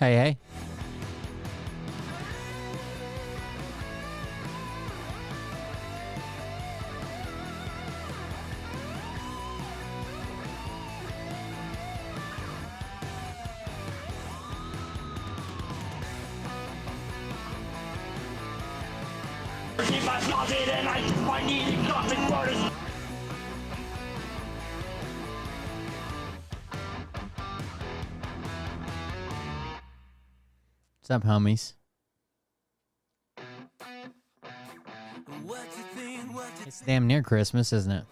Hey, hey. What's up, homies? It's damn near Christmas, isn't it?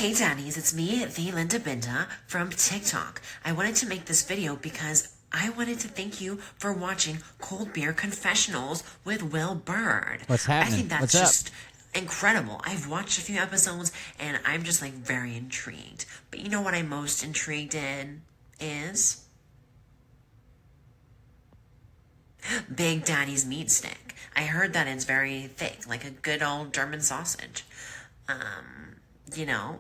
Hey Daddies, it's me, the Linda Binda from TikTok. I wanted to make this video because I wanted to thank you for watching Cold Beer Confessionals with Will Bird. What's happening? I think that's What's up? just incredible. I've watched a few episodes and I'm just like very intrigued. But you know what I'm most intrigued in is Big Daddy's meat stick. I heard that it's very thick, like a good old German sausage. You know,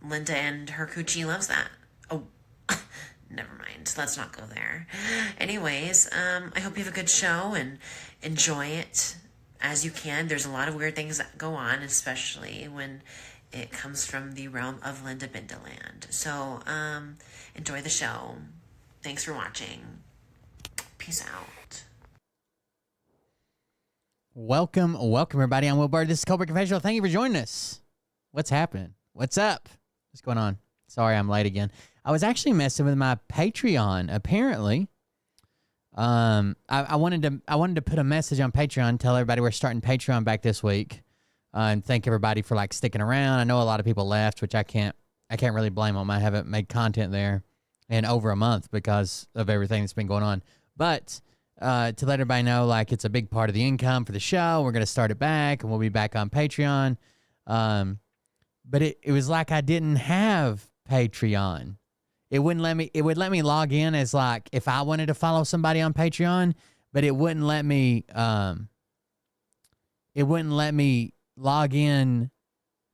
Linda and her coochie loves that. Oh, never mind. Let's not go there. Anyways, I hope you have a good show and enjoy it as you can. There's a lot of weird things that go on, especially when it comes from the realm of Linda Bindaland. So, enjoy the show. Thanks for watching. Peace out. Welcome, everybody. I'm Will Bird. This is Cold Beer Confessional. Thank you for joining us. What's happening? What's up? What's going on? Sorry, I'm late again. I was actually messing with my Patreon. Apparently, I wanted to put a message on Patreon, tell everybody we're starting Patreon back this week, and thank everybody for like sticking around. I know a lot of people left, which I can't really blame them. I haven't made content there in over a month because of everything that's been going on. But to let everybody know, like, it's a big part of the income for the show. We're gonna start it back, and we'll be back on Patreon. But it was like I didn't have Patreon. It wouldn't let me. It would let me log in as like if I wanted to follow somebody on Patreon, but it wouldn't let me. It wouldn't let me log in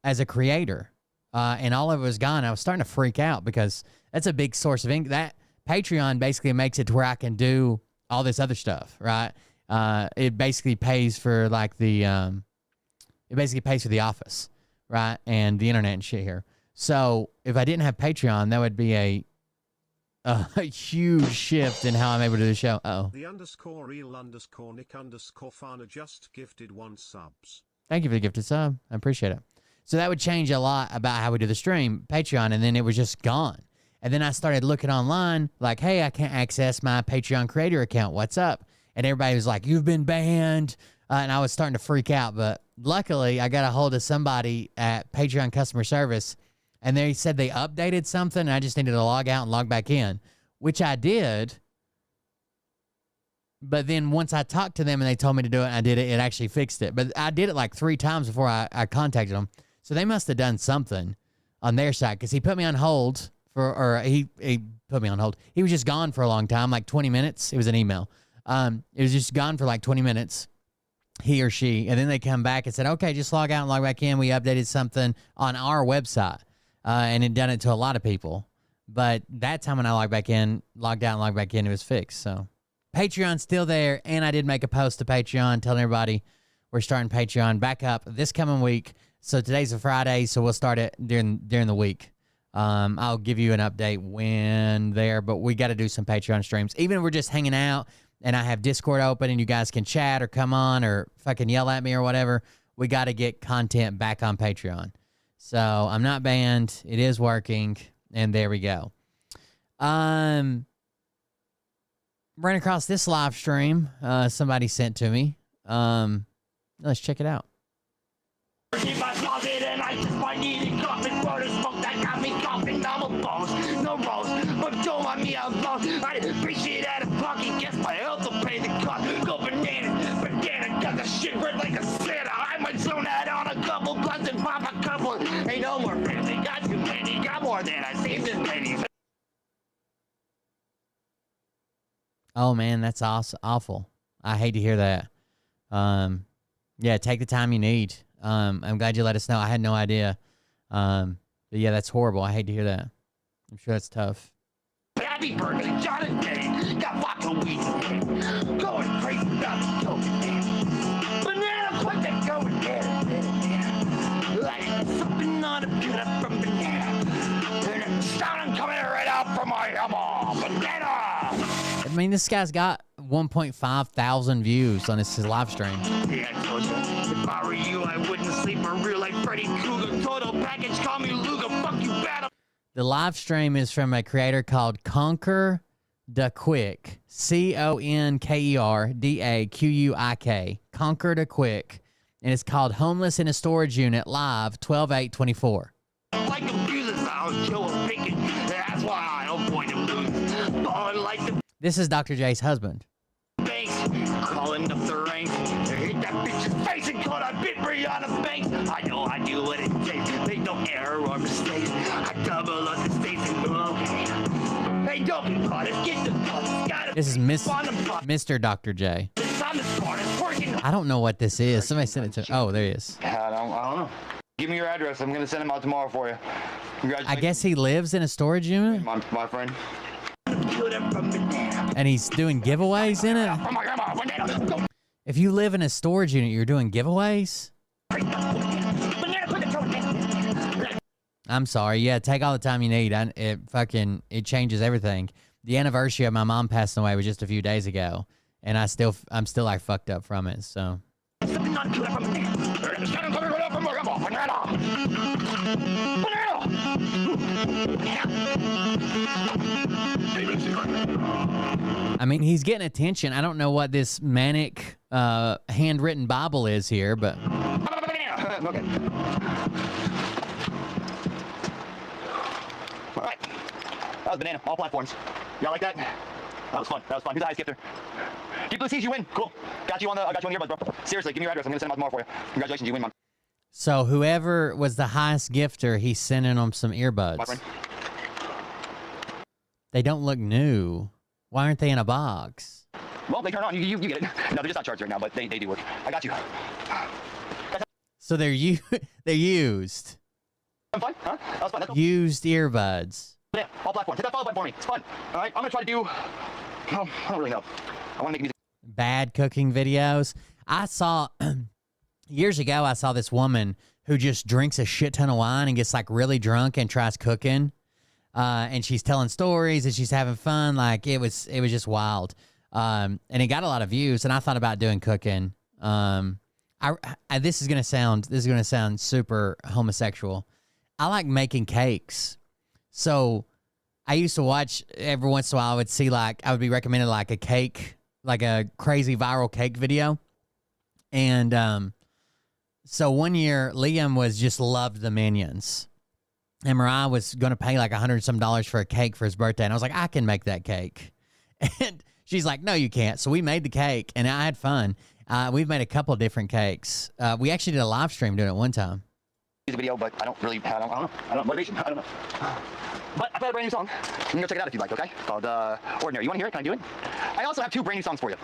as a creator, and all of it was gone. I was starting to freak out because that's a big source of income. That Patreon basically makes it to where I can do all this other stuff, right? It basically pays for like the. It basically pays for the office, right, and the internet and shit here. So if I didn't have Patreon, that would be a huge shift in how I'm able to do the show. Uh-oh. The _real_Nick_Fana just gifted 1 subs. Thank you for the gifted sub. I appreciate it. So that would change a lot about how we do the stream, Patreon, and then it was just gone. And then I started looking online, like, hey, I can't access my Patreon creator account. What's up? And everybody was like, you've been banned. And I was starting to freak out. But luckily, I got a hold of somebody at Patreon customer service, and they said they updated something, and I just needed to log out and log back in, which I did. But then once I talked to them and they told me to do it, and I did it, it actually fixed it. But I did it like 3 times before I contacted them. So they must have done something on their side, because he put me on hold he put me on hold. He was just gone for a long time, like 20 minutes. It was an email. It was just gone for like 20 minutes. He or she, and then they come back and said, okay, just log out and log back in. We updated something on our website, and it done it to a lot of people. But that time when I logged out and logged back in, it was fixed. So Patreon's still there, and I did make a post to Patreon telling everybody we're starting Patreon back up this coming week. So today's a Friday, so we'll start it during the week. I'll give you an update when there, but we got to do some Patreon streams. Even if we're just hanging out, and I have Discord open, and you guys can chat or come on or fucking yell at me or whatever, we got to get content back on Patreon. So I'm not banned. It is working, and there we go. Ran across this live stream somebody sent to me. Let's check it out. Keep my closet and I just might need a coffin for the smoke that got me coughing. I'm a boss, no rose, but don't mind me, I'm lost. I didn't appreciate out of pocket, guess my health will pay the cost. Go banana, got the shit red like a Santa. I might zone out on a couple blunts and pop a couple. Ain't no more fancy, got too many, got more than I saved this lady. Oh man, that's awful. I hate to hear that. Yeah, take the time you need. I'm glad you let us know. I had no idea. But yeah, that's horrible. I hate to hear that. I'm sure that's tough. Happy birthday, Jonathan. Got vodka weed today. Going crazy about the cocaine. Banana, put that going there. Like something on a peanut from banana. And it's sounding coming right out from my elbow. Banana. I mean, this guy's got 1.5 thousand views on his live stream. Yeah, I told you. If I were you, I wouldn't sleep for real like Freddy Krueger. Total package, call me Luger. Fuck you, bad. The live stream is from a creator called Conquer Da Quick. CONKERDAQUIK. Conquer Da Quick. And it's called Homeless in a Storage Unit Live 12/8/24. Like like abusers, I'll kill a picket. That's why I avoid them losers. Ballin' like the This is Dr. J's husband. banks, calling up the ranks. Hit that bitch's face and call that bit Brianna Banks. I know I do what it takes. Make no error or mistake. I double up the stakes and okay. Hey, don't be caught. Get the fuck. This is Mr. Dr. J. I don't know what this is. Somebody sent it to. Oh, there he is. I don't know. Give me your address. I'm gonna send him out tomorrow for you. I guess he lives in a storage unit. My friend. And he's doing giveaways in it. If you live in a storage unit, you're doing giveaways. I'm sorry. Yeah, take all the time you need. It changes everything. The anniversary of my mom passing away was just a few days ago, and I'm still like fucked up from it. So. I mean, he's getting attention. I don't know what this manic handwritten Bible is here, but. Okay. All right. That was banana. All platforms. Y'all like that? That was fun. Who's the highest gifter? Deep Blue Seas, you win. Cool. I got you on the earbuds, bro. Seriously, give me your address. I'm gonna send them out tomorrow for you. Congratulations, you win, man. So whoever was the highest gifter, he's sending them some earbuds. My friend. They don't look new. Why aren't they in a box? Well, they turn on. You get it. No, they're just not charged right now, but they do work. I got you. So they're used. I'm fine, huh? That was fun. That's Used earbuds. yeah, all platforms. Hit that follow button for me. It's fun. All right, I'm gonna try to do. Oh, I don't really know. I want to make music. Bad cooking videos. I saw years ago. I saw this woman who just drinks a shit ton of wine and gets like really drunk and tries cooking. And she's telling stories and she's having fun. Like it was just wild. And it got a lot of views. And I thought about doing cooking. This is gonna sound super homosexual. I like making cakes. So I used to watch every once in a while. I would see I would be recommended like a cake, like a crazy viral cake video. And so one year Liam loved the Minions. And Mariah was going to pay like $100 some for a cake for his birthday. And I was like, I can make that cake. And she's like, no, you can't. So we made the cake and I had fun. We've made a couple of different cakes. We actually did a live stream doing it one time. Video, but I don't really, I don't know, motivation, I don't know. But I played a brand new song. You can go check it out if you'd like, okay? Called Ordinary. You want to hear it? Can I do it? I also have 2 brand new songs for you.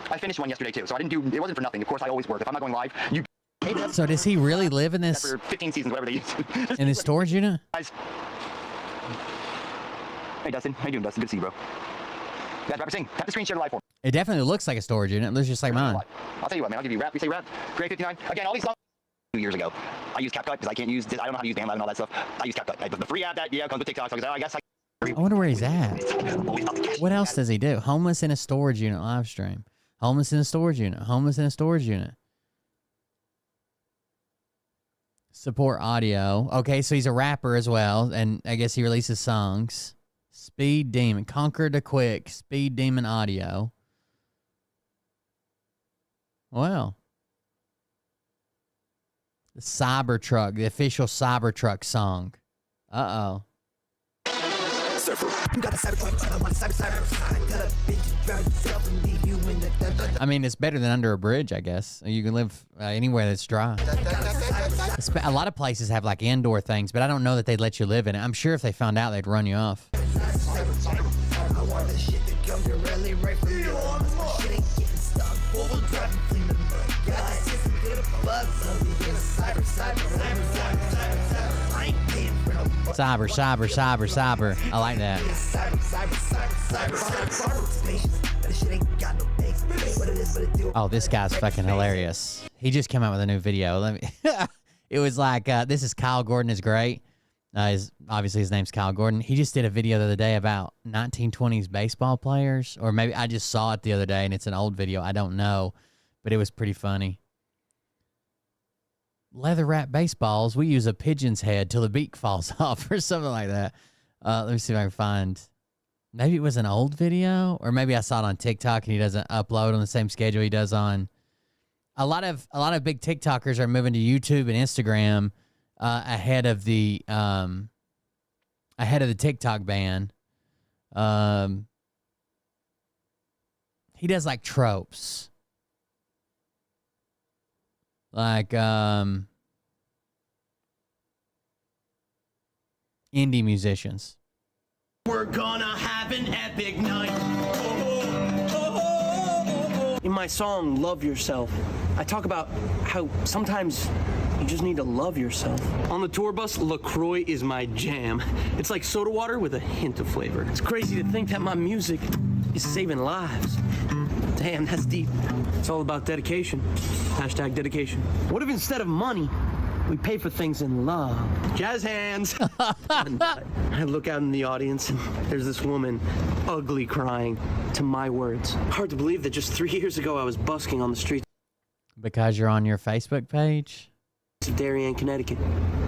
I finished one yesterday too, so it wasn't for nothing. Of course, I always work. If I'm not going live, you. So does he really live in this? For 15 seasons, whatever they use. In his storage unit? Guys. Hey Dustin, how you doing, Dustin? Good to see you, bro. Guys, rapper sing. Tap the screen share the live for me. It definitely looks like a storage unit. It looks just like mine. I'll tell you what, man. I'll give you rap. We say rap. Grade 59. Again, all these songs. 2 years ago, I use CapCut because I can't use. I don't know how to use BandLab and all that stuff. I use CapCut. The free app that comes with TikTok. So I guess I wonder where he's at. What else does he do? Homeless in a storage unit live stream. Homeless in a storage unit. Homeless in a storage unit. Support audio. Okay, so he's a rapper as well, and I guess he releases songs. Speed Demon. Conquer the Quick. Speed Demon Audio. Well. The Cybertruck. The official Cybertruck song. Uh-oh. I mean, it's better than under a bridge, I guess. You can live anywhere that's dry. A lot of places have like indoor things, but I don't know that they'd let you live in it. I'm sure if they found out, they'd run you off. Cyber. I like that. Oh, this guy's fucking hilarious. He just came out with a new video. It was like, this is Kyle Gordon is great. Obviously his name's Kyle Gordon. He just did a video the other day about 1920s baseball players, or maybe I just saw it the other day and it's an old video. I don't know, but it was pretty funny. Leather wrap baseballs. We use a pigeon's head till the beak falls off or something like that. Let me see if I can find. Maybe it was an old video, or maybe I saw it on TikTok and he doesn't upload on the same schedule he does on. A lot of big TikTokers are moving to YouTube and Instagram ahead of the TikTok ban. He does like tropes. Like indie musicians. We're gonna have an epic night. In my song, Love Yourself, I talk about how sometimes you just need to love yourself. On the tour bus, LaCroix is my jam. It's like soda water with a hint of flavor. It's crazy to think that my music is saving lives. Damn, that's deep. It's all about dedication. Hashtag dedication. What if instead of money, we pay for things in love? Jazz hands. And I look out in the audience and there's this woman, ugly crying to my words. Hard to believe that just 3 years ago I was busking on the streets Because you're on your Facebook page? of Darien, Connecticut.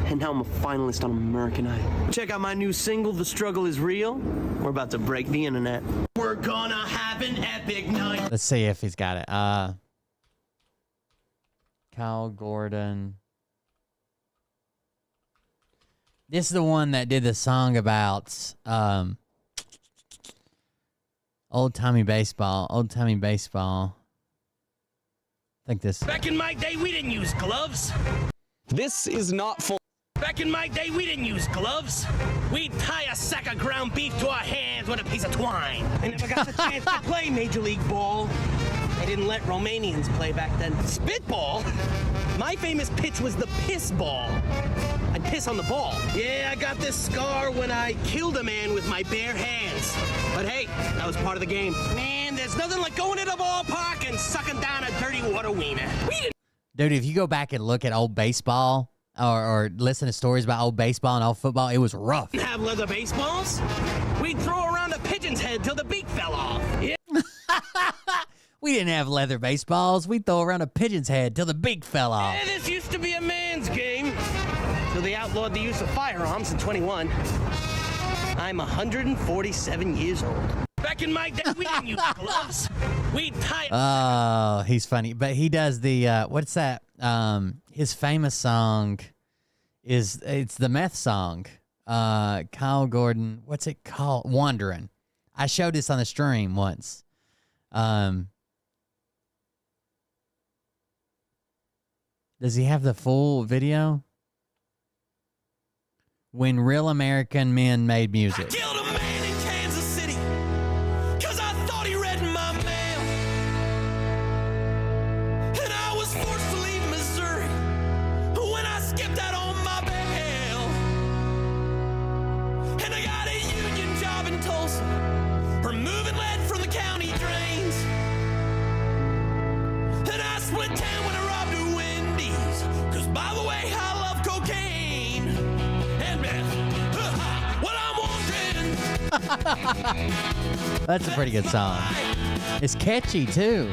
And now I'm a finalist on American Idol. Check out my new single, The Struggle Is Real. We're about to break the internet. We're gonna have an epic night. Let's see if he's got it. Kyle Gordon. This is the one that did the song about old-timey baseball. Old-timey baseball. I think this. Back in my day, we didn't use gloves. This is not full. Back in my day, we didn't use gloves. We'd tie a sack of ground beef to our hands with a piece of twine. I never got the chance to play Major League Ball. They didn't let Romanians play back then. Spitball? My famous pitch was the piss ball. I'd piss on the ball. Yeah, I got this scar when I killed a man with my bare hands. But hey, that was part of the game. Man, there's nothing like going to the ballpark and sucking down a dirty water wiener. We didn't Dude, if you go back and look at old baseball or listen to stories about old baseball and old football, it was rough. have leather baseballs. We'd throw around a pigeon's head till the beak fell off. Yeah. We didn't have leather baseballs. We'd throw around a pigeon's head till the beak fell off. Yeah, this used to be a man's game. So they outlawed the use of firearms in 21. I'm 147 years old. Back in my day, we didn't use gloves. We'd tie. Oh, he's funny. But he does the, what's that? His famous song it's the meth song. Kyle Gordon, what's it called? Wandering. I showed this on the stream once. Does he have the full video? When real American men made music. Killed a man in Kansas City, 'cause I thought he read my mail. And I was forced to leave Missouri when I skipped out on my bail. And I got a union job in Tulsa, removing lead from the county drains. And I split town when I robbed a Wendy's, 'cause by the way, I love cocaine and meth. What I'm wanting. That's a pretty good song. It's catchy, too.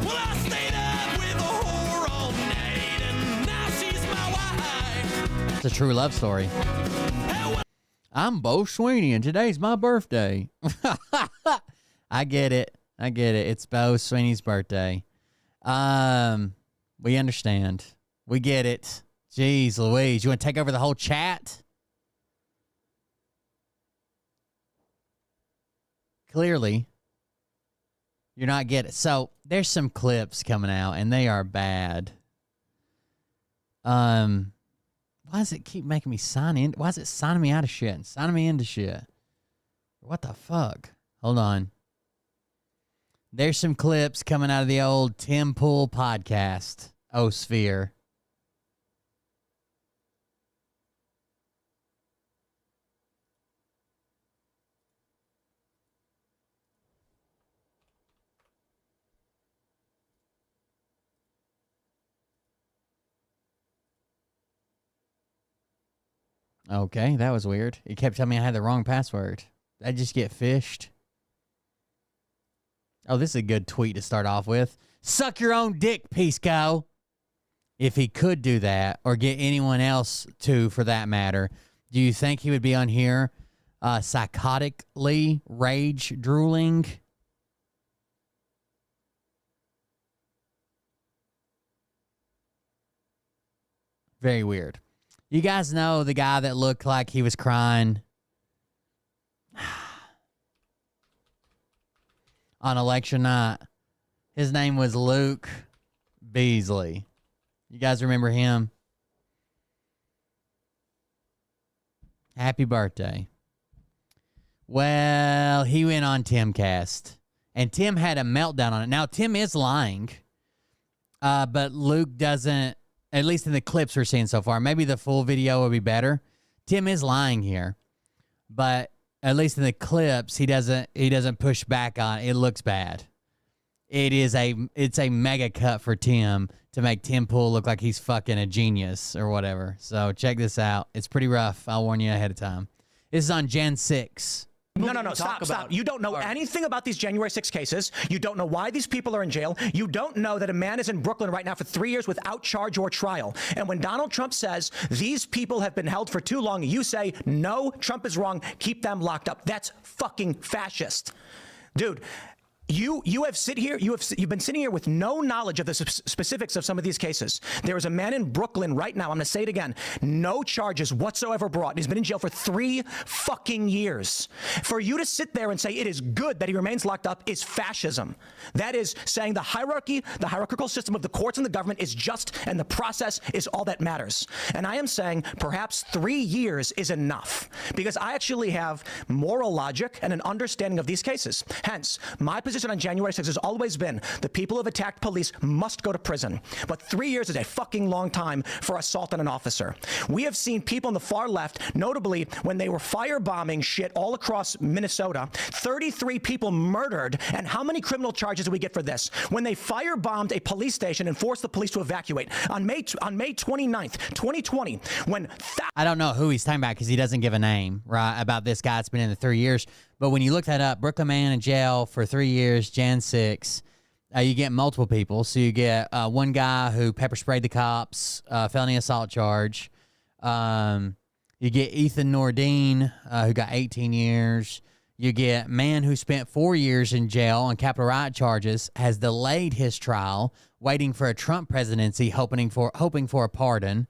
Well, I stayed up with a whore all night, and now she's my wife. It's a true love story. I'm Bo Sweeney, and today's my birthday. I get it. It's Bo Sweeney's birthday. We understand. We get it. Jeez Louise. You want to take over the whole chat? Clearly, you're not getting it. So, there's some clips coming out, and they are bad. Why does it keep making me sign in? Why is it signing me out of shit and signing me into shit? What the fuck? Hold on. There's some clips coming out of the old Tim Pool podcast, O Sphere. Okay, that was weird. It kept telling me I had the wrong password. Did I just get fished? Oh, this is a good tweet to start off with. Suck your own dick, Pisco. If he could do that, or get anyone else to, for that matter, do you think he would be on here psychotically rage drooling? Very weird. You guys know the guy that looked like he was crying on election night? His name was Luke Beasley. You guys remember him? Happy birthday. Well, he went on Timcast, and Tim had a meltdown on it. Now, Tim is lying, but Luke doesn't, at least in the clips we're seeing so far. Maybe the full video will be better. Tim is lying here, but at least in the clips, he doesn't push back on it. It looks bad. It's a mega cut for Tim to make Tim Pool look like he's fucking a genius or whatever. So check this out. It's pretty rough. I'll warn you ahead of time. This is on Gen 6. No, stop. You don't know anything about these January 6 cases. You don't know why these people are in jail. You don't know that a man is in Brooklyn right now for 3 years without charge or trial. And when Donald Trump says these people have been held for too long, you say, no, Trump is wrong. Keep them locked up. That's fucking fascist. Dude. You've been sitting here with no knowledge of the specifics of some of these cases. There is a man in Brooklyn right now. I'm going to say it again. No charges whatsoever brought. He's been in jail for 3 fucking years. For you to sit there and say it is good that he remains locked up is fascism. That is saying the hierarchical system of the courts and the government is just, and the process is all that matters. And I am saying perhaps 3 years is enough because I actually have moral logic and an understanding of these cases. Hence, my position on January 6th has always been the people who have attacked police must go to prison. But 3 years is a fucking long time for assault on an officer. We have seen people on the far left, notably when they were firebombing shit all across Minnesota, 33 people murdered. And how many criminal charges do we get for this? When they firebombed a police station and forced the police to evacuate. On May 29th, 2020, when... I don't know who he's talking about because he doesn't give a name, right, about this guy that's been in the 3 years. But when you look that up, Brooklyn man in jail for 3 years, Jan 6, you get multiple people. So you get one guy who pepper sprayed the cops, felony assault charge. You get Ethan Nordine, who got 18 years. You get man who spent 4 years in jail on Capitol riot charges, has delayed his trial, waiting for a Trump presidency, hoping for a pardon.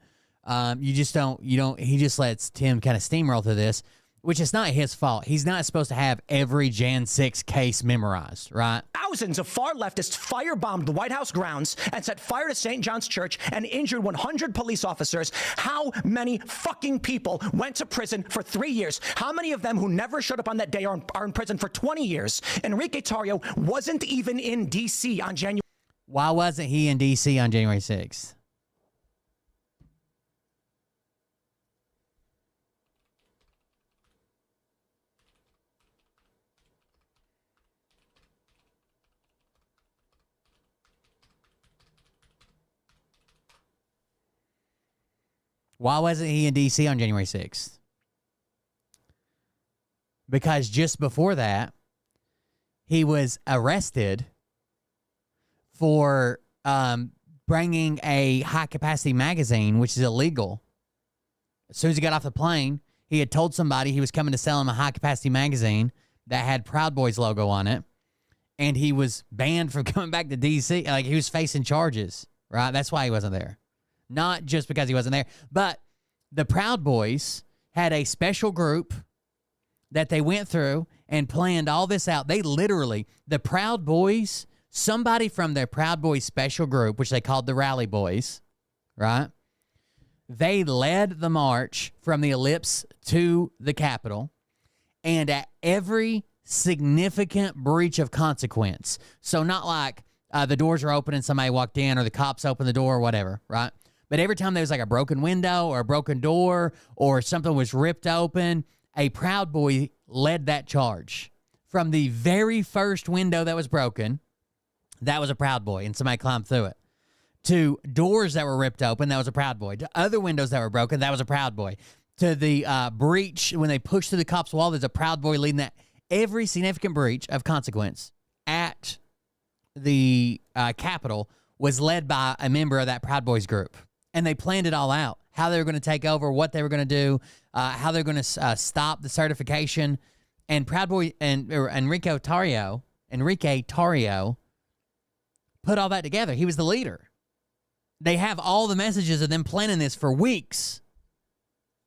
He just lets Tim kind of steamroll through this, which is not his fault. He's not supposed to have every Jan 6 case memorized, right? Thousands of far leftists firebombed the White House grounds and set fire to St. John's Church and injured 100 police officers. How many fucking people went to prison for 3 years? How many of them who never showed up on that day are in prison for 20 years? Enrique Tarrio wasn't even in D.C. on January. Why wasn't he in D.C. on January 6th? Why wasn't he in D.C. on January 6th? Because just before that, he was arrested for bringing a high-capacity magazine, which is illegal. As soon as he got off the plane, he had told somebody he was coming to sell him a high-capacity magazine that had Proud Boys logo on it, and he was banned from coming back to D.C. Like, he was facing charges, right? That's why he wasn't there. Not just because he wasn't there, but the Proud Boys had a special group that they went through and planned all this out. They literally, the Proud Boys, somebody from their Proud Boys special group, which they called the Rally Boys, right? They led the march from the Ellipse to the Capitol, and at every significant breach of consequence, so not like the doors are open and somebody walked in or the cops opened the door or whatever, right? But every time there was like a broken window or a broken door or something was ripped open, a Proud Boy led that charge. From the very first window that was broken, that was a Proud Boy, and somebody climbed through it. To doors that were ripped open, that was a Proud Boy. To other windows that were broken, that was a Proud Boy. To the breach, when they pushed through the cops' wall, there's a Proud Boy leading that. Every significant breach of consequence at the Capitol was led by a member of that Proud Boys group. And they planned it all out, how they were going to take over, what they were going to do, how they were going to stop the certification. And Proud Boy and Enrique Tarrio put all that together. He was the leader. They have all the messages of them planning this for weeks.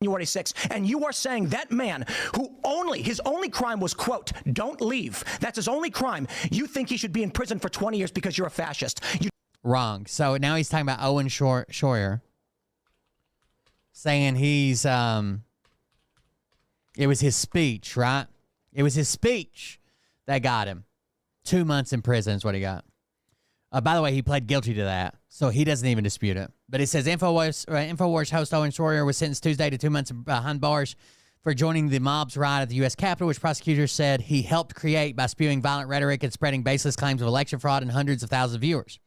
January 6th, and you are saying that man who his only crime was, quote, don't leave. That's his only crime. You think he should be in prison for 20 years because you're a fascist. Wrong. So now he's talking about Owen Schroyer, saying he's, it was his speech, right? It was his speech that got him. 2 months in prison is what he got. By the way, he pled guilty to that, so he doesn't even dispute it. But it says InfoWars host Owen Schroyer was sentenced Tuesday to 2 months behind bars for joining the mob's riot at the U.S. Capitol, which prosecutors said he helped create by spewing violent rhetoric and spreading baseless claims of election fraud and hundreds of thousands of viewers.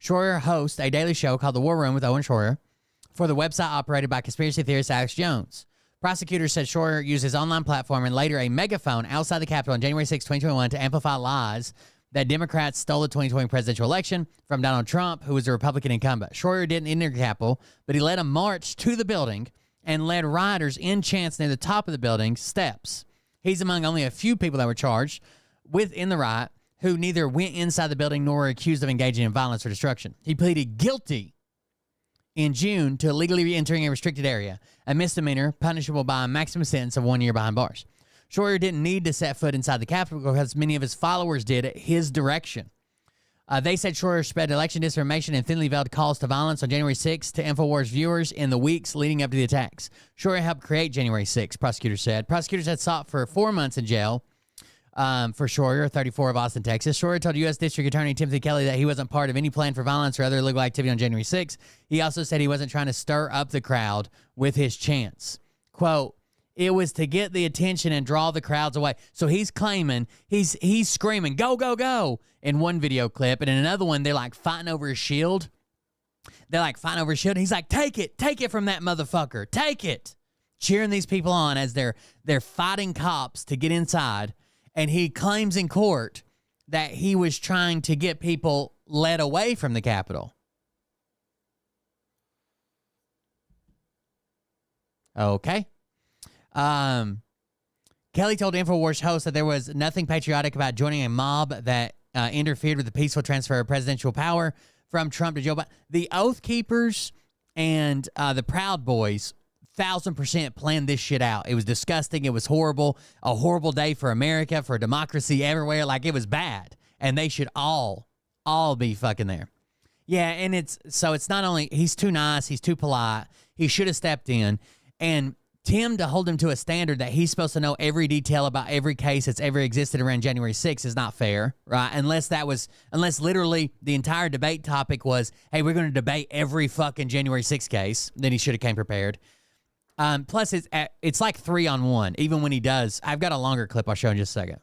Schroyer hosts a daily show called The War Room with Owen Schroyer for the website operated by conspiracy theorist Alex Jones. Prosecutors said Schroyer used his online platform and later a megaphone outside the Capitol on January 6, 2021 to amplify lies that Democrats stole the 2020 presidential election from Donald Trump, who was a Republican incumbent. Schroyer didn't enter the Capitol, but he led a march to the building and led rioters in chants near the top of the building steps. He's among only a few people that were charged in the riot who neither went inside the building nor were accused of engaging in violence or destruction. He pleaded guilty in June to illegally entering a restricted area, a misdemeanor punishable by a maximum sentence of 1 year behind bars. Schroyer didn't need to set foot inside the Capitol because many of his followers did at his direction. They said Schroyer spread election disinformation and thinly veiled calls to violence on January 6 to InfoWars viewers in the weeks leading up to the attacks. Schroyer helped create January 6, prosecutors said. Prosecutors had sought for 4 months in jail for Schroyer, 34 of Austin, Texas. Schroyer told U.S. District Attorney Timothy Kelly that he wasn't part of any plan for violence or other illegal activity on January 6. He also said he wasn't trying to stir up the crowd with his chants. Quote, it was to get the attention and draw the crowds away. So he's claiming, he's screaming, go, go, go, in one video clip. And in another one, they're like fighting over his shield. And he's like, take it from that motherfucker. Take it. Cheering these people on as they're fighting cops to get inside. And he claims in court that he was trying to get people led away from the Capitol. Okay. Kelly told InfoWars host that there was nothing patriotic about joining a mob that interfered with the peaceful transfer of presidential power from Trump to Joe Biden. The Oath Keepers and the Proud Boys 1,000% planned this shit out. It was disgusting. It was horrible. A horrible day for America, for democracy everywhere. Like, it was bad. And they should all be fucking there. Yeah, and it's not only, he's too nice, he's too polite. He should have stepped in. And Tim, to hold him to a standard that he's supposed to know every detail about every case that's ever existed around January 6th is not fair, right? Unless literally the entire debate topic was, hey, we're going to debate every fucking January 6th case, then he should have came prepared. Plus, it's like 3-on-1, even when he does. I've got a longer clip I'll show in just a second.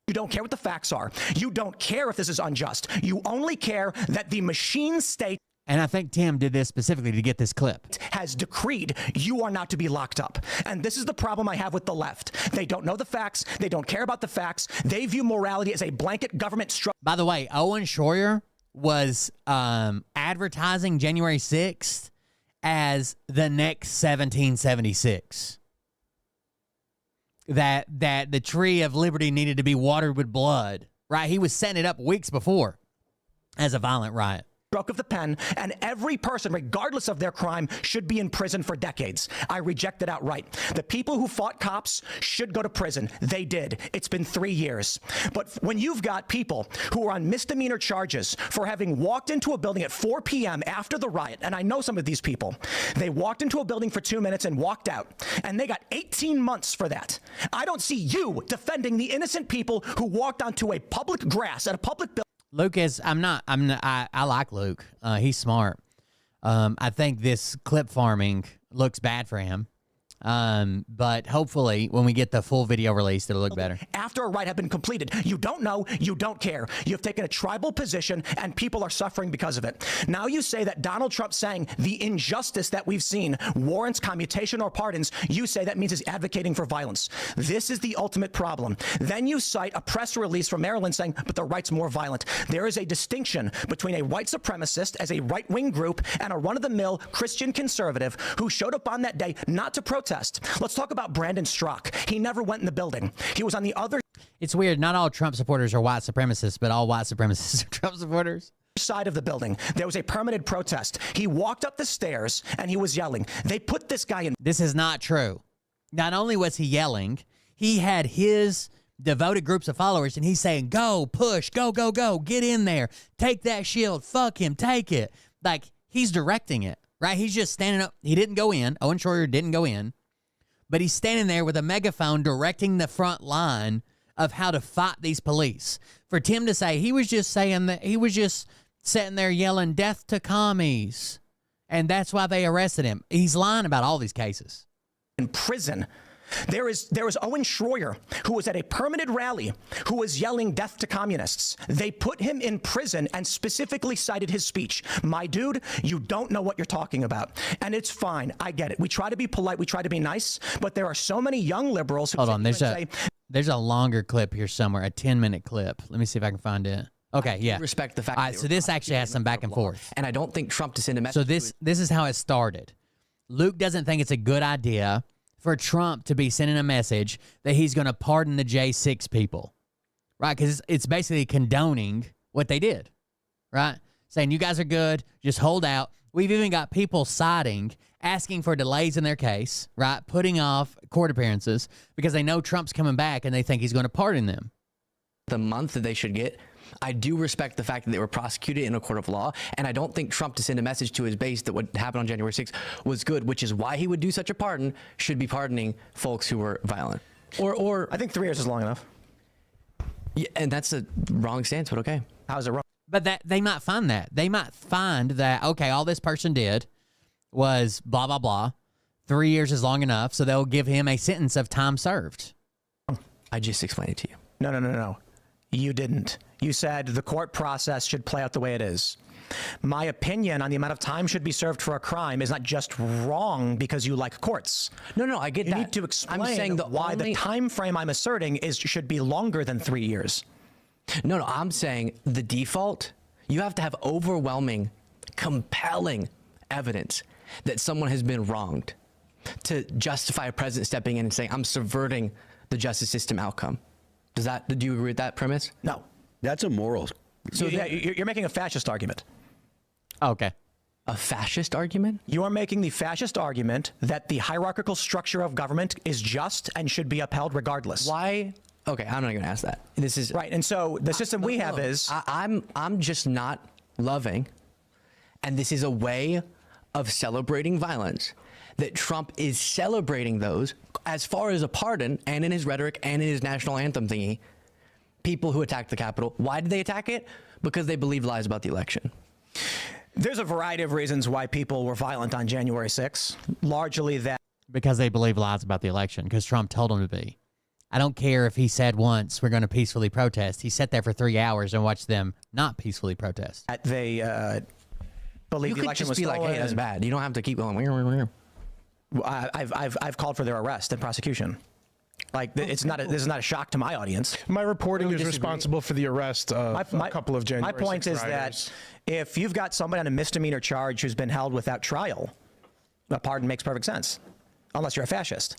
You don't care what the facts are. You don't care if this is unjust. You only care that the machine state, and I think Tim did this specifically to get this clip, has decreed you are not to be locked up. And this is the problem I have with the left. They don't know the facts. They don't care about the facts. They view morality as a blanket government structure. By the way, Owen Schroyer was advertising January 6th as the next 1776. That the tree of liberty needed to be watered with blood, right? He was setting it up weeks before as a violent riot. Stroke of the pen, and every person, regardless of their crime, should be in prison for decades. I reject it outright. The people who fought cops should go to prison. They did. It's been 3 years. But when you've got people who are on misdemeanor charges for having walked into a building at 4 p.m. after the riot, and I know some of these people, they walked into a building for 2 minutes and walked out, and they got 18 months for that. I don't see you defending the innocent people who walked onto a public grass at a public building. Luke is, I like Luke. He's smart. I think this clip farming looks bad for him. But hopefully when we get the full video released, it'll look better. After a riot had been completed, you don't know, you don't care. You've taken a tribal position and people are suffering because of it. Now you say that Donald Trump saying the injustice that we've seen warrants commutation or pardons. You say that means he's advocating for violence. This is the ultimate problem. Then you cite a press release from Maryland saying, but the right's more violent. There is a distinction between a white supremacist as a right-wing group and a run-of-the-mill Christian conservative who showed up on that day not to protest. Let's talk about Brandon Strzok. He never went in the building. He was on the other. It's weird. Not all Trump supporters are white supremacists, but all white supremacists are Trump supporters. side of the building, there was a permitted protest. He walked up the stairs and he was yelling. They put this guy in. This is not true. Not only was he yelling, he had his devoted groups of followers, and he's saying, go, push, go, go, go, get in there, take that shield, fuck him, take it. Like, he's directing it, right? He's just standing up. He didn't go in. Owen Schroyer didn't go in. But he's standing there with a megaphone directing the front line of how to fight these police. For Tim to say he was just saying that he was just sitting there yelling death to commies, and that's why they arrested him. He's lying about all these cases. In prison. There is Owen Schroyer, who was at a permitted rally, who was yelling death to communists. They put him in prison and specifically cited his speech. My dude, you don't know what you're talking about. And it's fine. I get it. We try to be polite. We try to be nice. But there are so many young liberals who Hold on. There's a longer clip here somewhere, a 10-minute clip. Let me see if I can find it. Okay, yeah. Respect the fact. All right, so this actually has some back and forth. And I don't think Trump to send a message. So this is how it started. Luke doesn't think it's a good idea for Trump to be sending a message that he's going to pardon the J6 people, right? Because it's basically condoning what they did, right? Saying, you guys are good, just hold out. We've even got people citing, asking for delays in their case, right? Putting off court appearances because they know Trump's coming back and they think he's going to pardon them. The month that they should get. I do respect the fact that they were prosecuted in a court of law, and I don't think Trump to send a message to his base that what happened on January 6th was good, which is why he would do such a pardon, should be pardoning folks who were violent. Or I think 3 years is long enough. Yeah, and that's a wrong stance, but okay. How is it wrong? But that they might find that. They might find that, okay, all this person did was blah, blah, blah. 3 years is long enough, so they'll give him a sentence of time served. I just explained it to you. No. You didn't. You said the court process should play out the way it is. My opinion on the amount of time should be served for a crime is not just wrong because you like courts. No, I get that. You need to explain I'm saying why the time frame I'm asserting should be longer than 3 years. No, I'm saying the default, you have to have overwhelming, compelling evidence that someone has been wronged to justify a president stepping in and saying, I'm subverting the justice system outcome. Do you agree with that premise? No. That's a moral. So you're making a fascist argument. Okay. A fascist argument? You are making the fascist argument that the hierarchical structure of government is just and should be upheld regardless. Why? Okay, I'm not going to ask that. This is right. And so the system we have is I'm just not loving, and this is a way of celebrating violence, that Trump is celebrating those as far as a pardon and in his rhetoric and in his national anthem thingy, people who attacked the Capitol. Why did they attack it? Because they believed lies about the election. There's a variety of reasons why people were violent on January 6th, largely that. Because they believe lies about the election, because Trump told them to be. I don't care if he said once, we're going to peacefully protest. He sat there for 3 hours and watched them not peacefully protest. They believe the election was stolen. You could just be like, hey, that's bad. You don't have to keep going. I've called for their arrest and prosecution. Like, this is not a shock to my audience. My reporting is responsible for the arrest of a couple of January 6th My point is rioters. that if you've got somebody on a misdemeanor charge who's been held without trial, a pardon makes perfect sense, unless you're a fascist.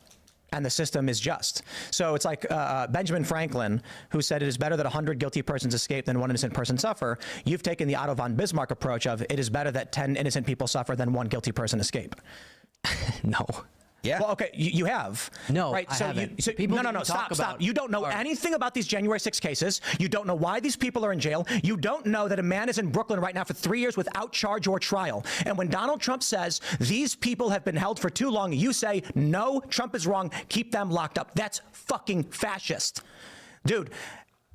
And the system is just. So it's like Benjamin Franklin, who said it is better that 100 guilty persons escape than one innocent person suffer. You've taken the Otto von Bismarck approach of it is better that 10 innocent people suffer than one guilty person escape. No. Yeah. Well, okay, you have. No, right? I haven't. No, stop. You don't know anything about these January 6 cases. You don't know why these people are in jail. You don't know that a man is in Brooklyn right now for 3 years without charge or trial. And when Donald Trump says these people have been held for too long, you say, no, Trump is wrong. Keep them locked up. That's fucking fascist. Dude.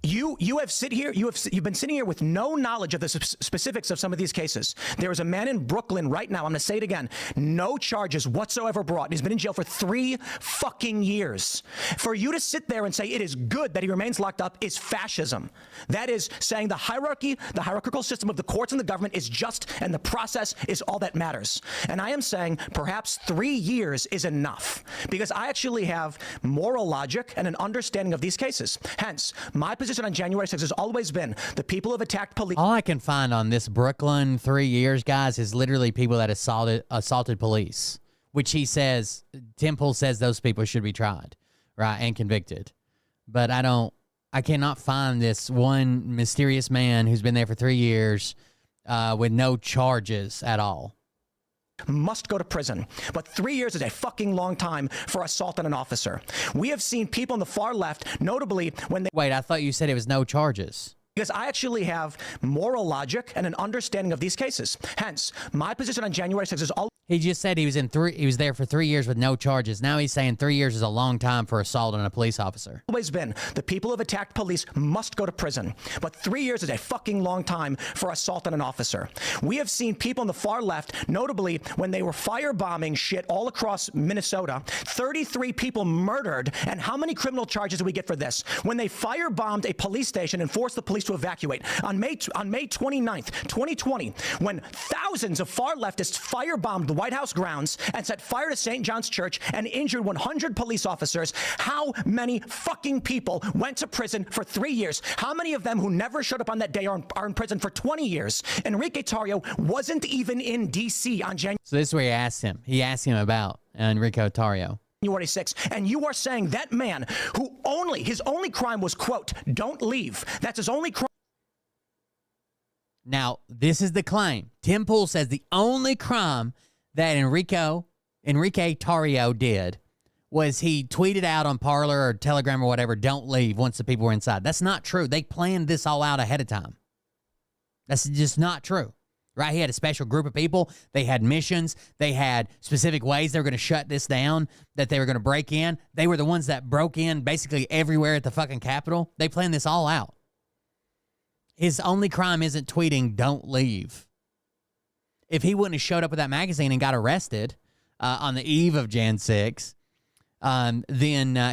You've been sitting here with no knowledge of the specifics of some of these cases. There is a man in Brooklyn right now, I'm going to say it again, no charges whatsoever brought. He's been in jail for 3 fucking years. For you to sit there and say it is good that he remains locked up is fascism. That is saying the hierarchical system of the courts and the government is just and the process is all that matters. And I am saying perhaps 3 years is enough because I actually have moral logic and an understanding of these cases. Hence, my position on January 6th has always been the people have attacked police. All I can find on this Brooklyn 3 years, guys, is literally people that assaulted police, which he says, Temple says those people should be tried, right, and convicted. But I cannot find this one mysterious man who's been there for 3 years with no charges at all. Must go to prison. But 3 years is a fucking long time for assault on an officer. We have seen people on the far left, notably when they... Wait, I thought you said it was no charges. Because I actually have moral logic and an understanding of these cases. Hence, my position on January 6th is all... He just said he was there for 3 years with no charges. Now he's saying 3 years is a long time for assault on a police officer. Always been the people who have attacked police must go to prison. But 3 years is a fucking long time for assault on an officer. We have seen people on the far left, notably when they were firebombing shit all across Minnesota, 33 people murdered. And how many criminal charges do we get for this? When they firebombed a police station and forced the police to evacuate. On May 29th, 2020, when thousands of far leftists firebombed the White House grounds and set fire to St. John's Church and injured 100 police officers, how many fucking people went to prison for 3 years? How many of them who never showed up on that day are in prison for 20 years? Enrique Tarrio wasn't even in D.C. on January. So this is where he asked him. He asked him about Enrique Tarrio. January 6th, and you are saying that man who his only crime was, quote, don't leave. That's his only crime. Now, this is the claim. Tim Pool says the only crime that Enrique Tarrio did was he tweeted out on Parler or Telegram or whatever, don't leave once the people were inside. That's not true. They planned this all out ahead of time. That's just not true, right? He had a special group of people. They had missions. They had specific ways they were going to shut this down, that they were going to break in. They were the ones that broke in basically everywhere at the fucking Capitol. They planned this all out. His only crime isn't tweeting, don't leave. If he wouldn't have showed up with that magazine and got arrested on the eve of Jan 6, then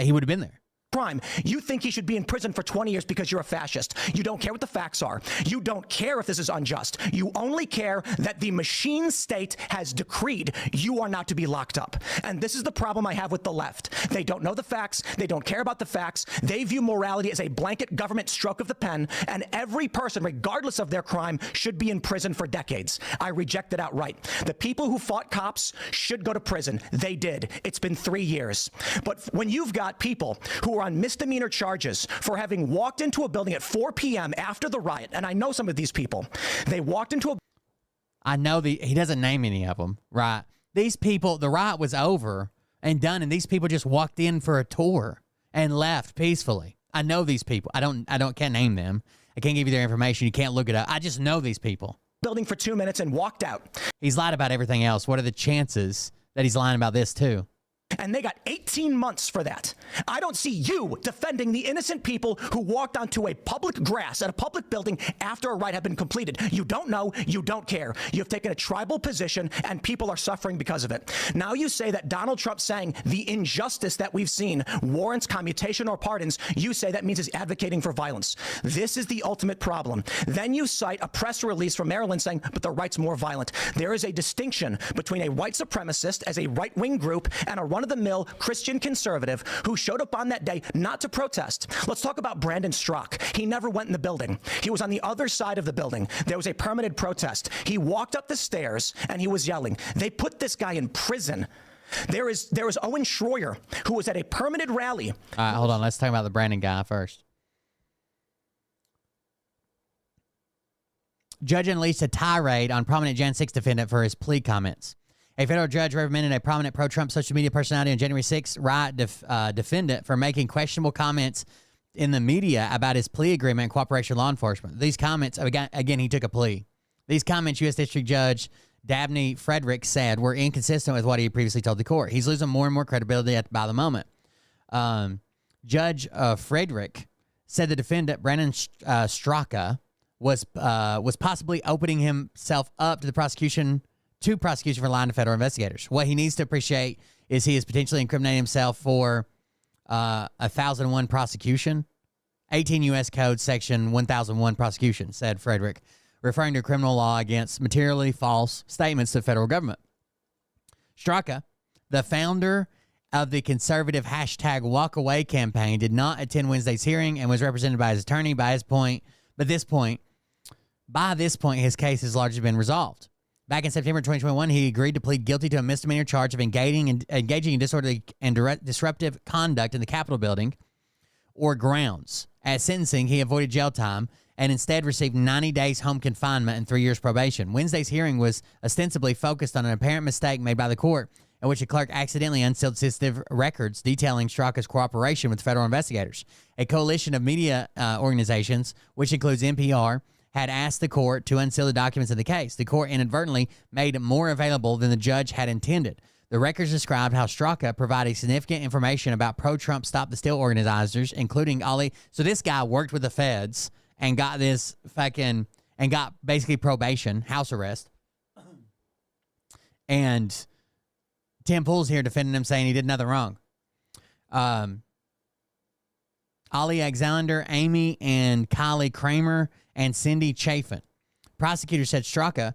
he would have been there. Crime. You think he should be in prison for 20 years because you're a fascist. You don't care what the facts are. You don't care if this is unjust. You only care that the machine state has decreed you are not to be locked up. And this is the problem I have with the left. They don't know the facts. They don't care about the facts. They view morality as a blanket government stroke of the pen, and every person, regardless of their crime, should be in prison for decades. I reject it outright. The people who fought cops should go to prison. They did. It's been 3 years. But when you've got people who are on misdemeanor charges for having walked into a building at 4 p.m. after the riot, and I know some of these people, they walked into a... I know he doesn't name any of them, right? These people, the riot was over and done, and these people just walked in for a tour and left peacefully. I know these people. Can't name them. I can't give you their information. You can't look it up. I just know these people. Building for 2 minutes and walked out. He's lied about everything else. What are the chances that he's lying about this too? And they got 18 months for that. I don't see you defending the innocent people who walked onto a public grass at a public building after a riot had been completed. You don't know, you don't care. You've taken a tribal position and people are suffering because of it. Now you say that Donald Trump saying the injustice that we've seen warrants commutation or pardons. You say that means he's advocating for violence. This is the ultimate problem. Then you cite a press release from Maryland saying, but the right's more violent. There is a distinction between a white supremacist as a right-wing group and a run-of-the-mill Christian conservative who showed up on that day not to protest. Let's talk about Brandon Strzok. He never went in the building. He was on the other side of the building. There was a permitted protest. He walked up the stairs and he was yelling. They put this guy in prison. There is Owen Schroyer, who was at a permitted rally. All right, hold on. Let's talk about the Brandon guy first. Judge unleashed a tirade on prominent Jan 6 defendant for his plea comments. A federal judge reprimanded a prominent pro-Trump social media personality on January 6 riot defendant for making questionable comments in the media about his plea agreement and cooperation with law enforcement. These comments, again, he took a plea. These comments, U.S. District Judge Dabney Frederick said, were inconsistent with what he previously told the court. He's losing more and more credibility by the moment. Judge Frederick said the defendant, Brandon Straka, was possibly opening himself up to prosecution for lying to federal investigators. What he needs to appreciate is he is potentially incriminating himself for 1001 prosecution, 18 U.S. Code Section 1001 prosecution, said Frederick, referring to criminal law against materially false statements to the federal government. Straka, the founder of the conservative #WalkAway campaign, did not attend Wednesday's hearing and was represented by his attorney. By this point, his case has largely been resolved. Back in September 2021, he agreed to plead guilty to a misdemeanor charge of engaging in disorderly and disruptive conduct in the Capitol building or grounds. At sentencing, he avoided jail time and instead received 90 days home confinement and 3 years probation. Wednesday's hearing was ostensibly focused on an apparent mistake made by the court in which a clerk accidentally unsealed sensitive records detailing Straka's cooperation with federal investigators. A coalition of media organizations, which includes NPR, had asked the court to unseal the documents of the case. The court inadvertently made more available than the judge had intended. The records described how Straka provided significant information about pro-Trump Stop the Steal organizers, including Ollie. So this guy worked with the feds and got this fucking, and got basically probation, house arrest. And Tim Pool's here defending him, saying he did nothing wrong. Ollie Alexander, Amy and Kylie Kramer, and Cindy Chafin. Prosecutor said Straka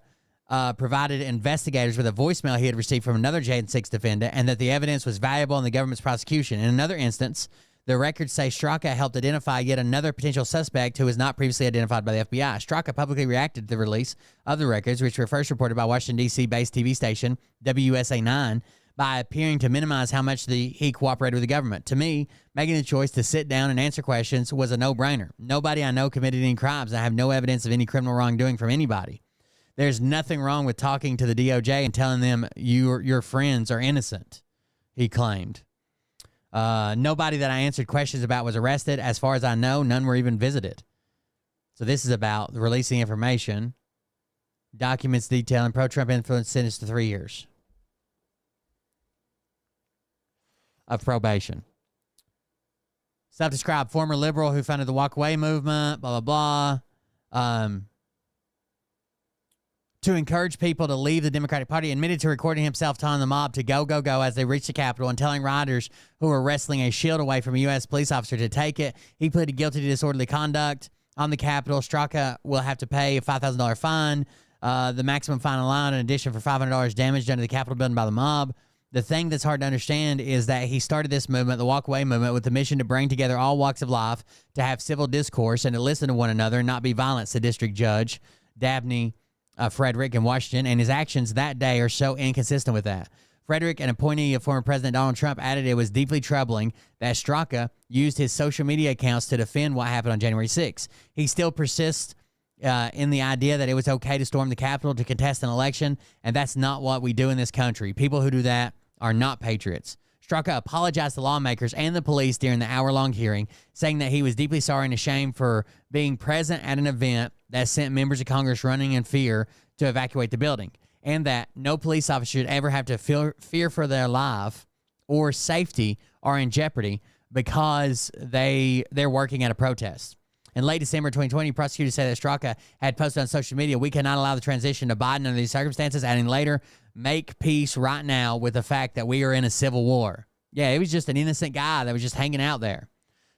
provided investigators with a voicemail he had received from another Jan 6 defendant and that the evidence was valuable in the government's prosecution. In another instance, the records say Straka helped identify yet another potential suspect who was not previously identified by the FBI. Straka publicly reacted to the release of the records, which were first reported by Washington, D.C.-based TV station WSA 9, by appearing to minimize how much he cooperated with the government. To me, making the choice to sit down and answer questions was a no-brainer. Nobody I know committed any crimes. I have no evidence of any criminal wrongdoing from anybody. There's nothing wrong with talking to the DOJ and telling them your friends are innocent, he claimed. Nobody that I answered questions about was arrested. As far as I know, none were even visited. So this is about releasing information, documents detailing pro-Trump influence, sentenced to 3 years of probation. Self-described former liberal who founded the Walk Away movement, blah, blah, blah. To encourage people to leave the Democratic Party, admitted to recording himself telling the mob to go, go, go as they reached the Capitol and telling rioters who were wrestling a shield away from a U.S. police officer to take it. He pleaded guilty to disorderly conduct on the Capitol. Straka will have to pay a $5,000 fine. The maximum fine allowed in addition for $500 damage done to the Capitol building by the mob. The thing that's hard to understand is that he started this movement, the Walk Away movement, with the mission to bring together all walks of life, to have civil discourse, and to listen to one another and not be violent, said District Judge Dabney Frederick in Washington, and his actions that day are so inconsistent with that. Frederick, an appointee of former President Donald Trump, added it was deeply troubling that Straka used his social media accounts to defend what happened on January 6th. He still persists in the idea that it was okay to storm the Capitol to contest an election, and that's not what we do in this country. People who do that are not patriots. Straka apologized to lawmakers and the police during the hour-long hearing, saying that he was deeply sorry and ashamed for being present at an event that sent members of Congress running in fear to evacuate the building, and that no police officer should ever have to fear for their life or safety are in jeopardy because they're working at a protest. In late December 2020, prosecutors said that Straka had posted on social media, "We cannot allow the transition to Biden under these circumstances," adding later, "Make peace right now with the fact that we are in a civil war." Yeah, he was just an innocent guy that was just hanging out there.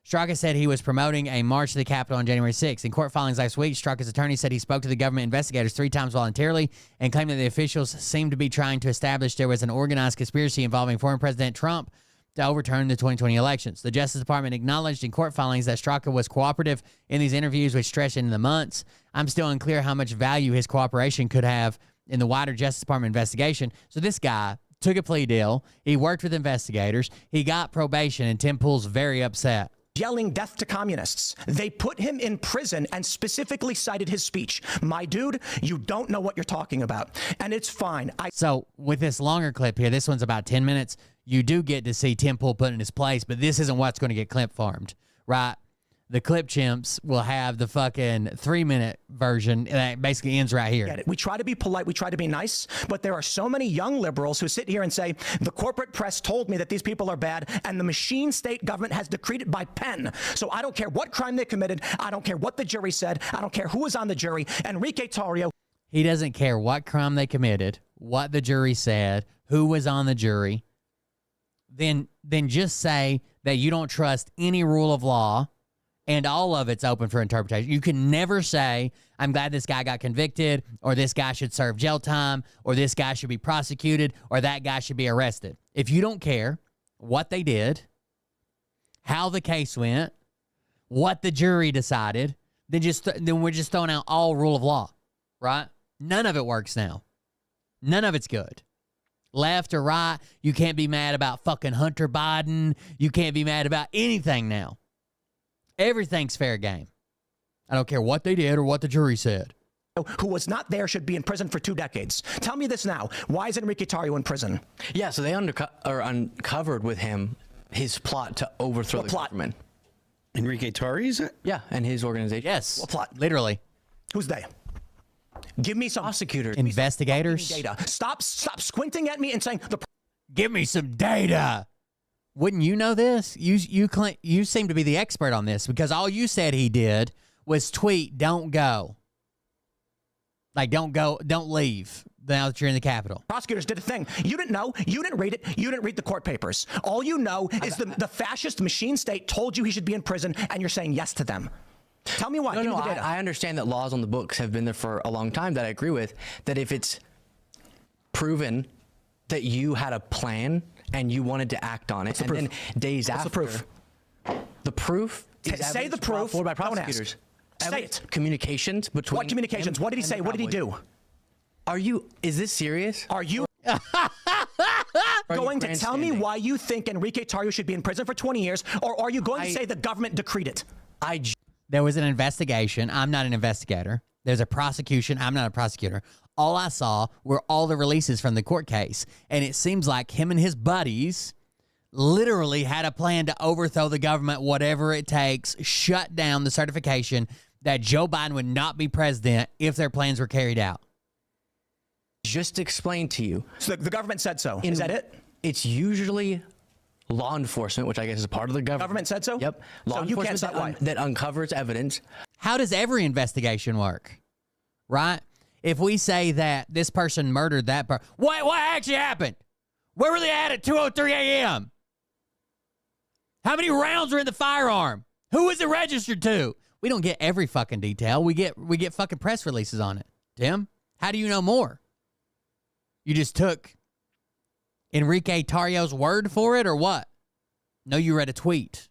Straka said he was promoting a march to the Capitol on January 6th. In court filings last week, Straka's attorney said he spoke to the government investigators 3 times voluntarily and claimed that the officials seemed to be trying to establish there was an organized conspiracy involving former President Trump to overturn the 2020 elections. The Justice Department acknowledged in court filings that Straka was cooperative in these interviews, which stretched into the months. I'm still unclear how much value his cooperation could have in the wider Justice Department investigation. So this guy took a plea deal. He worked with investigators. He got probation, and Tim Pool's very upset. Yelling death to communists. They put him in prison and specifically cited his speech. My dude, you don't know what you're talking about. And it's fine. So with this longer clip here, this one's about 10 minutes, you do get to see Tim Pool put in his place, but this isn't what's going to get clip farmed, right? The clip chimps will have the fucking 3-minute version that basically ends right here. We try to be polite. We try to be nice. But there are so many young liberals who sit here and say, the corporate press told me that these people are bad, and the machine state government has decreed it by pen. So I don't care what crime they committed. I don't care what the jury said. I don't care who was on the jury. Enrique Tarrio. He doesn't care what crime they committed, what the jury said, who was on the jury. Then just say that you don't trust any rule of law, and all of it's open for interpretation. You can never say, I'm glad this guy got convicted, or this guy should serve jail time, or this guy should be prosecuted, or that guy should be arrested. If you don't care what they did, how the case went, what the jury decided, then we're just throwing out all rule of law, right? None of it works now. None of it's good. Left or right, you can't be mad about fucking Hunter Biden. You can't be mad about anything now. Everything's fair game. I don't care what they did or what the jury said. Who was not there should be in prison for 2 decades. Tell me this now. Why is Enrique Tarrio in prison? Yeah, so they uncovered with him his plot to overthrow the government. Enrique Tarrio? Yeah, and his organization. Yes. What plot? Literally. Who's they? Give me some prosecutors. Investigators. Data. Stop squinting at me and saying the. Give me some data. Wouldn't you know this? You seem to be the expert on this because all you said he did was tweet, "Don't go." Like, don't go, don't leave now that you're in the Capitol. Prosecutors did a thing. You didn't know. You didn't read it. You didn't read the court papers. All you know is the fascist machine state told you he should be in prison, and you're saying yes to them. Tell me why. No, Give no, me the data. I understand that laws on the books have been there for a long time that I agree with, that if it's proven that you had a plan and you wanted to act on it, and then days after. What's the proof? The proof is say the evidence brought proof. forward by Don't prosecutors. Say Evidence, it. Communications between. What communications? him What did he and say? the What did he Proud do? Boys. Is this serious? Are you going to tell me why you think Enrique Tarrio should be in prison for 20 years, or are you going to say the government decreed it? There was an investigation. I'm not an investigator. There's a prosecution. I'm not a prosecutor. All I saw were all the releases from the court case, and it seems like him and his buddies literally had a plan to overthrow the government, whatever it takes, shut down the certification that Joe Biden would not be president if their plans were carried out. Just explain to you. So the government said so. Is that it? It's usually law enforcement, which I guess is a part of the government. Government said so? Yep. Law So you can't enforcement say why. that uncovers evidence. How does every investigation work? Right? If we say that this person murdered that person, what actually happened? Where were they at 2:03 a.m.? How many rounds were in the firearm? Who was it registered to? We don't get every fucking detail. We get fucking press releases on it. Tim, how do you know more? You just took Enrique Tarrio's word for it or what? No, you read a tweet.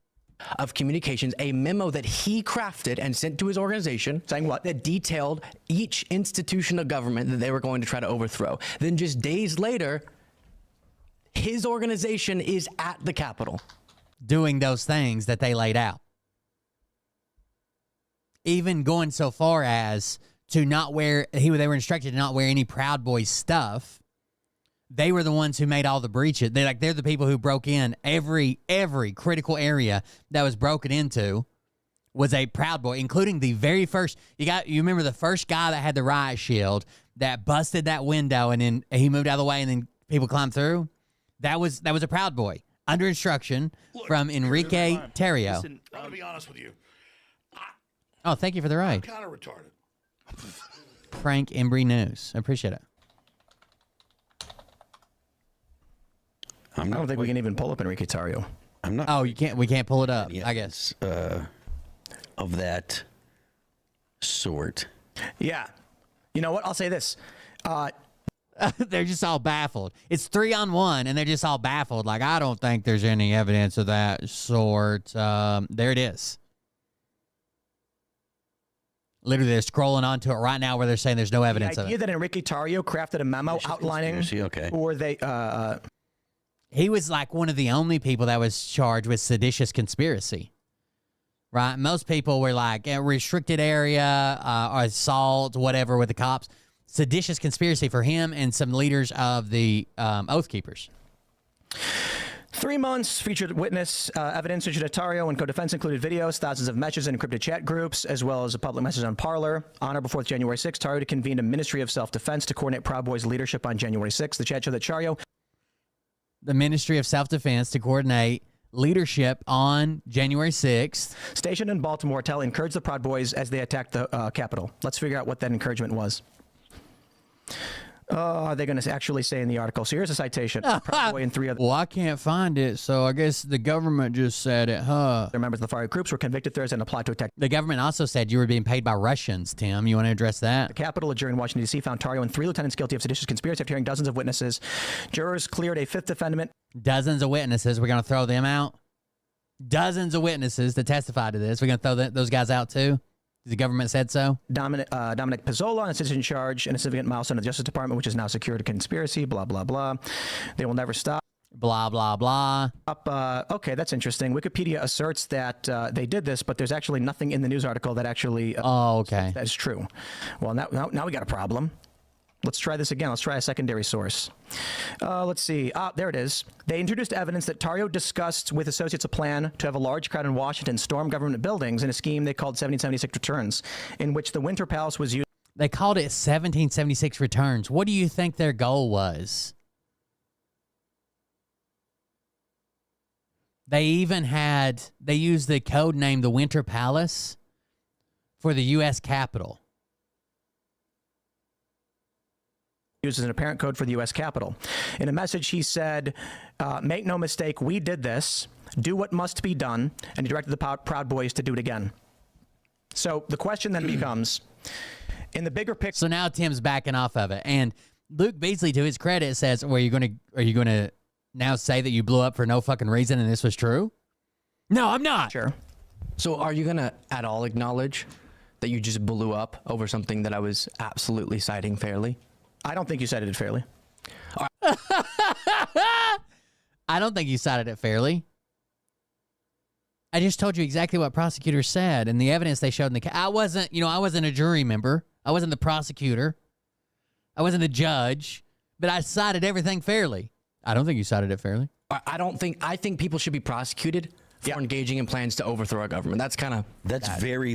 Of communications, a memo that he crafted and sent to his organization. Saying what? That detailed each institution of government that they were going to try to overthrow. Then just days later, his organization is at the Capitol. Doing those things that they laid out. Even going so far as to not wear, they were instructed to not wear any Proud Boys stuff. They were the ones who made all the breaches. They're the people who broke in every critical area that was broken into was a Proud Boy, including the very first. You remember the first guy that had the riot shield that busted that window and then he moved out of the way and then people climbed through? That was a Proud Boy under instruction from Enrique Tarrio. Listen, I'm gonna be honest with you. Oh, thank you for the ride. I'm kind of retarded. Frank Embry News. I appreciate it. I don't think we can even pull up Enrique Tarrio. I'm not. Oh, you can't. We can't pull it up. I guess. Of that sort. Yeah. You know what? I'll say this. They're just all baffled. It's 3-on-1, and they're just all baffled. Like, I don't think there's any evidence of that sort. There it is. Literally, they're scrolling onto it right now where they're saying there's no evidence The of idea it. that Enrique Tarrio crafted a memo outlining or they he was like one of the only people that was charged with seditious conspiracy. Right? Most people were like a restricted area or assault, whatever, with the cops. Seditious conspiracy for him and some leaders of the Oath Keepers. 3 months featured witness evidence issued at Tarrio and co-defense included videos, thousands of messages in encrypted chat groups, as well as a public message on Parler. On or before January 6th, Tarrio convened a Ministry of Self-Defense to coordinate Proud Boys leadership on January 6th. The chat showed that Tarrio... The Ministry of Self-Defense to coordinate leadership on January 6th. Stationed in Baltimore, encouraged the Proud Boys as they attacked the Capitol. Let's figure out what that encouragement was. Are they going to actually say in the article? So here's a citation. Proud Boy and 3 other... Well, I can't find it, so I guess the government just said it, huh? The members of the far-right groups were convicted Thursday and applied to attack... The government also said you were being paid by Russians, Tim. You want to address that? The Capitol, a jury in Washington, D.C. found Tarrio and 3 lieutenants guilty of seditious conspiracy after hearing dozens of witnesses. Jurors cleared a 5th defendant. Dozens of witnesses. We're going to throw them out? Dozens of witnesses that testified to this. We're going to throw those guys out, too? The government said so. Dominic Pizzola on a citizen charge and a significant milestone of the Justice Department, which is now secured a conspiracy, blah, blah, blah. They will never stop. blah, blah, blah. Okay, that's interesting. Wikipedia asserts that they did this, but there's actually nothing in the news article that actually okay. that is true. Well, now we got a problem. Let's try this again. Let's try a secondary source. Let's see. There it is. They introduced evidence that Tarrio discussed with associates a plan to have a large crowd in Washington storm government buildings in a scheme they called 1776 Returns, in which the Winter Palace was used. They called it 1776 Returns. What do you think their goal was? They used the code name the Winter Palace for the U.S. Capitol. Used as an apparent code for the U.S. Capitol. In a message, he said, make no mistake, we did this, do what must be done, and he directed the Proud Boys to do it again. So the question then becomes, in the bigger picture... So now Tim's backing off of it. And Luke Beasley, to his credit, says, well, are you gonna now say that you blew up for no fucking reason and this was true? No, I'm not. Sure. So are you going to at all acknowledge that you just blew up over something that I was absolutely citing fairly? I don't think you cited it fairly. I don't think you cited it fairly. I just told you exactly what prosecutors said and the evidence they showed in the case. I wasn't a jury member. I wasn't the prosecutor. I wasn't the judge, but I cited everything fairly. I don't think you cited it fairly. I think people should be prosecuted for engaging in plans to overthrow a government. That's kind of that's a very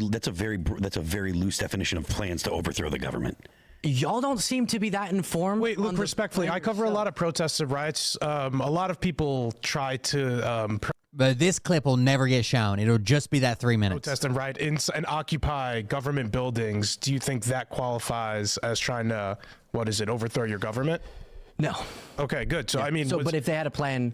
loose definition of plans to overthrow the government. Y'all don't seem to be that informed. Wait, look, respectfully, I cover a lot of protests and riots. A lot of people try to... but this clip will never get shown. It'll just be that 3 minutes. Protest and riot and occupy government buildings. Do you think that qualifies as trying to, overthrow your government? No. Okay, good. So, yeah. But if they had a plan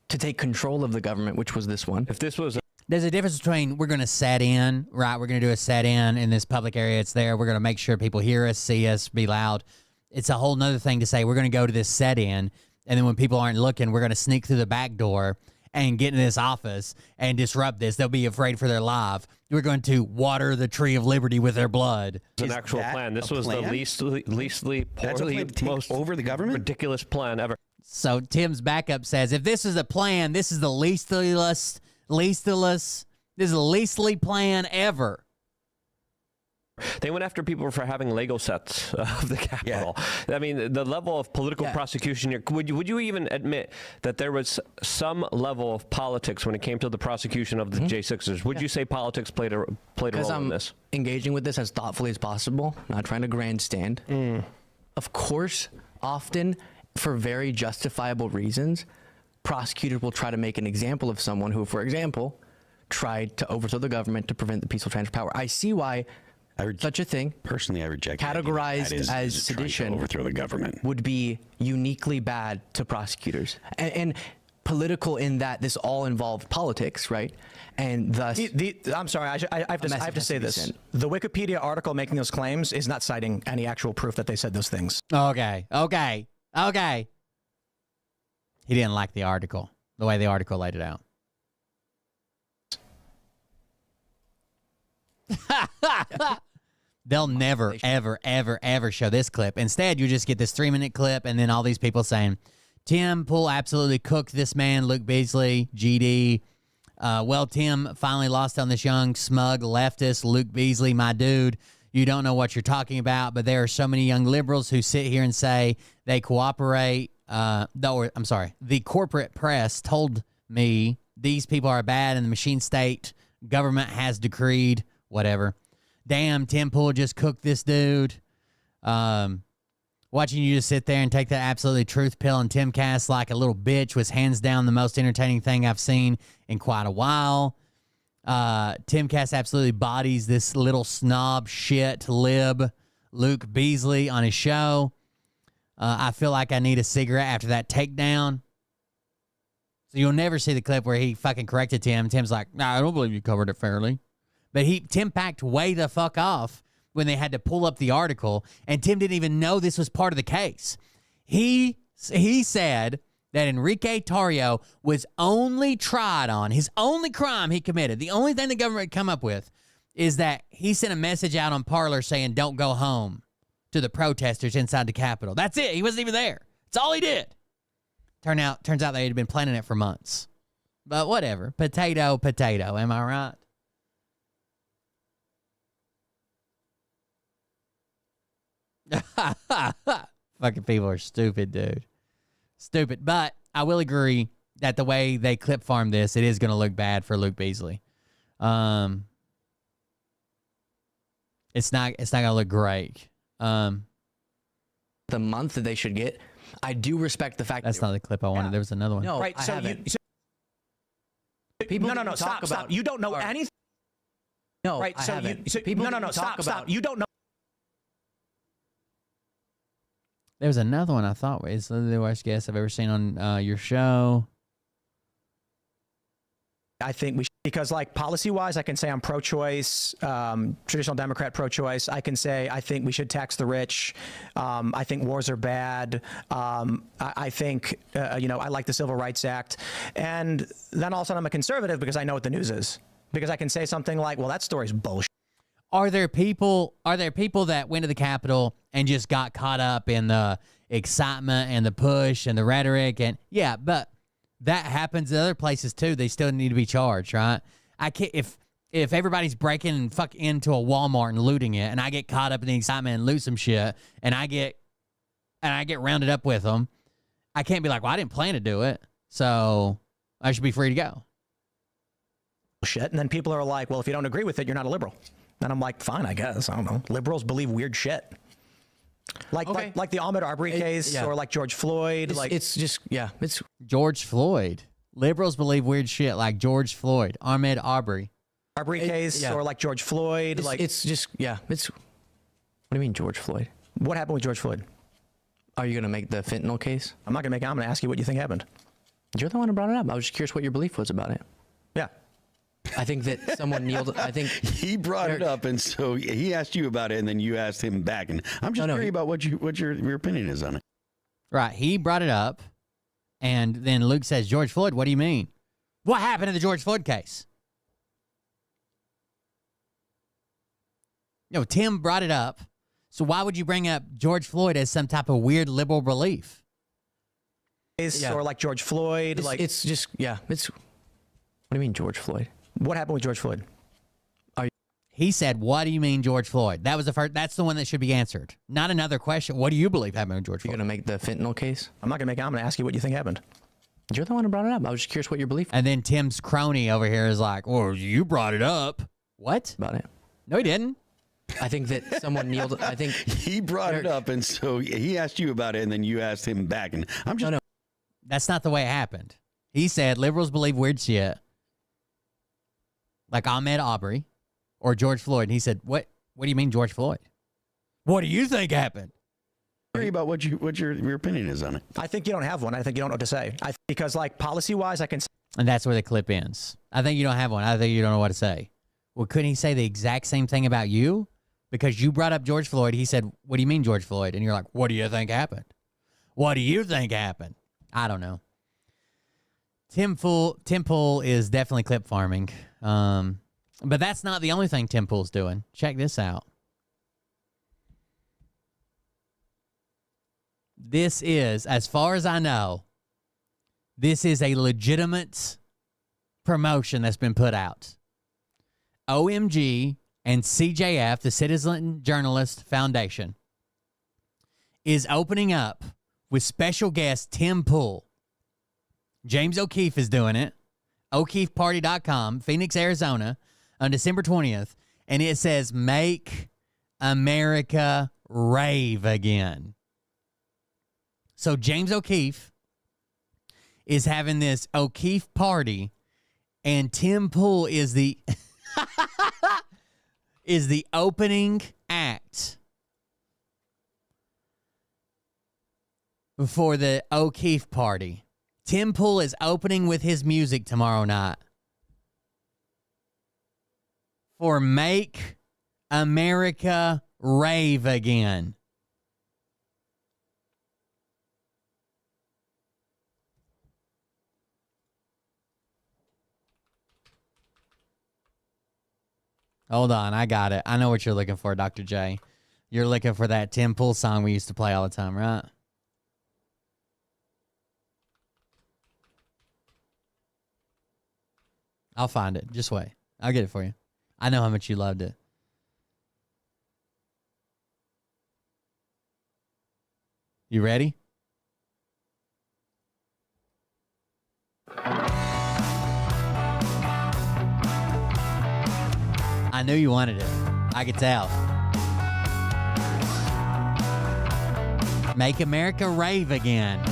to take control of the government, which was this one. If this was... There's a difference between we're going to set in, right? We're going to do a set in this public area. It's there. We're going to make sure people hear us, see us, be loud. It's a whole nother thing to say we're going to go to this set in, and then when people aren't looking, we're going to sneak through the back door and get in this office and disrupt this. They'll be afraid for their life. We're going to water the tree of liberty with their blood. It's an actual plan. This was the leastly poorly, most over the government ridiculous plan ever. So Tim's backup says, if this is a plan, this is the leastly plan ever. They went after people for having Lego sets of the Capitol. Yeah. I mean, the level of political prosecution here. Would you even admit that there was some level of politics when it came to the prosecution of the J6ers? Would you say politics played a role in this? Engaging with this as thoughtfully as possible, not trying to grandstand. Of course, often for very justifiable reasons, prosecutors will try to make an example of someone who, for example, tried to overthrow the government to prevent the peaceful transfer of power. I see why such a thing, personally, I reject categorized as sedition, overthrow the government, would be uniquely bad to prosecutors and political in that this all involved politics, right? And thus, I'm sorry, I have to say this. The Wikipedia article making those claims is not citing any actual proof that they said those things. Okay. He didn't like the article, the way the article laid it out. They'll never, ever, ever, ever show this clip. Instead, you just get this 3-minute clip and then all these people saying, Tim Pool absolutely cooked this man, Luke Beasley, GD. Tim finally lost on this young, smug leftist, Luke Beasley, my dude. You don't know what you're talking about, but there are so many young liberals who sit here and say they cooperate. The corporate press told me these people are bad and the machine state government has decreed whatever. Damn, Tim Pool just cooked this dude. Watching you just sit there and take that absolutely truth pill and Timcast like a little bitch was hands down the most entertaining thing I've seen in quite a while. Timcast absolutely bodies this little snob shit lib Luke Beasley on his show. I feel like I need a cigarette after that takedown. So you'll never see the clip where he fucking corrected Tim. Tim's like, nah, I don't believe you covered it fairly. But Tim backed way the fuck off when they had to pull up the article, and Tim didn't even know this was part of the case. He said that Enrique Tarrio was only tried on, his only crime he committed, the only thing the government come up with, is that he sent a message out on Parler saying, don't go home, to the protesters inside the Capitol. That's it. He wasn't even there. That's all he did. Turns out they had been planning it for months. But whatever. Potato, potato. Am I right? Fucking people are stupid, dude. Stupid. But I will agree that the way they clip farm this, it is going to look bad for Luke Beasley. It's not going to look great. The month that they should get. I do respect the fact that's not the clip I wanted. There was another one. No, right. So people no. Stop. You don't know anything. No, right. So people stop. You don't know. There was another one I thought was the worst guest I've ever seen on your show. I think we should, because like policy-wise, I can say I'm pro-choice, traditional Democrat pro-choice. I can say I think we should tax the rich. I think wars are bad. I think, I like the Civil Rights Act. And then all of a sudden I'm a conservative because I know what the news is. Because I can say something like, well, that story's bullshit. Are there people that went to the Capitol and just got caught up in the excitement and the push and the rhetoric? And yeah, but that happens in other places too. They still need to be charged, right? I can't if everybody's breaking and fuck into a Walmart and looting it, and I get caught up in the excitement and loot some shit, and I get rounded up with them. I can't be like, well, I didn't plan to do it, so I should be free to go. Shit, and then people are like, well, if you don't agree with it, you're not a liberal. And I'm like, fine, I guess. I don't know. Liberals believe weird shit. Like the Ahmaud Arbery case, or like George Floyd. It's George Floyd. Liberals believe weird shit like George Floyd, Ahmaud Arbery. Case, or like George Floyd. What do you mean George Floyd? What happened with George Floyd? Are you going to make the fentanyl case? I'm not going to I'm going to ask you what you think happened. You're the one who brought it up. I was just curious what your belief was about it. Yeah. I think that someone kneeled. I think he brought it up, and so he asked you about it, and then you asked him back. And I'm just curious about what your opinion is on it. Right, he brought it up, and then Luke says, "George Floyd, what do you mean? What happened in the George Floyd case?" No, Tim brought it up. So why would you bring up George Floyd as some type of weird liberal belief? Or like George Floyd. What do you mean George Floyd? What happened with George Floyd? He said, "What do you mean, George Floyd?" That was the first. That's the one that should be answered. Not another question. What do you believe happened with George Floyd? You're going to make the fentanyl case? I'm not going to I'm going to ask you what you think happened. You're the one who brought it up. I was just curious what your belief was. And then Tim's crony over here is like, "Well, you brought it up." What? About it? No, he didn't. I think that someone kneeled. I think he brought it up, and so he asked you about it, and then you asked him back. And I'm just no. That's not the way it happened. He said liberals believe weird shit, like Ahmaud Arbery or George Floyd. And he said, "What do you mean, George Floyd? What do you think happened?" Worry about what your opinion is on it. I think you don't have one. I think you don't know what to say. Because like policy-wise, I can. And that's where the clip ends. I think you don't have one. I think you don't know what to say. Well, couldn't he say the exact same thing about you? Because you brought up George Floyd. He said, "What do you mean, George Floyd?" And you're like, "What do you think happened? What do you think happened?" I don't know. Tim Pool is definitely clip farming. But that's not the only thing Tim Pool's doing. Check this out. This is, as far as I know, this is a legitimate promotion that's been put out. OMG and CJF, the Citizen Journalist Foundation, is opening up with special guest Tim Pool. James O'Keefe is doing it. O'KeefeParty.com, Phoenix, Arizona, on December 20th. And it says, "Make America Rave Again." So James O'Keefe is having this O'Keefe party, and Tim Pool is the is the opening act for the O'Keefe party. Tim Pool is opening with his music tomorrow night for Make America Rave Again. Hold on, I got it. I know what you're looking for, Dr. J. You're looking for that Tim Pool song we used to play all the time, right? I'll find it. Just wait. I'll get it for you. I know how much you loved it. You ready? I knew you wanted it. I could tell. Make America Rave again.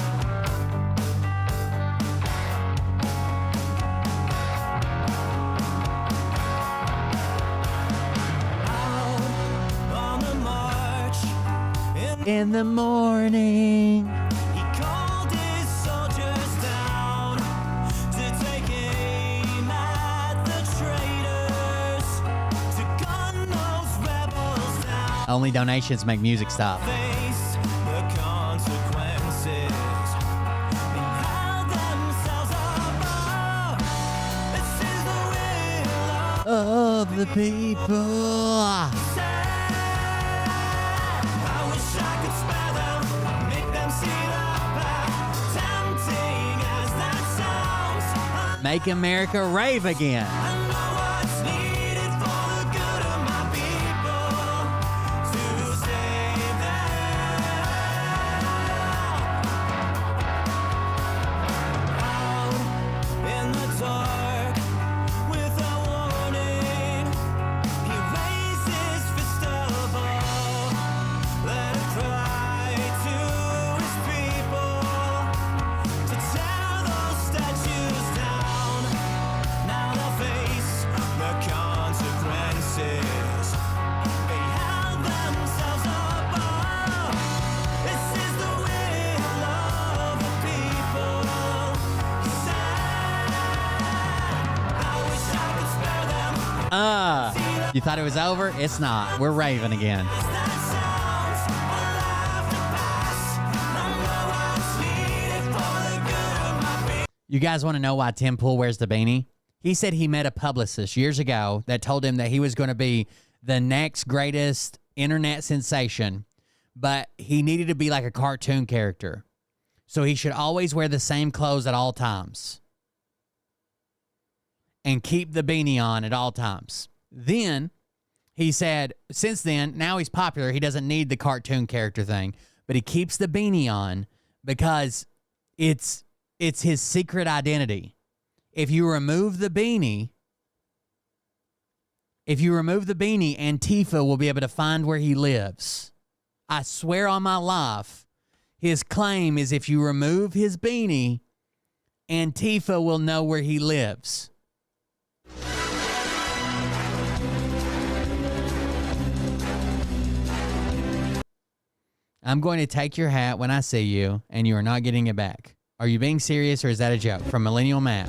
In the morning. He called his soldiers down to take aim at the traitors, to gun those rebels down. Only donations make music stop. Face the consequences and held themselves above. This is the will Of the people. Make America Rave again. You thought it was over? It's not. We're raving again. You guys want to know why Tim Pool wears the beanie? He said he met a publicist years ago that told him that he was going to be the next greatest internet sensation, but he needed to be like a cartoon character. So he should always wear the same clothes at all times and keep the beanie on at all times. Then he said, since then, now he's popular. He doesn't need the cartoon character thing, but he keeps the beanie on because it's his secret identity. If you remove the beanie, Antifa will be able to find where he lives. I swear on my life, his claim is if you remove his beanie, Antifa will know where he lives. I'm going to take your hat when I see you, and you are not getting it back. Are you being serious, or is that a joke? From Millennial Matt.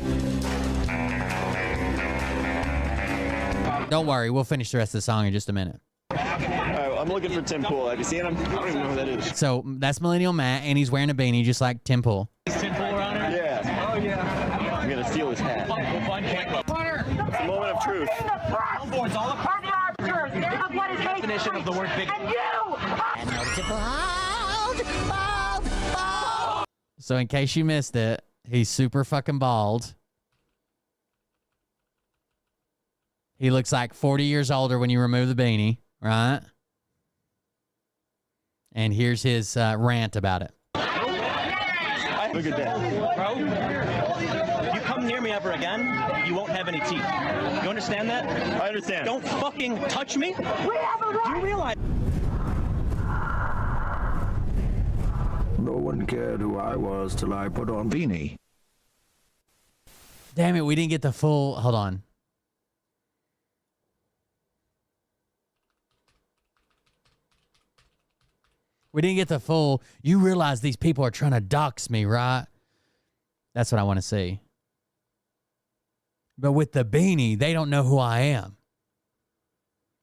Don't worry, we'll finish the rest of the song in just a minute. I'm looking for Tim Pool. Have you seen him? I don't even know who that is. So that's Millennial Matt, and he's wearing a beanie just like Tim Pool. Is Tim Pool around here? Yeah. Oh, yeah. I'm going to steal his hat. It's a moment of truth. Definition of the word big. And you! So in case you missed it, he's super fucking bald. He looks like 40 years older when you remove the beanie, right? And here's his rant about it. Look at that. Bro, if you come near me ever again, you won't have any teeth. You understand that? I understand. Don't fucking touch me. Do you realize? No one cared who I was till I put on beanie. Damn it, we didn't get the full... Hold on. We didn't get the full... You realize these people are trying to dox me, right? That's what I want to see. But with the beanie, they don't know who I am.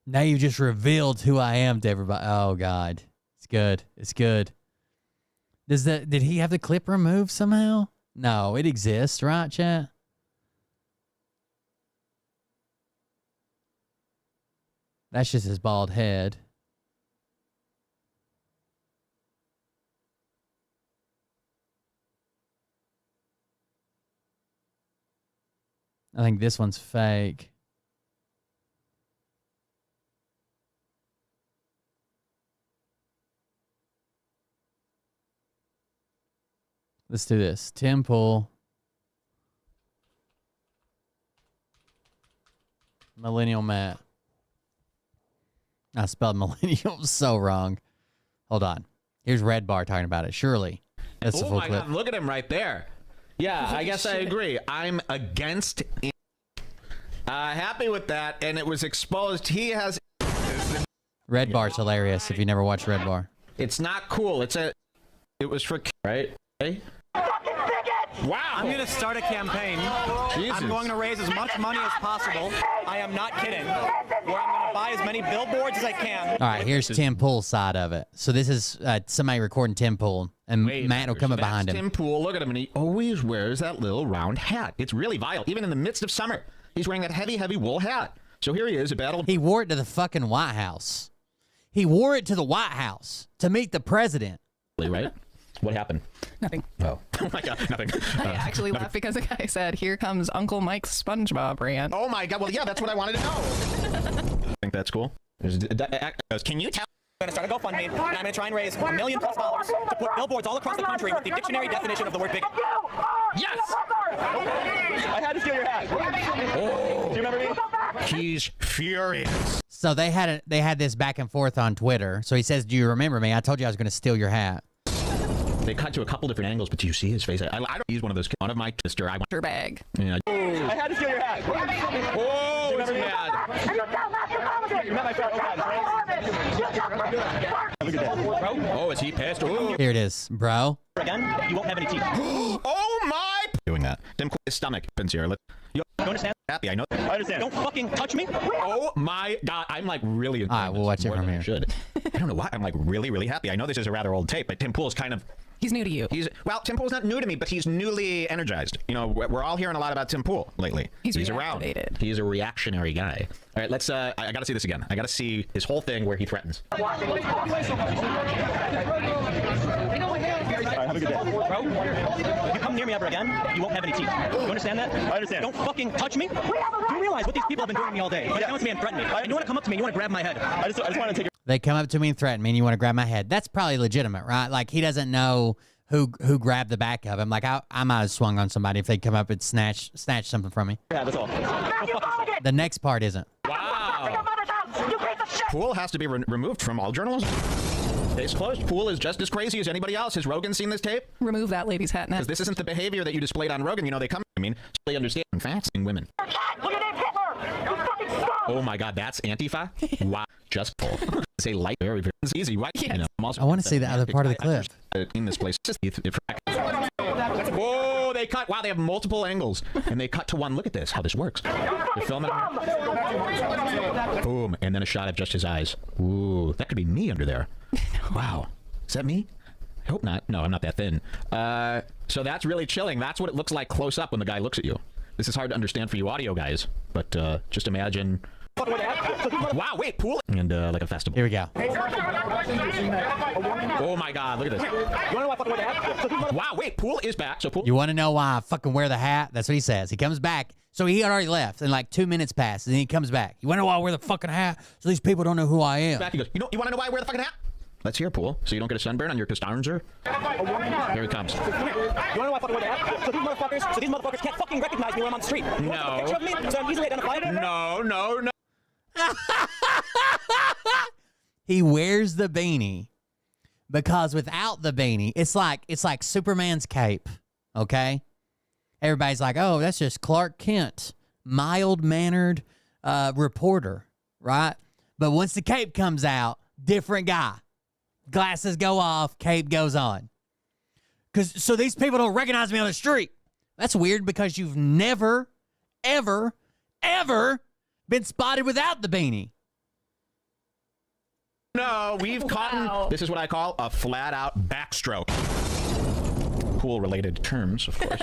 Now you've just revealed who I am to everybody. Oh, God. It's good. It's good. Did he have the clip removed somehow? No, it exists, right, chat? That's just his bald head. I think this one's fake. Let's do this. Tim Pool. Millennial Matt. I spelled millennial so wrong. Hold on. Here's Red Bar talking about it. Surely. That's the Oh full my clip. God, look at him right there. Yeah, I guess I agree. I'm against happy with that, and it was exposed. He has... Red Bar's hilarious if you never watched Red Bar. It's not cool. It was for... Right? Hey? Wow. I'm going to start a campaign. Jesus. I'm going to raise as much money as possible. I am not kidding. Where I'm going to buy as many billboards as I can. All right, here's Tim Pool's side of it. So this is somebody recording Tim Pool, and Matt will come up behind him. Tim Pool, look at him, and he always wears that little round hat. It's really vile. Even in the midst of summer, he's wearing that heavy, heavy wool hat. So here he is, a battle. He wore it to the fucking White House. He wore it to the White House to meet the president. Right? What happened? Nothing. Oh my God, nothing. I actually laughed because the guy said, "Here comes Uncle Mike's SpongeBob rant." Oh my God, well, yeah, that's what I wanted to know. I think that's cool. Can you tell? I'm going to start a GoFundMe, and I'm going to try and raise $1 million+ to put billboards all across the country with the dictionary definition of the word bigot. Yes! I had to steal your hat. Oh. Do you remember me? He's furious. So they had this back and forth on Twitter. So he says, "Do you remember me? I told you I was going to steal your hat." They cut to a couple different angles, but do you see his face? I don't. He's one of those. One of my sister. I want Your bag. Yeah. I had to steal your hat. Oh, it's mad. You met my friend. Oh, is he pissed? Ooh. Here it is, bro. Again, you won't have any teeth. Oh my! Doing that. His stomach opens here. You understand? Happy. I know. I understand. Don't fucking touch me. Oh my God! I'm like really. All right, we'll watch it from here. Should. I don't know why. I'm like really, really happy. I know this is a rather old tape, but Tim Pool's kind of. He's new to you. Tim Pool's not new to me, but he's newly energized. You know, we're all hearing a lot about Tim Pool lately. He's around. reactivated. He's a reactionary guy. All right, let's. I gotta see this again. I gotta see his whole thing where he threatens. All right, have a good day. Bro, if you come near me ever again, you won't have any teeth. You understand that? I understand. Don't fucking touch me. Do you realize what these people have been doing to me all day? They come up to me and threaten me. And you want to come up to me and you want to grab my head. I just want to take your... They come up to me and threaten me, and you want to grab my head. That's probably legitimate, right? Like, he doesn't know who grabbed the back of him. Like, I might have swung on somebody if they come up and snatch something from me. Yeah, that's all. The next part isn't. Wow. Pool has to be removed from all journalism. Case closed. Pool is just as crazy as anybody else. Has Rogan seen this tape? Remove that lady's hat now. Because this isn't the behavior that you displayed on Rogan. You know, they come. I mean, they understand facts in women. Oh my God, that's Antifa? Wow. Just say light, very, very easy. Right? Yes. You know, I'm also I want to see the other part of the clip. in this place. Whoa, they cut. Wow, they have multiple angles, and they cut to one. Look at this, how this works. They're filming. Boom, and then a shot of just his eyes. Ooh, that could be me under there. Wow, is that me? I hope not. No, I'm not that thin. So that's really chilling. That's what it looks like close up when the guy looks at you. This is hard to understand for you audio guys, but just imagine. Wow, wait, Pool. And like a festival. Here we go. Oh my God, look at this. Wow, wait, Pool is back. So Pool. You want to know why I fucking wear the hat? That's what he says. He comes back. So he had already left, and like 2 minutes passed, and then he comes back. You want to know why I wear the fucking hat? So these people don't know who I am. Back, he goes, you want to know why I wear the fucking hat? Let's hear, Pool, so you don't get a sunburn on your Costanza. Here he comes. You want to know why I fucking wear the hat? So these motherfuckers can't fucking recognize me when I'm on the street. You want to take a picture of me so I'm easily identifiable? No. He wears the beanie because without the beanie, it's like Superman's cape, okay? Everybody's like, oh, that's just Clark Kent, mild-mannered reporter, right? But once the cape comes out, different guy. Glasses go off, cape goes on. So these people don't recognize me on the street. That's weird because you've never, ever, ever been spotted without the beanie. No, we've caught. This is what I call a flat-out backstroke. Pool-related terms, of course.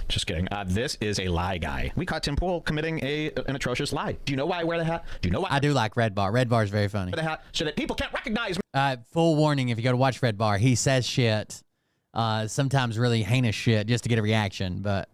Just kidding. This is a lie guy. We caught Tim Pool committing an atrocious lie. Do you know why I wear the hat? Do you know why? I do like Red Bar. Red Bar is very funny. The hat so that people can't recognize me. Full warning, if you go to watch Red Bar, he says shit, sometimes really heinous shit, just to get a reaction, but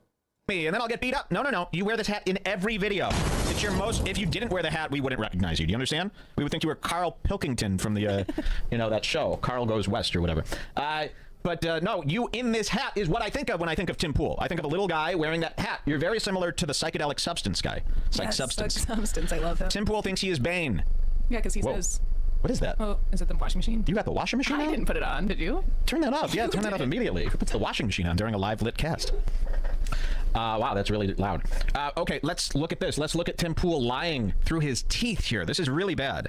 me, and then I'll get beat up. No, no, no. You wear this hat in every video. It's your most. If you didn't wear the hat, we wouldn't recognize you. Do you understand? We would think you were Carl Pilkington from the, you know, that show, Carl Goes West or whatever. But no, you in this hat is what I think of when I think of Tim Pool. I think of a little guy wearing that hat. You're very similar to the psychedelic substance guy. Substance. I love him. Tim Pool thinks he is Bane. Yeah, because he says. What is that? Oh, is it the washing machine? You got the washing machine on? I didn't put it on. Did you? Turn that off. Yeah, turn that off immediately. Who puts the washing machine on during a live lit cast? Wow, that's really loud. Okay, let's look at this. Let's look at Tim Pool lying through his teeth here. This is really bad.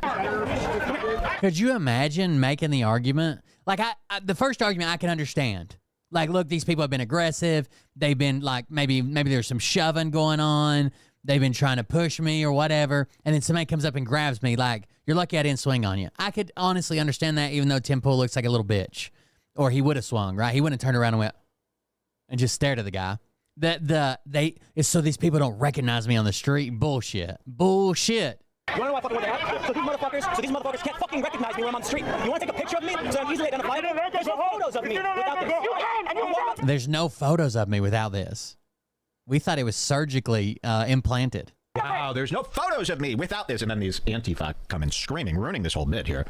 Could you imagine making the argument? Like, the first argument I can understand. Like, look, these people have been aggressive. They've been, like, maybe there's some shoving going on. They've been trying to push me or whatever. And then somebody comes up and grabs me. Like, you're lucky I didn't swing on you. I could honestly understand that, even though Tim Pool looks like a little bitch. Or he would have swung, right? He wouldn't have turned around and went and just stared at the guy. It's so these people don't recognize me on the street. Bullshit. Bullshit. You wanna know why I fucking wear the hat? So these motherfuckers can't fucking recognize me when I'm on the street. You wanna take a picture of me so I'm easily identifiable? There's no photos of me without this. You can, and you won't. There's no photos of me without this. We thought it was surgically implanted. Wow, there's no photos of me without this. And then these Antifa come in screaming, ruining this whole bit here.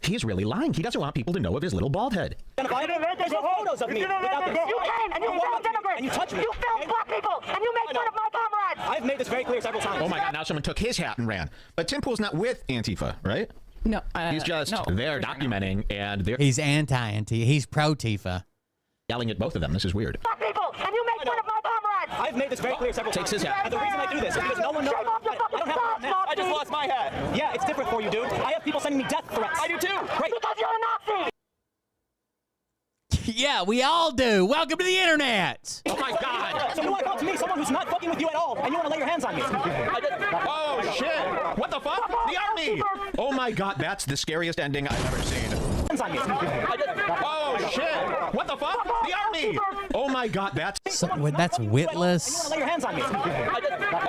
He's really lying. He doesn't want people to know of his little bald head. There's no photos of me without this. You can, and you won't. And you touch me. You film black people, and you make fun of my comrades. I've made this very clear several times. Oh my God, now someone took his hat and ran. But Tim Pool's not with Antifa, right? No. He's just there documenting, and they're... He's anti-Antifa. He's pro-Tifa. Yelling at both of them. This is weird. Black people, and you make fun of my comrades. I've made this very clear several times. Takes his hat. And the reason I do this is because no one knows. I don't have a I just lost my hat. Yeah, it's different for you, dude. I have people sending me death threats. I do too. Great. Because you're a Nazi. Yeah, we all do. Welcome to the internet. Oh my God. So you want to talk to me, someone who's not fucking with you at all, and you want to lay your hands on me? Oh shit! What the fuck? The army! Oh my God, that's the scariest ending I've ever seen. Oh shit! What the fuck? The army! Oh my God, that's Witless.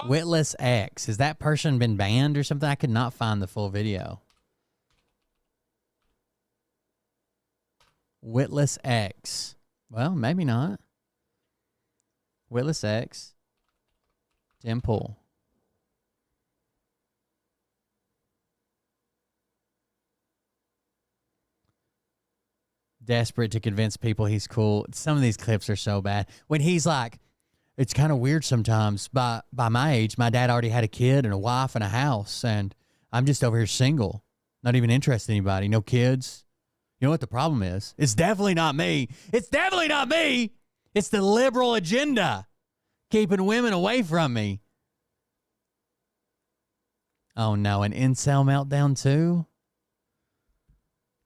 Witless X. Has that person been banned or something? I could not find the full video. Witless X. Well, maybe not. Witless X. Tim Pool. Desperate to convince people he's cool. Some of these clips are so bad. When he's like, it's kind of weird sometimes. By my age, my dad already had a kid and a wife and a house, and I'm just over here single. Not even interested in anybody. No kids. You know what the problem is? It's definitely not me. It's definitely not me. It's the liberal agenda. Keeping women away from me. Oh no, an incel meltdown too?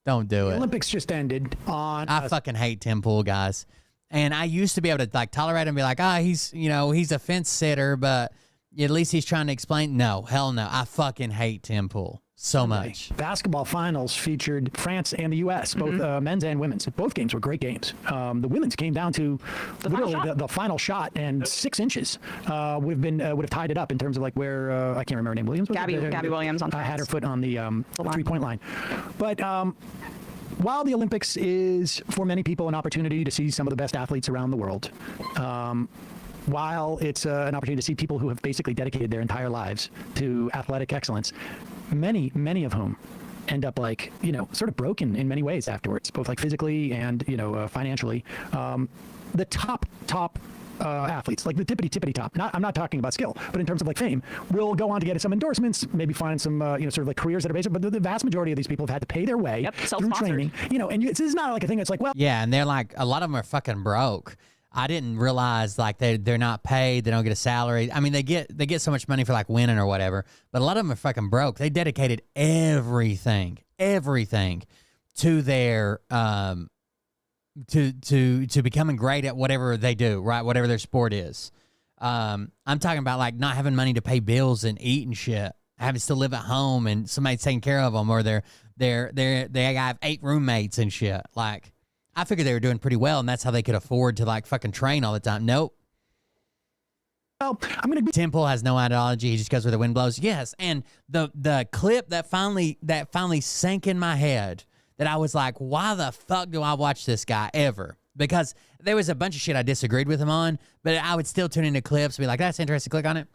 Don't do it. The Olympics just ended on... I fucking hate Tim Pool, guys. And I used to be able to like tolerate him and be like, he's a fence sitter, but at least he's trying to explain. No, hell no. I fucking hate Tim Pool so much. Basketball finals featured France and the U.S., both men's and women's. Both games were great games. The women's came down to literally the final shot, and 6 inches would have tied it up in terms of like where I can't remember her name. Williams. Gabby Williams on had her foot on the 3-point line, but. While the Olympics is, for many people, an opportunity to see some of the best athletes around the world, while it's an opportunity to see people who have basically dedicated their entire lives to athletic excellence, many of whom end up like, sort of broken in many ways afterwards, both like physically and, financially. The top athletes, like the tippity top. I'm not talking about skill, but in terms of like fame, will go on to get some endorsements, maybe find some, sort of like careers that are basic. But the vast majority of these people have had to pay their way through training, and this is not like a thing that's like, well, yeah, and they're like, a lot of them are fucking broke. I didn't realize like they're not paid, they don't get a salary. I mean, they get so much money for like winning or whatever, but a lot of them are fucking broke. They dedicated everything to their to becoming great at whatever they do, right? Whatever their sport is. I'm talking about like not having money to pay bills and eat and shit, having to still live at home and somebody's taking care of them, or they have 8 roommates and shit. Like, I figured they were doing pretty well, and that's how they could afford to like fucking train all the time. Nope. Well, I'm gonna be. Tim Pool has no ideology. He just goes where the wind blows. Yes, and the clip that finally sank in my head, that I was like, why the fuck do I watch this guy ever? because there was a bunch of shit I disagreed with him on, but I would still tune into clips and be like, that's interesting, click on it,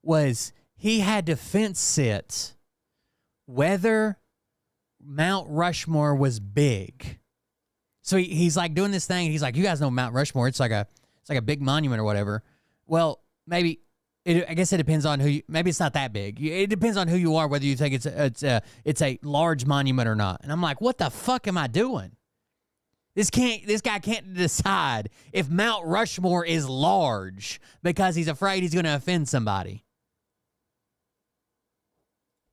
was he had to fence sit whether Mount Rushmore was big. So he's like doing this thing. He's like, you guys know Mount Rushmore. It's like a big monument or whatever. Well, maybe I guess it depends on who you, maybe it's not that big. It depends on who you are, whether you think it's a large monument or not. And I'm like, what the fuck am I doing? This guy can't decide if Mount Rushmore is large because he's afraid he's going to offend somebody.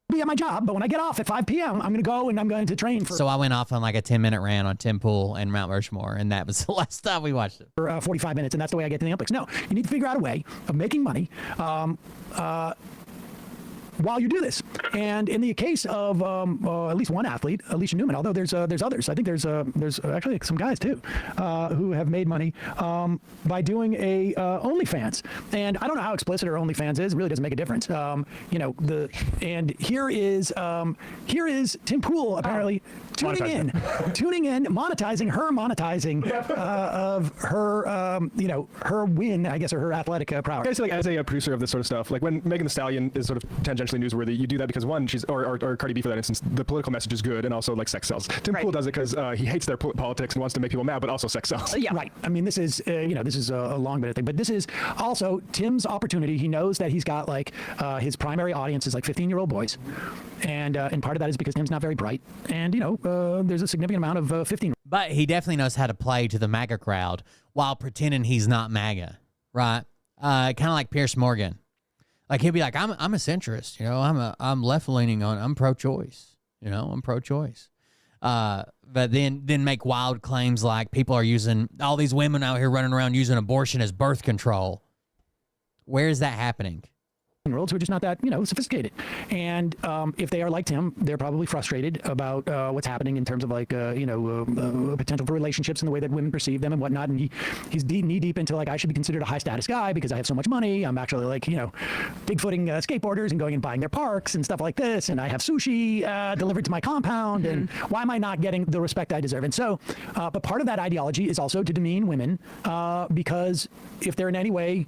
Be at my job, but when I get off at 5 p.m., I'm going to go and I'm going to train for. So I went off on like a 10-minute rant on Tim Pool and Mount Rushmore, and that was the last time we watched it. For 45 minutes, and that's the way I get to the Olympics. No, you need to figure out a way of making money while you do this. And in the case of at least one athlete, Alicia Newman, although there's others. I think there's actually some guys too who have made money by doing a OnlyFans. And I don't know how explicit her OnlyFans is. It really doesn't make a difference. And here is Tim Pool apparently tuning in, monetizing of her her win, I guess, or her athletic prowess. I guess, like, as a producer of this sort of stuff, like when Megan Thee Stallion is sort of tangentially newsworthy, you do that because one, she's or Cardi B for that instance, the political message is good, and also like sex sells. Tim Pool does it because he hates their politics and wants to make people mad, but also sex sells. Yeah, right. I mean, this is this is a long bit of thing, but this is also Tim's opportunity. He knows that he's got like his primary audience is like 15-year-old boys, and part of that is because Tim's not very bright, and there's a significant amount of 15. But he definitely knows how to play to the MAGA crowd while pretending he's not MAGA, right? Kind of like Pierce Morgan. Like he'll be like, I'm a centrist, I'm left leaning I'm pro-choice, I'm pro-choice. But then make wild claims like people are using all these women out here running around using abortion as birth control. Where is that happening? Worlds who are just not that sophisticated, and if they are like Tim, they're probably frustrated about what's happening in terms of like potential for relationships and the way that women perceive them and whatnot. And he's knee deep into like, I should be considered a high status guy because I have so much money. I'm actually like bigfooting skateboarders and going and buying their parks and stuff like this, and I have sushi delivered to my compound. And why am I not getting the respect I deserve? And so, but part of that ideology is also to demean women because if they're in any way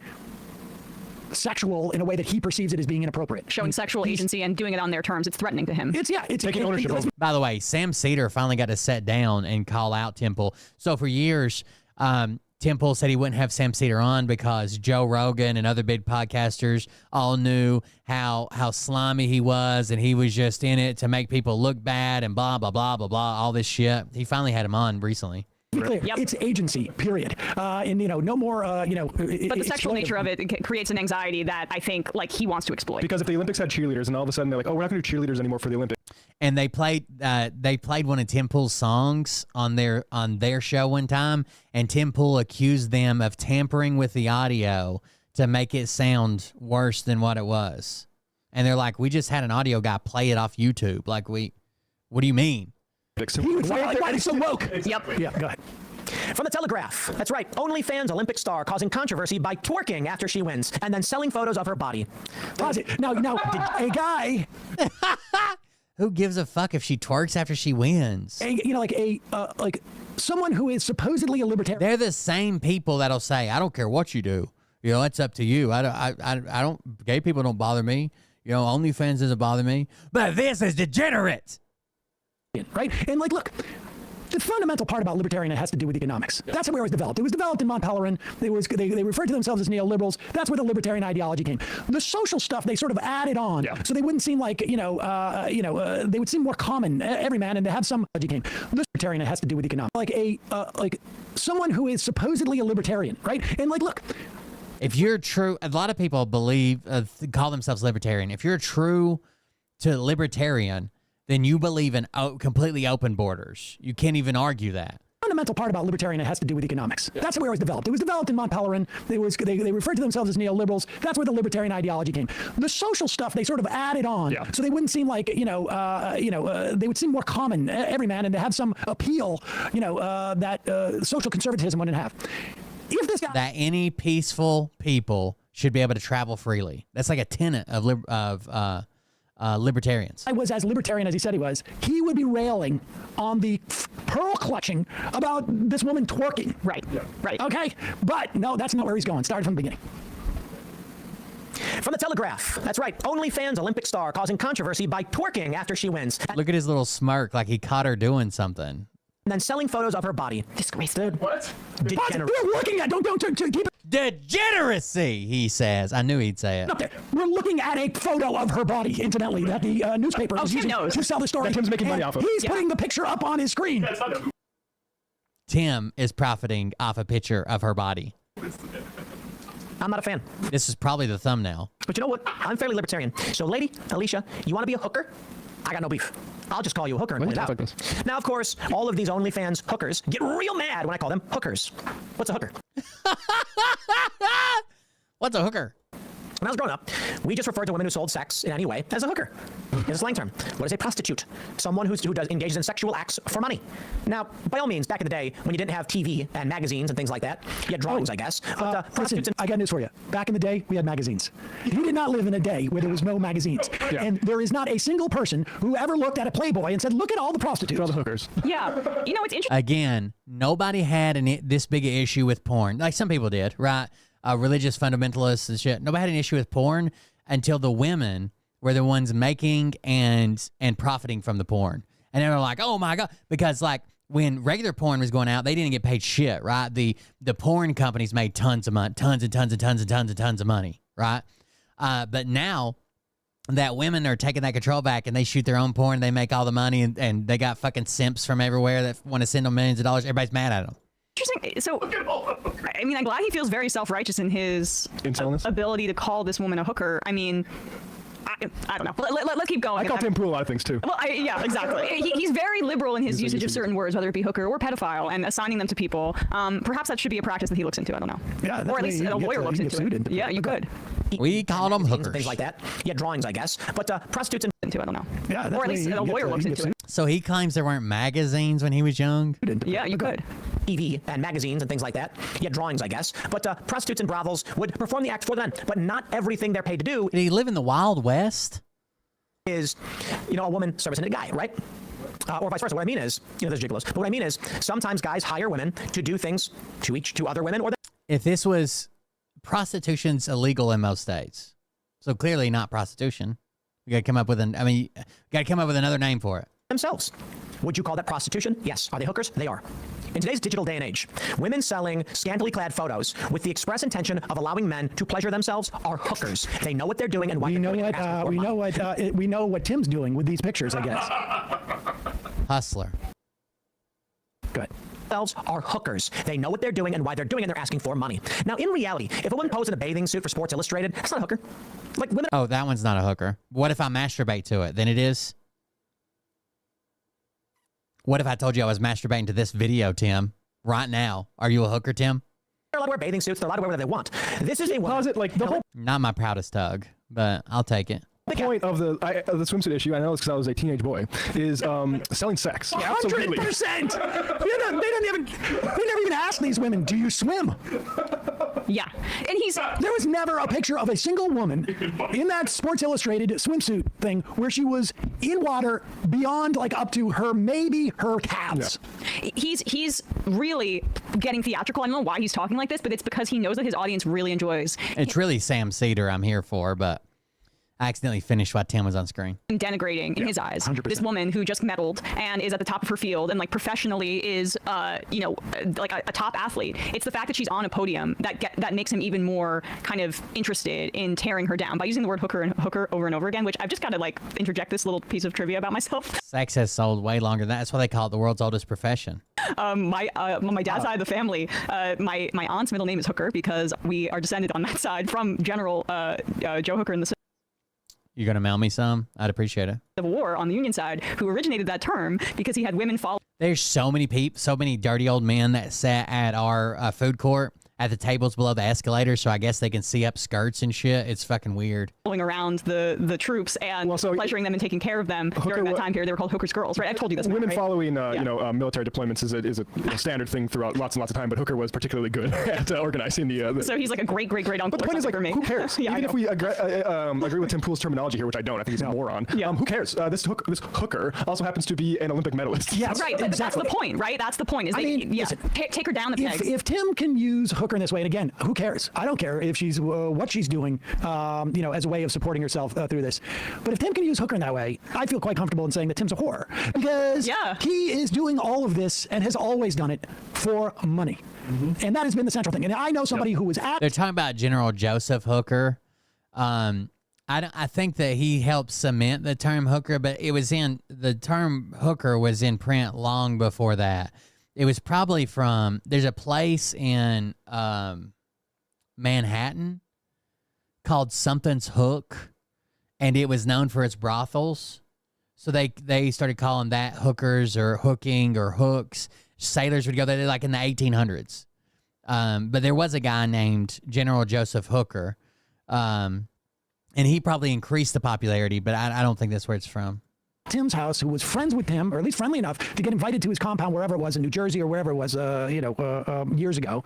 sexual in a way that he perceives it as being inappropriate. Showing sexual agency and doing it on their terms, it's threatening to him. It's taking ownership of. By the way, Sam Cedar finally got to sit down and call out Tim Pool. So for years, Tim Pool said he wouldn't have Sam Cedar on because Joe Rogan and other big podcasters all knew how slimy he was, and he was just in it to make people look bad and blah, blah, blah, blah, blah, all this shit. He finally had him on recently. Be clear, it's agency, period. And no more, But the sexual nature of it creates an anxiety that I think like he wants to exploit. Because if the Olympics had cheerleaders and all of a sudden they're like, oh, we're not going to do cheerleaders anymore for the Olympics. And they played one of Tim Pool's songs on their show one time, and Tim Pool accused them of tampering with the audio to make it sound worse than what it was. And they're like, we just had an audio guy play it off YouTube. Like, what do you mean? He would say, why are they so woke? Yep. Yeah, go ahead. From the Telegraph. That's right. OnlyFans Olympic star causing controversy by twerking after she wins and then selling photos of her body. Now, a guy. Who gives a fuck if she twerks after she wins? Like someone who is supposedly a libertarian. They're the same people that'll say, I don't care what you do. It's up to you. I don't. Gay people don't bother me. OnlyFans doesn't bother me. But this is degenerate. Right? And like, look, the fundamental part about libertarian has to do with economics. That's where it was developed. It was developed in Mont Pelerin. They referred to themselves as neoliberals. That's where the libertarian ideology came. The social stuff they sort of added on, so they wouldn't seem like they would seem more common, everyman, and to have some came. The libertarian has to do with economics. Like someone who is supposedly a libertarian, right? And like, look. If you're true, a lot of people call themselves libertarian. If you're true to libertarian, then you believe in completely open borders. You can't even argue that. Fundamental part about libertarian has to do with economics. That's where it was developed. It was developed in Mont Pelerin. They referred to themselves as neoliberals. That's where the libertarian ideology came. The social stuff they sort of added on, so they wouldn't seem like they would seem more common, everyman, and to have some appeal, that social conservatism wouldn't have. If this guy that any peaceful people should be able to travel freely. That's like a tenet of libertarians. I was as libertarian as he said he was, he would be railing on the pearl clutching about this woman twerking. Right. Right. Okay? But no, that's not where he's going. Started from the beginning. From the Telegraph. That's right. OnlyFans Olympic star causing controversy by twerking after she wins. Look at his little smirk, like he caught her doing something. And then selling photos of her body. Disgraceful. What? Degenerate. We're looking at, don't keep it. Degeneracy, he says. I knew he'd say it. Okay. We're looking at a photo of her body, incidentally, that the newspaper is using to sell the story. That Tim's making money off of. He's putting the picture up on his screen. Tim is profiting off a picture of her body. I'm not a fan. This is probably the thumbnail. But you know what? I'm fairly libertarian. So, lady, Alicia, you want to be a hooker? I got no beef. I'll just call you a hooker and point it out. Now, of course, all of these OnlyFans hookers get real mad when I call them hookers. What's a hooker? What's a hooker? When I was growing up, we just referred to women who sold sex in any way as a hooker. It's a slang term. What is a prostitute? Someone who engages in sexual acts for money. Now, by all means, back in the day, when you didn't have TV and magazines and things like that, you had drawings, I guess. But listen, I got news for you. Back in the day, we had magazines. You did not live in a day where there was no magazines. Yeah. And there is not a single person who ever looked at a Playboy and said, look at all the prostitutes. All the hookers. Yeah. You know, it's interesting. Again, nobody had this big an issue with porn. Like some people did, right? Religious fundamentalists and shit. Nobody had an issue with porn until the women were the ones making and profiting from the porn. And they were like, oh my God. Because like when regular porn was going out, they didn't get paid shit, right? The porn companies made tons of money, tons of money, right? But now that women are taking that control back and they shoot their own porn, they make all the money and they got fucking simps from everywhere that want to send them millions of dollars. Everybody's mad at them. Interesting. So, I mean, I'm glad he feels very self-righteous in his ability to call this woman a hooker. I mean, I don't know. Let's keep going. I call Tim Pool a lot of things too. Well, yeah, exactly. He's very liberal in his usage of certain words, whether it be hooker or pedophile, and assigning them to people. Perhaps that should be a practice that he looks into. I don't know. Yeah, or at least a lawyer looks into it. Yeah, you could. We call them hookers. Things like that. Yeah, drawings, I guess. But prostitutes into I don't know. Yeah, or at least a lawyer looks into it. So he claims there weren't magazines when he was young? Yeah, you could. TV and magazines and things like that. Yeah, drawings, I guess. But prostitutes and brothels would perform the act for them. But not everything they're paid to do. Did he live in the Wild West? Is, a woman servicing a guy, right? Or vice versa. What I mean is, there's gigolos. But what I mean is, sometimes guys hire women to do things to other women. Or if this was prostitution's illegal in most states, so clearly not prostitution. You got to come up with another name for it. Themselves. Would you call that prostitution? Yes. Are they hookers? They are. In today's digital day and age, women selling scantily clad photos with the express intention of allowing men to pleasure themselves are hookers. They know what they're doing and why. We know what Tim's doing with these pictures, I guess. Hustler. Good. Themselves are hookers. They know what they're doing and why they're doing it, and they're asking for money. Now, in reality, if a woman posed in a bathing suit for Sports Illustrated, that's not a hooker. Like women. Oh, that one's not a hooker. What if I masturbate to it? Then it is. What if I told you I was masturbating to this video, Tim? Right now. Are you a hooker, Tim? They're allowed to wear bathing suits. They're allowed to wear whatever they want. This is a woman. Closet, like the whole. Not my proudest tug, but I'll take it. The point of the swimsuit issue, I know it's because I was a teenage boy, is selling sex. 100%. They never even ask these women, do you swim? Yeah. And there was never a picture of a single woman in that Sports Illustrated swimsuit thing where she was in water beyond like up to maybe her calves. Yeah. He's really getting theatrical. I don't know why he's talking like this, but it's because he knows that his audience really enjoys. It's really Sam Cedar I'm here for, but I accidentally finished while Tim was on screen. Denigrating in his eyes. 100%. This woman who just medaled and is at the top of her field and like professionally is, like a top athlete. It's the fact that she's on a podium that makes him even more kind of interested in tearing her down by using the word hooker over and over again, which I've just got to like interject this little piece of trivia about myself. Sex has sold way longer than that. That's why they call it the world's oldest profession. My dad's side of the family, my aunt's middle name is Hooker because we are descended on that side from General Joe Hooker in the You gonna mail me some? I'd appreciate it. Civil War on the Union side, who originated that term because he had women follow. There's so many dirty old men that sat at our food court at the tables below the escalator, so I guess they can see up skirts and shit. It's fucking weird. Following around the troops and pleasuring them and taking care of them during that time period. They were called hookers girls, right? I've told you this. Women right? following military deployments is a standard thing throughout lots and lots of time, but Hooker was particularly good at organizing the. So he's like a great uncle. But the point is, like, for me. who cares? Yeah, Even if we agree with Tim Pool's terminology here, which I don't, I think he's a moron. Yeah. Who cares? This hooker also happens to be an Olympic medalist. Yes, right. But that's the point, right? That's the point. Is listen, take her down the pegs. If Tim can use Hooker in this way, and again, who cares? I don't care if she's what she's doing, as a way of supporting herself through this. But if Tim can use Hooker in that way, I feel quite comfortable in saying that Tim's a whore because he is doing all of this and has always done it for money, and that has been the central thing. And I know somebody who was at. They're talking about General Joseph Hooker. I think that he helped cement the term hooker, but the term hooker was in print long before that. It was probably there's a place in Manhattan called Something's Hook, and it was known for its brothels. So they started calling that hookers or hooking or hooks. Sailors would go there like in the 1800s. But there was a guy named General Joseph Hooker, and he probably increased the popularity, but I don't think that's where it's from. Tim's house, who was friends with Tim, or at least friendly enough to get invited to his compound wherever it was in New Jersey or wherever it was, years ago.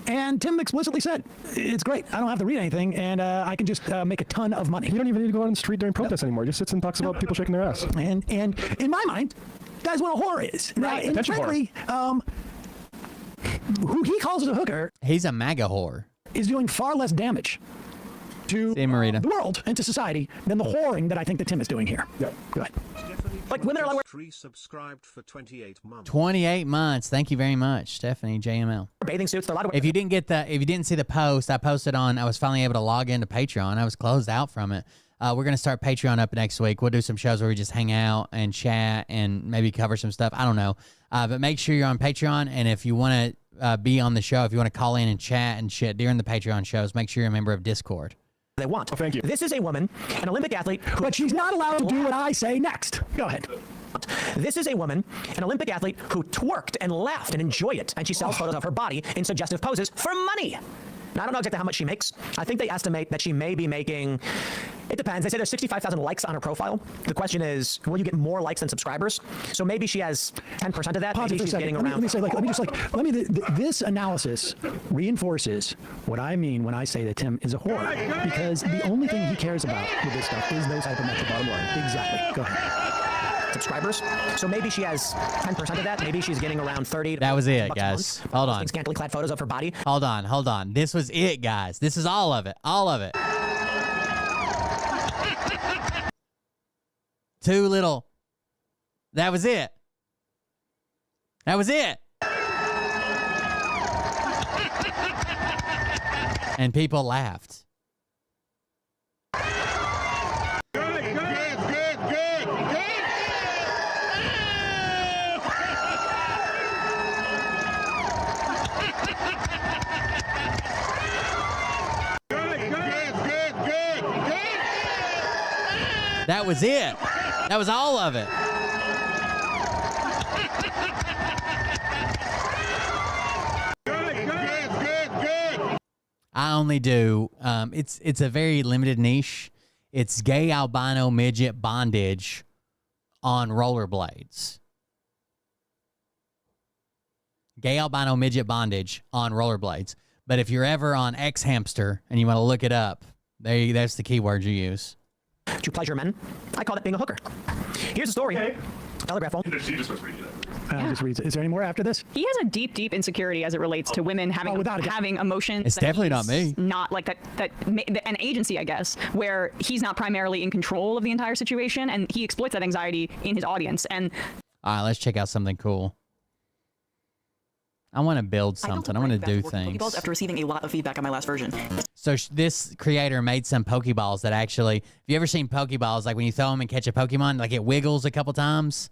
And Tim explicitly said, "It's great. I don't have to read anything, and I can just make a ton of money." You don't even need to go out on the street during protests anymore. Just sits and talks about people shaking their ass. And in my mind, that's what a whore is. Right. Now, and frankly, who he calls a hooker, he's a MAGA whore, is doing far less damage to the world and to society than the whoring that I think that Tim is doing here. Yeah. Go ahead. Like women are like Resubscribed for 28 months. 28 months. Thank you very much, Stephanie JML. Bathing suits. A lot of if you didn't see the post, I posted on. I was finally able to log into Patreon. I was closed out from it. We're gonna start Patreon up next week. We'll do some shows where we just hang out and chat and maybe cover some stuff. I don't know, but make sure you're on Patreon. And if you want to be on the show, if you want to call in and chat and shit during the Patreon shows, make sure you're a member of Discord. They want. Oh, thank you. This is a woman, an Olympic athlete, but she's not allowed to do what I say next. Go ahead. This is a woman, an Olympic athlete who twerked and laughed and enjoyed it, and she sells photos of her body in suggestive poses for money. Now, I don't know exactly how much she makes. I think they estimate that she may be making, it depends. They say there's 65,000 likes on her profile. The question is, will you get more likes than subscribers? So maybe she has 10% of that. Pause maybe for a she's second. getting around. This analysis reinforces what I mean when I say that Tim is a whore, because the only thing he cares about with this stuff is those hypermetric bottom line. Exactly. Go ahead. Subscribers. So maybe she has 10% of that. Maybe she's getting around 30. That was it, guys. Hold on. Scantily clad photos of her body. Hold on. This was it, guys. This is all of it. All of it. Too little. That was it. That was it. And people laughed. That was it. That was all of it. I only do. It's a very limited niche. It's gay albino midget bondage on rollerblades. Gay albino midget bondage on rollerblades. But if you're ever on X Hamster and you want to look it up, that's the keyword you use. To pleasure men, I call that being a hooker. Here's the story. Okay. Telegraph phone. Just reads it. Is there any more after this? He has a deep insecurity as it relates to women having emotions. It's definitely not me. Not like an agency, I guess, where he's not primarily in control of the entire situation, and he exploits that anxiety in his audience. And all right, let's check out something cool. I want to build something. I want to do things. Pokeballs after receiving a lot of feedback on my last version. So this creator made some Pokeballs that actually, have you ever seen Pokeballs, like when you throw them and catch a Pokemon, like it wiggles a couple times,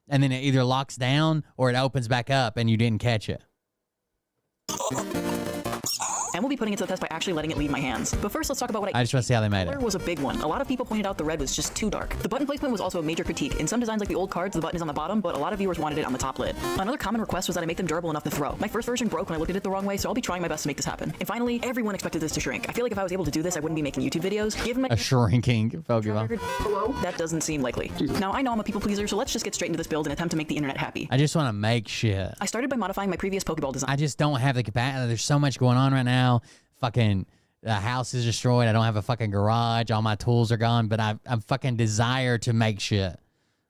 and then it either locks down or it opens back up and you didn't catch it. And we'll be putting it to the test by actually letting it leave my hands. But first, let's talk about what I just want to see how they made color it. was a big one. A lot of people pointed out the red was just too dark. The button placement was also a major critique. In some designs like the old cards, the button is on the bottom, but a lot of viewers wanted it on the top lid. Another common request was that I make them durable enough to throw. My first version broke when I looked at it the wrong way, so I'll be trying my best to make this happen. And finally, everyone expected this to shrink. I feel like if I was able to do this, I wouldn't be making YouTube videos. Given my A shrinking Pokemon. below, that doesn't seem likely. Now, I know I'm a people pleaser, so let's just get straight into this build and attempt to make the internet happy. I just want to make shit. I started by modifying my previous Pokeball design. I just don't have the capacity. There's so much going on right now. Fucking the house is destroyed. I don't have a fucking garage. All my tools are gone. But I'm fucking desire to make shit.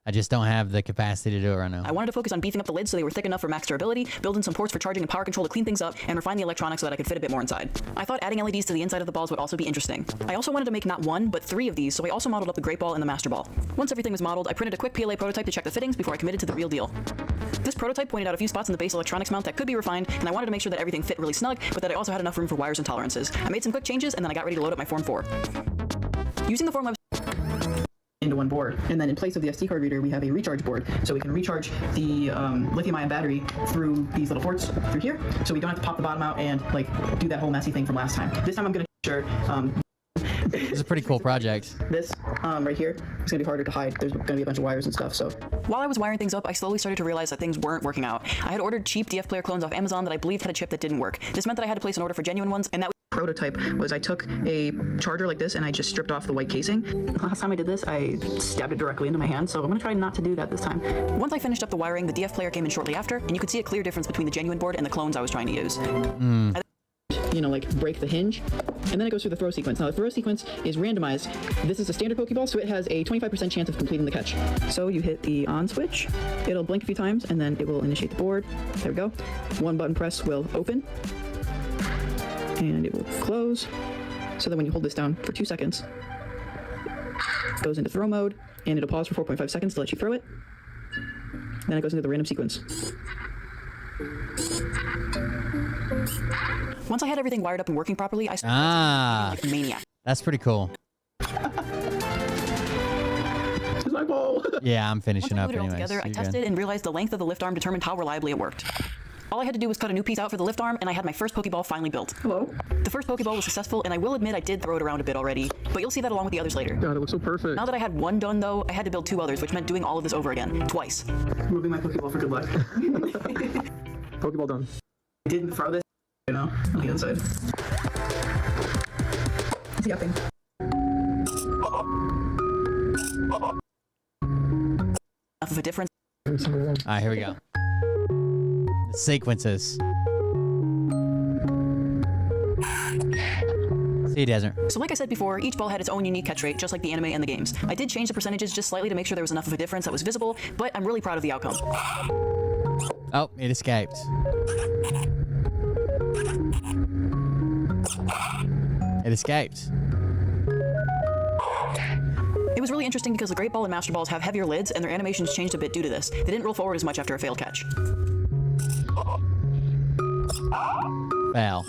I just don't have the capacity to do it right now. I wanted to focus on beefing up the lids so they were thick enough for max durability, build in some ports for charging and power control to clean things up, and refine the electronics so that I could fit a bit more inside. I thought adding LEDs to the inside of the balls would also be interesting. I also wanted to make not one, but 3 of these, so I also modeled up the Great Ball and the Master Ball. Once everything was modeled, I printed a quick PLA prototype to check the fittings before I committed to the real deal. This prototype pointed out a few spots in the base electronics mount that could be refined, and I wanted to make sure that everything fit really snug, but that I also had enough room for wires and tolerances. I made some quick changes, and then I got ready to load up my Form 4. Using the Form Web into one board, and then in place of the SD card reader we have a recharge board, so we can recharge the lithium-ion battery through these little ports through here, so we don't have to pop the bottom out and like do that whole messy thing from last time. This time I'm gonna This is a pretty cool project. This right here is gonna be harder to hide. There's gonna be a bunch of wires and stuff. So while I was wiring things up, I slowly started to realize that things weren't working out. I had ordered cheap DF player clones off Amazon that I believed had a chip that didn't work. This meant that I had to place an order for genuine ones, and that prototype was I took a charger like this and I just stripped off the white casing. Last time I did this, I stabbed it directly into my hand, so I'm gonna try not to do that this time. Once I finished up the wiring, the DF player came in shortly after, and you could see a clear difference between the genuine board and the clones I was trying to use. You know, like break the hinge, and then it goes through the throw sequence. Now the throw sequence is randomized. This is a standard Pokeball, so it has a 25% chance of completing the catch. So you hit the on switch, it'll blink a few times, and then it will initiate the board. There we go. One button press will open, and it will close. So then when you hold this down for 2 seconds, it goes into throw mode, and it'll pause for 4.5 seconds to let you throw it. Then it goes into the random sequence. Once I had everything wired up and working properly, I started like a maniac. That's pretty cool. My ball. Yeah, I'm finishing up Once I glued it all anyways. together, I You're tested good. and realized the length of the lift arm determined how reliably it worked. All I had to do was cut a new piece out for the lift arm, and I had my first Pokeball finally built. Hello. The first Pokeball was successful, and I will admit I did throw it around a bit already, but you'll see that along with the others later. God, it looks so perfect. Now that I had one done, though, I had to build 2 others, which meant doing all of this over again, twice. Moving my Pokeball for good luck. Pokeball done. I didn't throw this, you know, on the inside. It's yapping. Enough of a difference. All right, here we go. The sequences. See you, Desert. So like I said before, each ball had its own unique catch rate, just like the anime and the games. I did change the percentages just slightly to make sure there was enough of a difference that was visible, but I'm really proud of the outcome. Oh, it escaped. It escaped. It was really interesting because the Great Ball and Master Balls have heavier lids, and their animations changed a bit due to this. They didn't roll forward as much after a failed catch. Fail.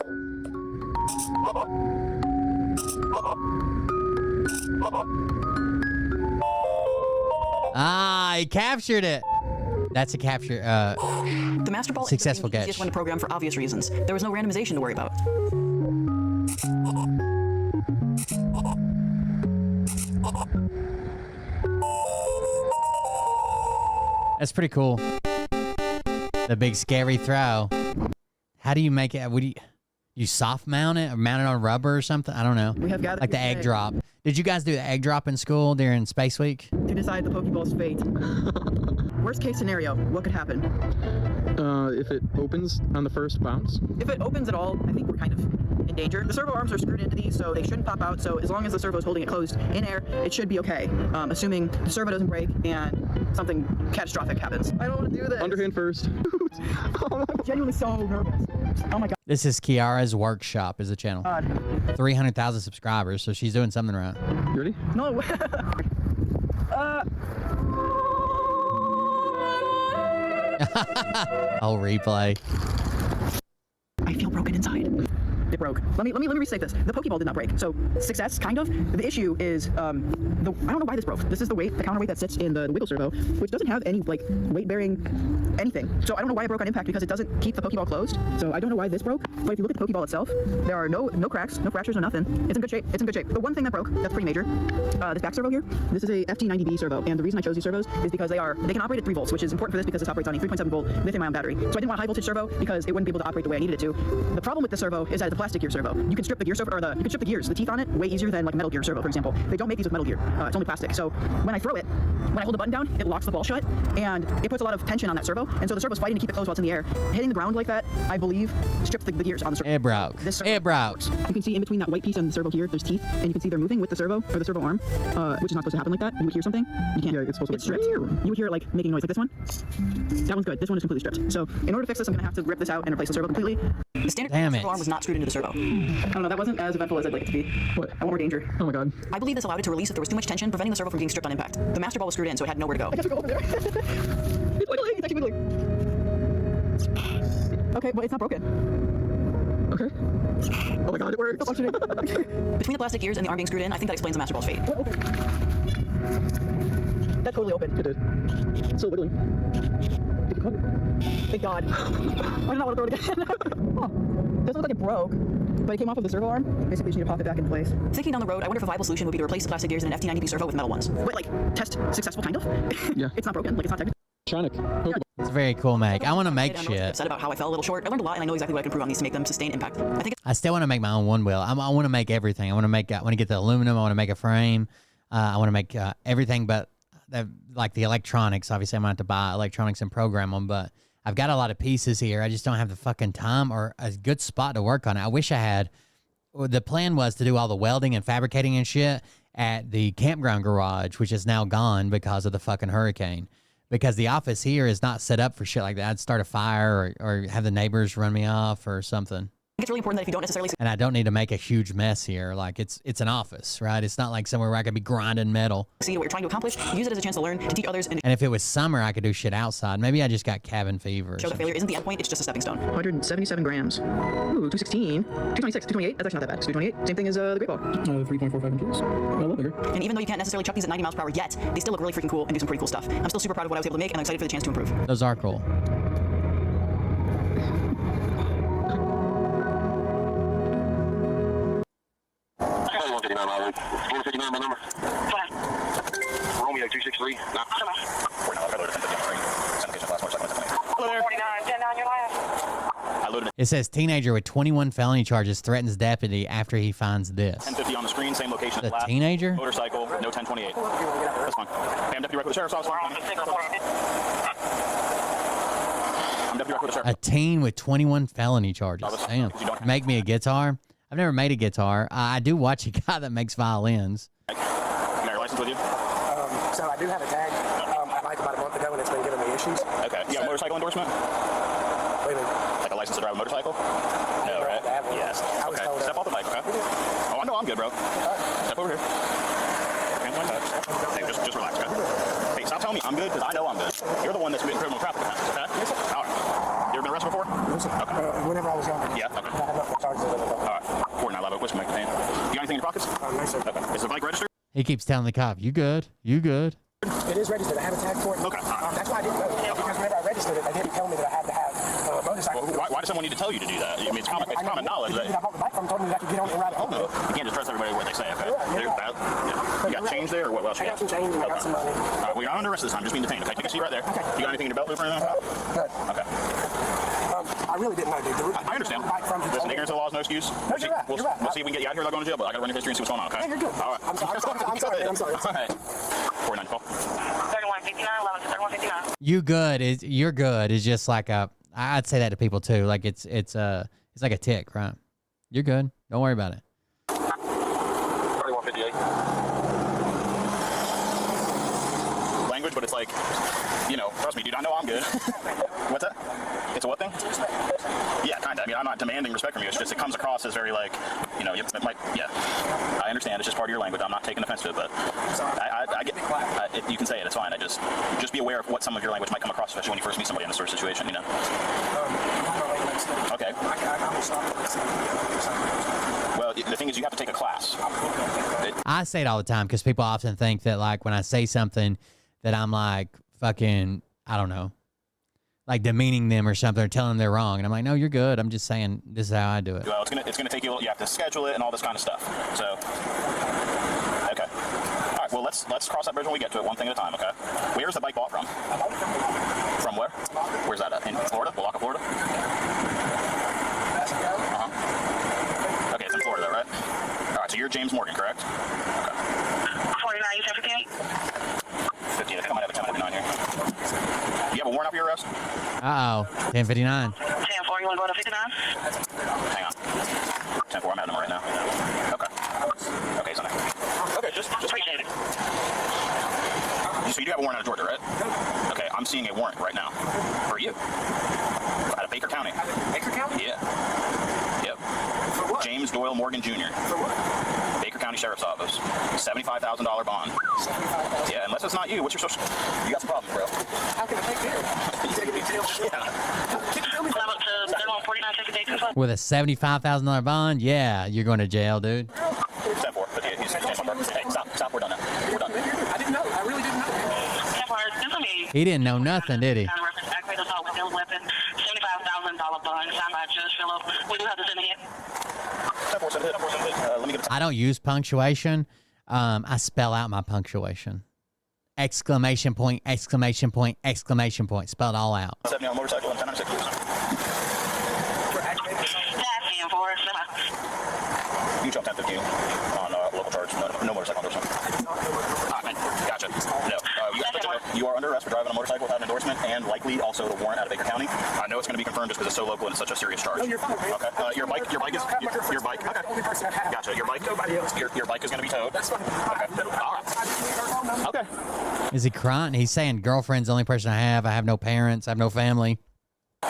Ah, he captured it. That's a capture. The Master Ball successful is the catch. easiest one to program for obvious reasons. There was no randomization to worry about. That's pretty cool. The big scary throw. How do you make it? Would you soft mount it or mount it on rubber or something? I don't know. We have gathered like the egg today. drop. Did you guys do the egg drop in school during Space Week? To decide the Pokeball's fate. Worst case scenario, what could happen? If it opens on the first bounce. If it opens at all, I think we're kind of in danger. The servo arms are screwed into these, so they shouldn't pop out. So as long as the servo is holding it closed in air, it should be okay. Assuming the servo doesn't break and something catastrophic happens. I don't want to do this. Underhand first. I'm genuinely so nervous. Oh my god. This is Kiara's Workshop is the channel. 300,000 subscribers, so she's doing something right. You ready? No. I'll replay. I feel broken inside. it broke. Let me restate this. The Pokeball did not break. So success, kind of. The issue is I don't know why this broke. This is the counterweight that sits in the wiggle servo, which doesn't have any like weight bearing anything. So I don't know why it broke on impact because it doesn't keep the Pokeball closed. So I don't know why this broke. But if you look at the Pokeball itself, there are no cracks, no fractures, no nothing. It's in good shape. It's in good shape. The one thing that broke, that's pretty major. This back servo here. This is a FT90B servo, and the reason I chose these servos is because they can operate at 3 volts, which is important for this because this operates on a 3.7 volt lithium-ion battery. So I didn't want a high voltage servo because it wouldn't be able to operate the way I needed it to. The problem with the servo is that it's a plastic gear servo. You can strip the gear servo, you can strip the gears, the teeth on it, way easier than like metal gear servo, for example. They don't make these with metal gear. It's only plastic. So when I throw it, when I hold the button down, it locks the ball shut, and it puts a lot of tension on that servo. And so the servo's fighting to keep it closed while it's in the air. Hitting the ground like that, I believe, strips the gears on the servo. It broke. It broke. You can see in between that white piece and the servo here, there's teeth, and you can see they're moving with the servo or the servo arm, which is not supposed to happen like that. You would hear something. You can't. Yeah, it's supposed to. It's stripped. You would hear it like making noise like this one. That one's good. This one is completely stripped. So in order to fix this, I'm gonna have to rip this out and replace the servo completely. The standard servo arm was not screwed into the servo. I don't know. That wasn't as eventful as I'd like it to be. What? I want more danger. Oh my god. I believe this allowed it to release if there was too much tension, preventing the servo from being stripped on impact. The master ball was screwed in, so it had nowhere to go. I guess we go over there. It's wiggling. It's actually wiggling. Okay, well, it's not broken. Okay. Oh my god, it works. Between the plastic gears and the arm being screwed in, I think that explains the master ball's fate. That totally opened. It did. It's still wiggling. Thank God. I do not want to throw it again. Oh, doesn't look like it broke, but it came off of the servo arm. Basically, just need to pop it back in place. Thinking down the road, I wonder if a viable solution would be to replace the plastic gears in an FT90B servo with metal ones. Wait, like, test successful, kind of? Yeah. It's not broken. Like, it's not technical. It's very cool, make. I want to make I'm shit. upset about how I fell a little short. I learned a lot, and I know exactly what I can improve on these to make them sustain impact. I still want to make my own one wheel. I want to make everything. I want to get the aluminum. I want to make a frame. I want to make everything, but like the electronics. Obviously, I'm going to have to buy electronics and program them, but I've got a lot of pieces here. I just don't have the fucking time or a good spot to work on it. I wish I had. The plan was to do all the welding and fabricating and shit at the campground garage, which is now gone because of the fucking hurricane. Because the office here is not set up for shit like that. I'd start a fire or have the neighbors run me off or something. It's really important that if you don't necessarily... And I don't need to make a huge mess here. Like, it's an office, right? It's not like somewhere where I could be grinding metal. See what you're trying to accomplish, use it as a chance to learn, to teach others, and if it was summer, I could do shit outside. Maybe I just got cabin fever. Show that failure isn't the end point, it's just a stepping stone. 177 grams. Ooh, 216. 226, 228. That's actually not that bad. 228. Same thing as the Great Ball. 3.45 inches. A little bigger. And even though you can't necessarily chuck these at 90 miles per hour yet, they still look really freaking cool and do some pretty cool stuff. I'm still super proud of what I was able to make, and I'm excited for the chance to improve. Those are cool. My number. Romeo 263. Hello there. 49, 10 down your last. It says teenager with 21 felony charges threatens deputy after he finds this. 1050 on the screen, same location. The teenager? Motorcycle, no 1028. That's fine. Hey, I'm deputy right with the sheriff's office. I'm deputy right with the sheriff. A teen with 21 felony charges. Damn. Make me a guitar? I've never made a guitar. I do watch a guy that makes violins. Can I have your license with you? So I do have a tag. I like about a month ago, and it's been giving me issues. Okay. You got a motorcycle endorsement? What do you mean? Like a license to drive a motorcycle? No, right? Yes. Okay. Step off the bike, okay? Oh, I know I'm good, bro. Step over here. Hands on my touch. Hey, just relax, okay? Hey, stop telling me I'm good, because I know I'm good. You're the one that's committing criminal traffic offenses, okay? Yes, sir. All right. You ever been arrested before? Yes, sir. Okay. Whenever I was younger. Yeah, okay. I have no charges. All right. 49 whiskey, make the pain. You got anything in your pockets? No, sir. Okay. Is the bike registered? He keeps telling the cop, you good? You good? It is registered. I have a tag for it. Okay. That's why I didn't know. Because whenever I registered it, they didn't tell me that I had to have a motorcycle. Well, why does someone need to tell you to do that? I mean, it's common knowledge. I bought the bike from told me that I could get on and ride it home. You can't just trust everybody what they say, okay? You got change there, or what else you got? I got some change and I got some money. Well, you're not under arrest this time. Just being detained, okay? Take a seat right there. Okay. You got anything in your belt loop or anything? Good. Okay. I really didn't know, dude. I understand. Listen, ignorance of the law is no excuse. No, you're right. We'll see if we can get you out here without going to jail, but I got to run your history and see what's going on, okay? Yeah, you're good. All right. I'm sorry. All right. 49 call. 3159, 11 to 3159. You good is you're good is just like a. I'd say that to people too. Like it's like a tick, right? You're good. Don't worry about it. 3158. Language, but it's like, trust me, dude. I know I'm good. What's that? It's a what thing? Yeah, kind of. I mean, I'm not demanding respect from you. It's just it comes across as very like, it might. Yeah, I understand. It's just part of your language. I'm not taking offense to it, but I get. You can say it. It's fine. Just be aware of what some of your language might come across, especially when you first meet somebody in this sort of situation. Okay. Well, the thing is, you have to take a class. I say it all the time because people often think that, like, when I say something that I'm, like, fucking, I don't know, like demeaning them or something or telling them they're wrong. And I'm like, no, you're good. I'm just saying this is how I do it. Well, it's gonna take you. You have to schedule it and all this kind of stuff. So, okay. All right. Well, let's cross that bridge when we get to it, one thing at a time. Okay. Where's the bike bought from? From where? Where's that at? In Florida? Walker, Florida. Okay, it's in Florida, right? All right. So you're James Morgan, correct? Okay. 49, 15. I think I might have a 1059 here. You have a warrant up your arrest? Uh-oh. 1059. 10-4, you want to go to 59? Hang on. 10-4, I'm at him right now. Okay. Okay, it's on there. Okay, just appreciate it. So you do have a warrant out of Georgia, right? Okay, I'm seeing a warrant right now. For you. Out of Baker County. Baker County? Yeah. Yep. For what? James Doyle Morgan Jr. For what? Baker County Sheriff's Office. $75,000 bond. $75,000? Yeah, unless it's not you. What's your social? You got some problems, bro. How can I take care of it? You taking me to jail? Yeah. With a $75,000 bond? Yeah, you're going to jail, dude. 10-4. But yeah, hey, stop. We're done now. We're done. I didn't know. I really didn't know. He didn't know nothing, did he? $75,000 bond signed by Judge Phillip. We do have this in here. Let me get I don't use punctuation. I spell out my punctuation. Exclamation point, exclamation point, exclamation point. Spell it all out. 70 on motorcycle and 10 on you jump 1015 on local charge. No motorcycle on this one. Ah, man. Gotcha. No. You are under arrest for driving a motorcycle without an endorsement and likely also the warrant out of Baker County. I know it's going to be confirmed just because it's so local and it's such a serious charge. No, you're fine. Okay. Your bike is your bike. Okay. Gotcha. Your bike. Nobody else. Your bike is going to be towed. That's fine. Okay. All right. Okay. Is he crying? He's saying girlfriend's the only person I have. I have no parents. I have no family. You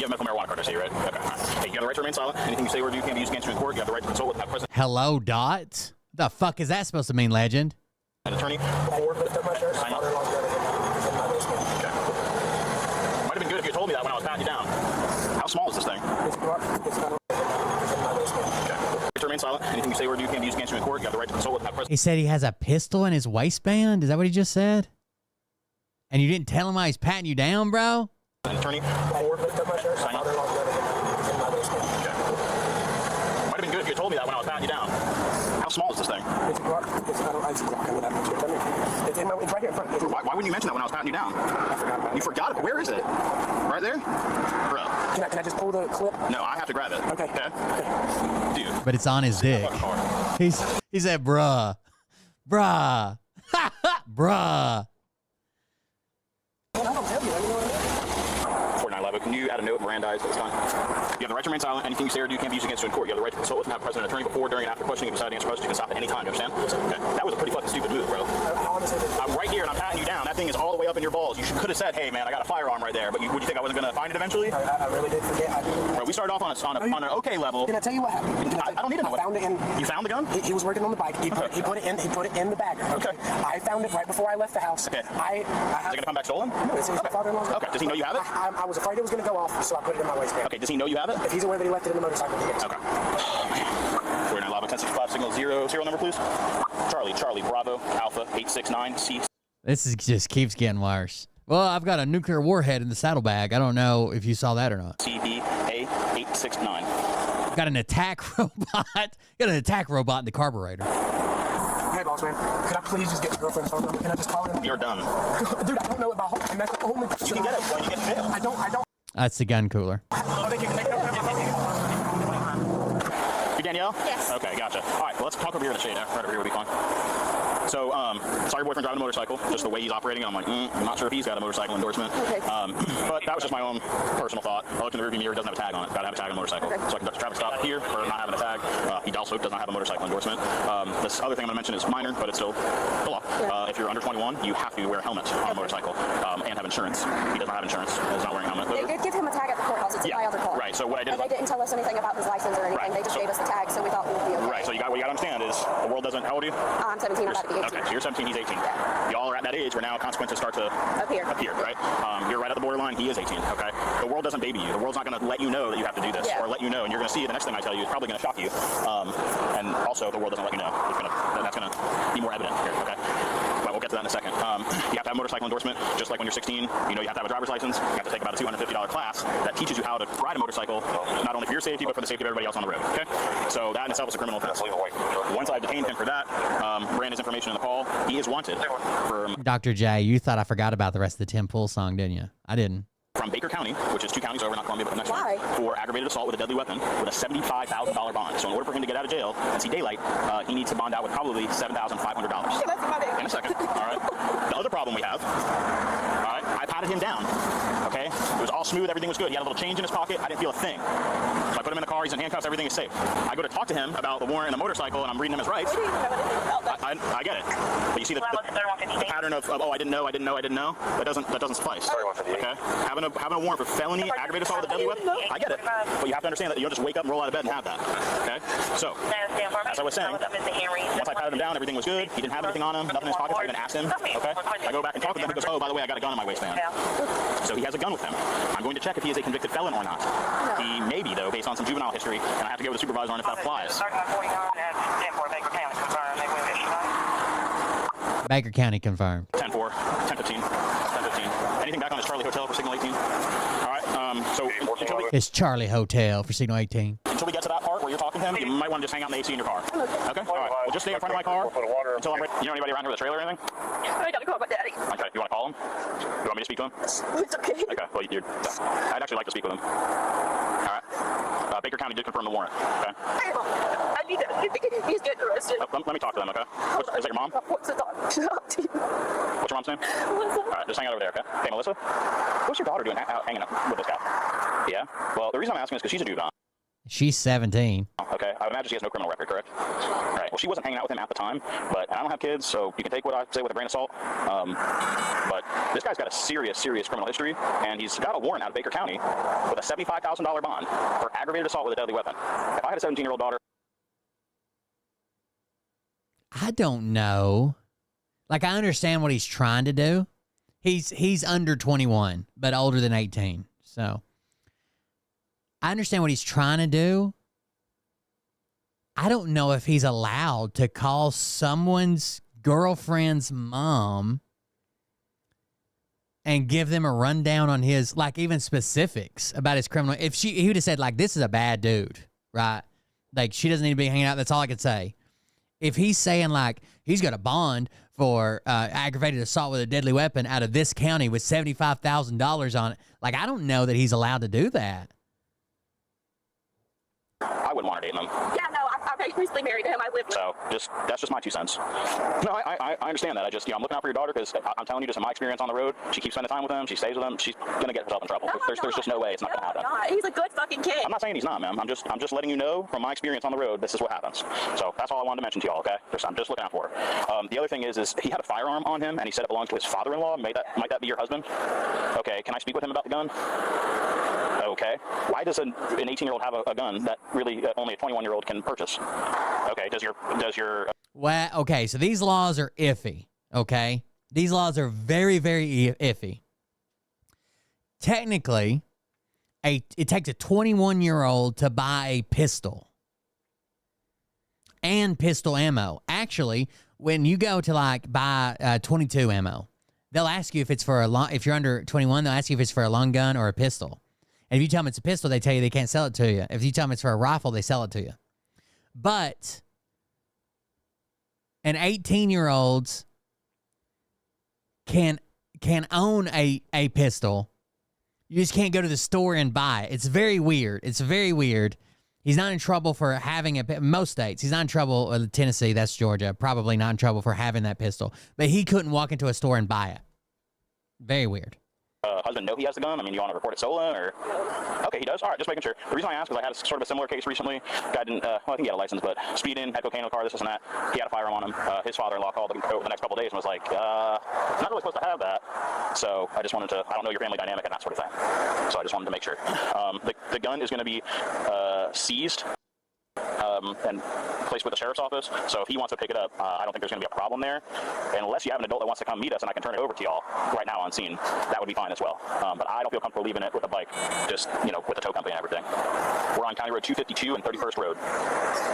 have medical marijuana card, I see, right? Okay. Hey, you have the right to remain silent. Anything you say or do can be used against you in court. You have the right to consult with that president. Hello, Dot? The fuck is that supposed to mean, legend? An attorney. Sign up. Okay. Might have been good if you told me that when I was patting you down. How small is this thing? Okay. To remain silent. Anything you say or do can be used against you in court. You have the right to consult with that president. He said he has a pistol in his waistband? Is that what he just said? And you didn't tell him why he's patting you down, bro? An attorney. Sign up. Okay. Might have been good if you told me that when I was patting you down. How small is this thing? It's a Glock. It's right here in front of me. Why wouldn't you mention that when I was patting you down? I forgot about it. You forgot it? Where is it? Right there? Bro. Can I just pull the clip? No, I have to grab it. Okay. Dude. But it's on his dick. He said, bruh. Bruh. Bruh. Man, I don't tell you that, you know what I mean? 49 Live, can you add a note, Mirandize, this time? You have the right to remain silent. Anything you say or do can be used against you in court. You have the right to consult with and have a president attorney before, during, and after questioning. If you decide to answer questions, you can stop at any time. You understand? Okay. That was a pretty fucking stupid move, bro. I'm right here and I'm patting you down. That thing is all the way up in your balls. You could have said, hey, man, I got a firearm right there. But would you think I wasn't going to find it eventually? I really did forget. Bro, we started off on an okay level. Can I tell you what happened? I don't need to know. I found it in. You found the gun? He was working on the bike. He put it in the bag. Okay. I found it right before I left the house. Okay. Is it going to come back stolen? No, it's his father-in-law's. Okay. Does he know you have it? I was afraid it was going to go off, so I put it in my waistband. Okay. Does he know you have it? If he's aware that he left it in the motorcycle, he gets it. Okay. Oh, man. 49 Lava 1065 signal 0. Serial number, please. Charlie, Bravo, Alpha 869 C. This just keeps getting worse. Well, I've got a nuclear warhead in the saddlebag. I don't know if you saw that or not. CBA 869. Got an attack robot. Got an attack robot in the carburetor. Hey, boss man, could I please just get my girlfriend's phone number? Can I just call her? You're done. Dude, I don't know about home, and that's the only. You can get it when you get to jail. I don't. That's the gun cooler. You Danielle? Yes. Okay, gotcha. All right, well, let's talk over here in the shade. Right over here will be fine. So, saw your boyfriend driving a motorcycle, just the way he's operating. I'm like, I'm not sure if he's got a motorcycle endorsement. Okay. But that was just my own personal thought. I looked in the rearview mirror, it doesn't have a tag on it. Got to have a tag on a motorcycle. Okay. So I conduct a traffic stop here for not having a tag. He also does not have a motorcycle endorsement. This other thing I'm going to mention is minor, but it's still the law. Yeah. If you're under 21, you have to wear a helmet on a motorcycle and have insurance. He does not have insurance. He's not wearing a helmet. Give him a tag at the courthouse. to my other car. Right. So what I did. And they didn't tell us anything about his license or anything. Right. They just gave us the tag, so we thought we would be okay. Right. So what you got to understand is the world doesn't. How old are you? I'm 17. I'm about to be 18. Okay. So you're 17. He's 18. Yeah. Y'all are at that age where now consequences start to appear. Right. You're right at the borderline. He is 18. Okay. The world doesn't baby you. The world's not going to let you know that you have to do this, or let you know, and you're going to see the next thing I tell you is probably going to shock you. And also, the world doesn't let you know. That's going to be more evident here. Okay. But we'll get to that in a second. You have to have a motorcycle endorsement, just like when you're 16. You know, you have to have a driver's license. You have to take about a $250 class that teaches you how to ride a motorcycle, not only for your safety, but for the safety of everybody else on the road. Okay? So that in itself is a criminal offense. Once I detained him for that, ran his information in the call, he is wanted for... Dr. J, you thought I forgot about the rest of the Tim Pool song, didn't you? I didn't. From Baker County, which is 2 counties over, not Columbia, but the next one, for aggravated assault with a deadly weapon with a $75,000 bond. So in order for him to get out of jail and see daylight, he needs to bond out with probably $7,500. In a second. All right. The other problem we have, all right, I patted him down. Okay? It was all smooth. Everything was good. He had a little change in his pocket. I didn't feel a thing. So I put him in the car. He's in handcuffs. Everything is safe. I go to talk to him about the warrant and the motorcycle, and I'm reading him his rights. I get it. But you see the pattern of oh, I didn't know. That doesn't suffice. Okay? Having a warrant for felony aggravated assault with a deadly weapon, I get it. But you have to understand that you don't just wake up and roll out of bed and have that. Okay? So, as I was saying, once I patted him down, everything was good. He didn't have anything on him, nothing in his pockets. I even asked him. Okay? I go back and talk with him. He goes, oh, by the way, I got a gun in my waistband. So he has a gun with him. I'm going to check if he is a convicted felon or not. He may be, though, based on some juvenile history, and I have to go with the supervisor on if that applies. Baker County confirmed. 10-4, 10-15, 10-15. Anything back on his Charlie Hotel for Signal 18? All right, so It's Charlie Hotel for Signal 18. Until we get to that part where you're talking to him, you might want to just hang out in the AC in your car. Okay? All right. Well, just stay in front of my car until I'm ready. You know anybody around here with a trailer or anything? I gotta call my daddy. Okay. You want to call him? You want me to speak to him? It's okay. Okay. Well, I'd actually like to speak with him. All right. Baker County did confirm the warrant. Okay. I need to. He's getting arrested. Let me talk to them, okay? Is that your mom? What's the talk to you? What's your mom's name? Melissa. All right, just hang out over there, okay? Hey, Melissa, what's your daughter doing hanging out with this guy? Yeah? Well, the reason I'm asking is because she's a juvenile. She's 17. Okay, I would imagine she has no criminal record, correct? All right, well, she wasn't hanging out with him at the time, but I don't have kids, so you can take what I say with a grain of salt. But this guy's got a serious criminal history, and he's got a warrant out of Baker County with a $75,000 bond for aggravated assault with a deadly weapon. If I had a 17-year-old daughter... I don't know. Like, I understand what he's trying to do. He's under 21, but older than 18. So, I understand what he's trying to do. I don't know if he's allowed to call someone's girlfriend's mom and give them a rundown on his, like, even specifics about his criminal. If he would have said, like, this is a bad dude, right? Like, she doesn't need to be hanging out. That's all I could say. If he's saying, like, he's got a bond for aggravated assault with a deadly weapon out of this county with $75,000 on it, like, I don't know that he's allowed to do that. I wouldn't want her dating him. Yeah, no, I recently married him. I live with So that's just my 2 cents. No, I understand that. I'm looking out for your daughter because I'm telling you, just in my experience on the road, she keeps spending time with him. She stays with him. She's gonna get herself in trouble. There's just no way it's not gonna happen. God, he's a good fucking kid. I'm not saying he's not, ma'am. I'm just letting you know from my experience on the road, this is what happens. So that's all I wanted to mention to y'all. Okay, I'm just looking out for her. The other thing is he had a firearm on him, and he said it belongs to his father-in-law. Might that be your husband? Okay, can I speak with him about the gun? Okay. Why does an 18-year-old have a gun that really only a 21-year-old can purchase? Okay. Does your Well, okay. So these laws are iffy. Okay, these laws are very, very iffy. Technically, it takes a 21-year-old to buy a pistol and pistol ammo. Actually, when you go to like buy 22 ammo, they'll ask you if it's for if you're under 21, they'll ask you if it's for a long gun or a pistol. And if you tell them it's a pistol, they tell you they can't sell it to you. If you tell them it's for a rifle, they sell it to you. But an 18-year-old can own a pistol. You just can't go to the store and buy it. It's very weird. It's very weird. He's not in trouble for having it. Most states, he's not in trouble. Tennessee, that's Georgia, probably not in trouble for having that pistol. But he couldn't walk into a store and buy it. Very weird. Husband know he has the gun? I mean, you want to report it stolen or? Okay, he does. All right, just making sure. The reason I asked is I had sort of a similar case recently. Guy didn't, well, I think he had a license, but speeding, had cocaine in the car, this and that. He had a firearm on him. His father-in-law called over the next couple of days and was like, not really supposed to have that. So I just wanted to, I don't know your family dynamic and that sort of thing. So I just wanted to make sure. The gun is going to be seized and placed with the sheriff's office. So if he wants to pick it up, I don't think there's going to be a problem there. Unless you have an adult that wants to come meet us and I can turn it over to y'all right now on scene, that would be fine as well. But I don't feel comfortable leaving it with a bike, just, with the tow company and everything. We're on County Road 252 and 31st Road.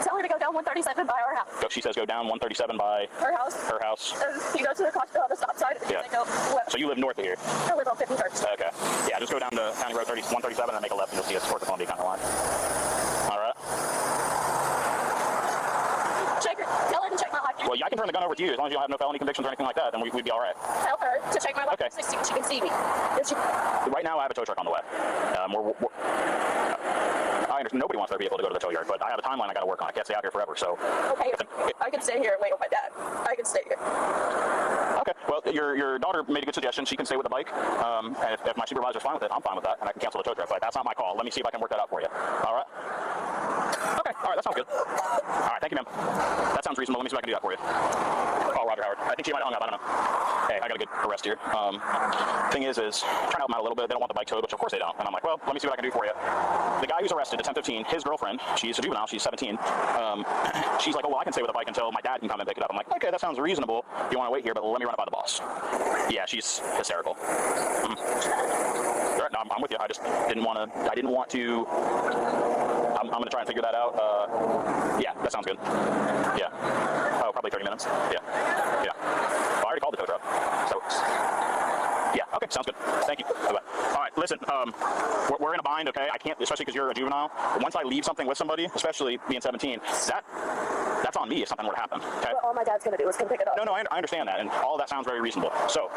Tell her to go down 137 by our house. She says go down 137 by her house. Her house. You go to the crossroad on the stop sign. Yeah. Go left. So you live north of here? I live on 51st. Okay. Yeah, just go down to County Road 137 and make a left and you'll see us towards the Columbia County line. All right. Tell her to check my life. Well, yeah, I can turn the gun over to you as long as you don't have no felony convictions or anything like that. Then we'd be all right. Tell her to check my life. Okay. She can see me. Right now, I have a tow truck on the way. I understand nobody wants their vehicle to go to the tow yard, but I have a timeline I got to work on. I can't stay out here forever. So. Okay. I can stay here and wait on my dad. I can stay here. Okay. Well, your daughter made a good suggestion. She can stay with the bike. And if my supervisor's fine with it, I'm fine with that, and I can cancel the tow truck. But that's not my call. Let me see if I can work that out for you. All right. Okay. All right. That sounds good. All right. Thank you, ma'am. That sounds reasonable. Let me see if I can do that for you. Call Roger Howard. I think she might have hung up. I don't know. Hey, I got a good arrest here. Thing is trying to help them out a little bit. They don't want the bike towed, which of course they don't. And I'm like, well, let me see what I can do for you. The guy who's arrested at 10:15, his girlfriend, she's a juvenile, she's 17. She's like, oh, well, I can stay with the bike until my dad can come and pick it up. I'm like, okay, that sounds reasonable. You want to wait here, but let me run it by the boss. Yeah, she's hysterical. All right, no, I'm with you. I just didn't want to. I'm going to try and figure that out. Yeah, that sounds good. Yeah. Oh, probably 30 minutes. Yeah. Yeah. Well, I already called the tow truck. So, yeah. Okay, sounds good. Thank you. Bye-bye. All right, listen, we're in a bind, okay? I can't, especially because you're a juvenile. Once I leave something with somebody, especially being 17, that's on me if something were to happen, okay? Well, all my dad's going to do is come pick it up. No, I understand that, and all of that sounds very reasonable. So,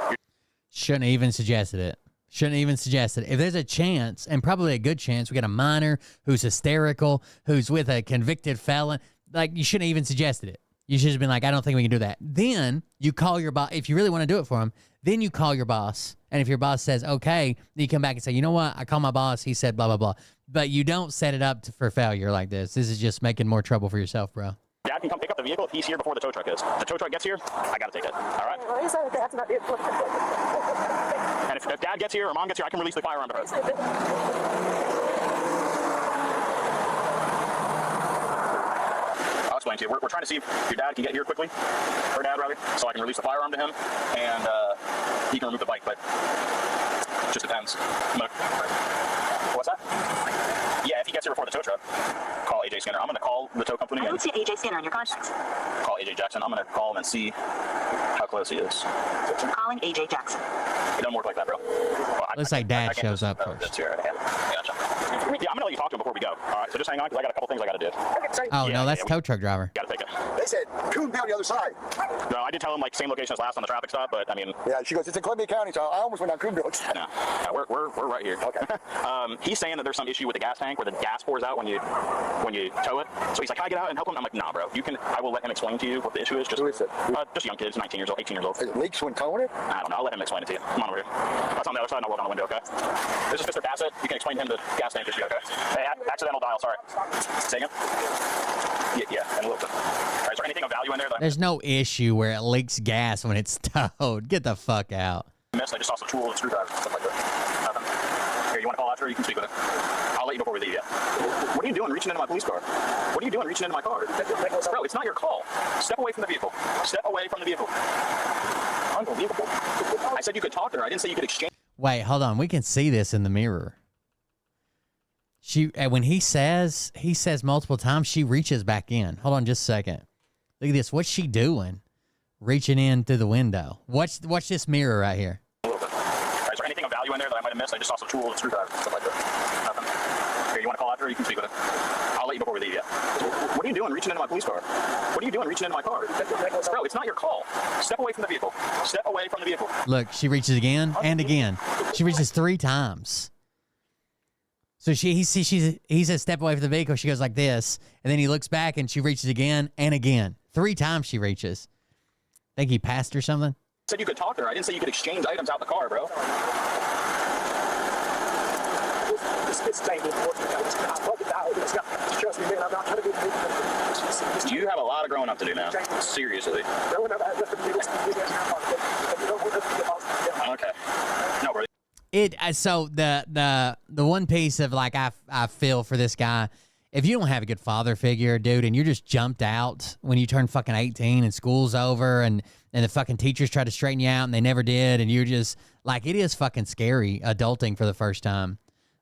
shouldn't have even suggested it. Shouldn't even suggest it. If there's a chance, and probably a good chance, we got a minor who's hysterical, who's with a convicted felon, like, you shouldn't have even suggested it. You should have been like, I don't think we can do that. Then you call your boss. If you really want to do it for him, then you call your boss. And if your boss says, okay, then you come back and say, you know what? I called my boss. He said blah, blah, blah. But you don't set it up for failure like this. This is just making more trouble for yourself, bro. Dad can come pick up the vehicle if he's here before the tow truck is. If the tow truck gets here, I got to take it. All right? That's not it. And if Dad gets here or Mom gets here, I can release the firearm to her. I'll explain to you. We're trying to see if your dad can get here quickly, or Dad rather, so I can release the firearm to him, and he can remove the bike, but it just depends. What's that? Yeah, if he gets here before the tow truck, call AJ Skinner. I'm going to call the tow company. I don't see AJ Skinner on your contacts. Call AJ Jackson. I'm going to call him and see how close he is. Calling AJ Jackson. It doesn't work like that, bro. Well, Looks like Dad shows up first. Gotcha. Yeah, I'm going to let you talk to him before we go. All right, so just hang on, because I got a couple things I got to do. Oh, no, that's tow truck driver. Got to take it. They said, Coon down the other side. No, I did tell him, like, same location as last on the traffic stop, but, I mean... Yeah, she goes, it's in Columbia County, so I almost went down Coonville. No, we're right here. Okay. He's saying that there's some issue with the gas tank where the gas pours out when you tow it. So he's like, can I get out and help him? I'm like, nah, bro. I will let him explain to you what the issue is. Who is it? Just young kids, 19 years old, 18 years old. It leaks when towing it? I don't know. I'll let him explain it to you. Come on over here. That's on the other side, and I'll work on the window, okay? This is Mr. Bassett. You can explain to him the gas tank issue, okay? Hey, accidental dial, sorry. Say again? Yeah, and a little bit. All right, is there anything of value in there? There's no issue where it leaks gas when it's towed. Get the fuck out. I just saw some tool and screwdriver, stuff like that. Nothing. Here, you want to call after? You can speak with it. I'll let you before we leave, yeah. What are you doing reaching into my police car? What are you doing reaching into my car? Bro, it's not your call. Step away from the vehicle. Step away from the vehicle. Unbelievable. I said you could talk to her. I didn't say you could exchange. Wait, hold on. We can see this in the mirror. When he says multiple times, she reaches back in. Hold on just a second. Look at this. What's she doing? Reaching in through the window. Watch this mirror right here. A little bit. All right, is there anything of value in there that I might have missed? I just saw some tool and screwdriver, stuff like that. Nothing. Here, you want to call after? You can speak with it. I'll let you before we leave, yeah. What are you doing reaching into my police car? What are you doing reaching into my car? Bro, it's not your call. Step away from the vehicle. Step away from the vehicle. Look, she reaches again and again. She reaches 3 times. So he says step away from the vehicle. She goes like this, and then he looks back and she reaches again and again. 3 times she reaches. Think he passed her something? I said you could talk to her. I didn't say you could exchange items out the car, bro. You have a lot of growing up to do now. Seriously. Okay. So the one piece of like I feel for this guy, if you don't have a good father figure, dude, and you're just jumped out when you turn fucking 18 and school's over and the fucking teachers try to straighten you out and they never did, and you're just like, it is fucking scary adulting for the first time.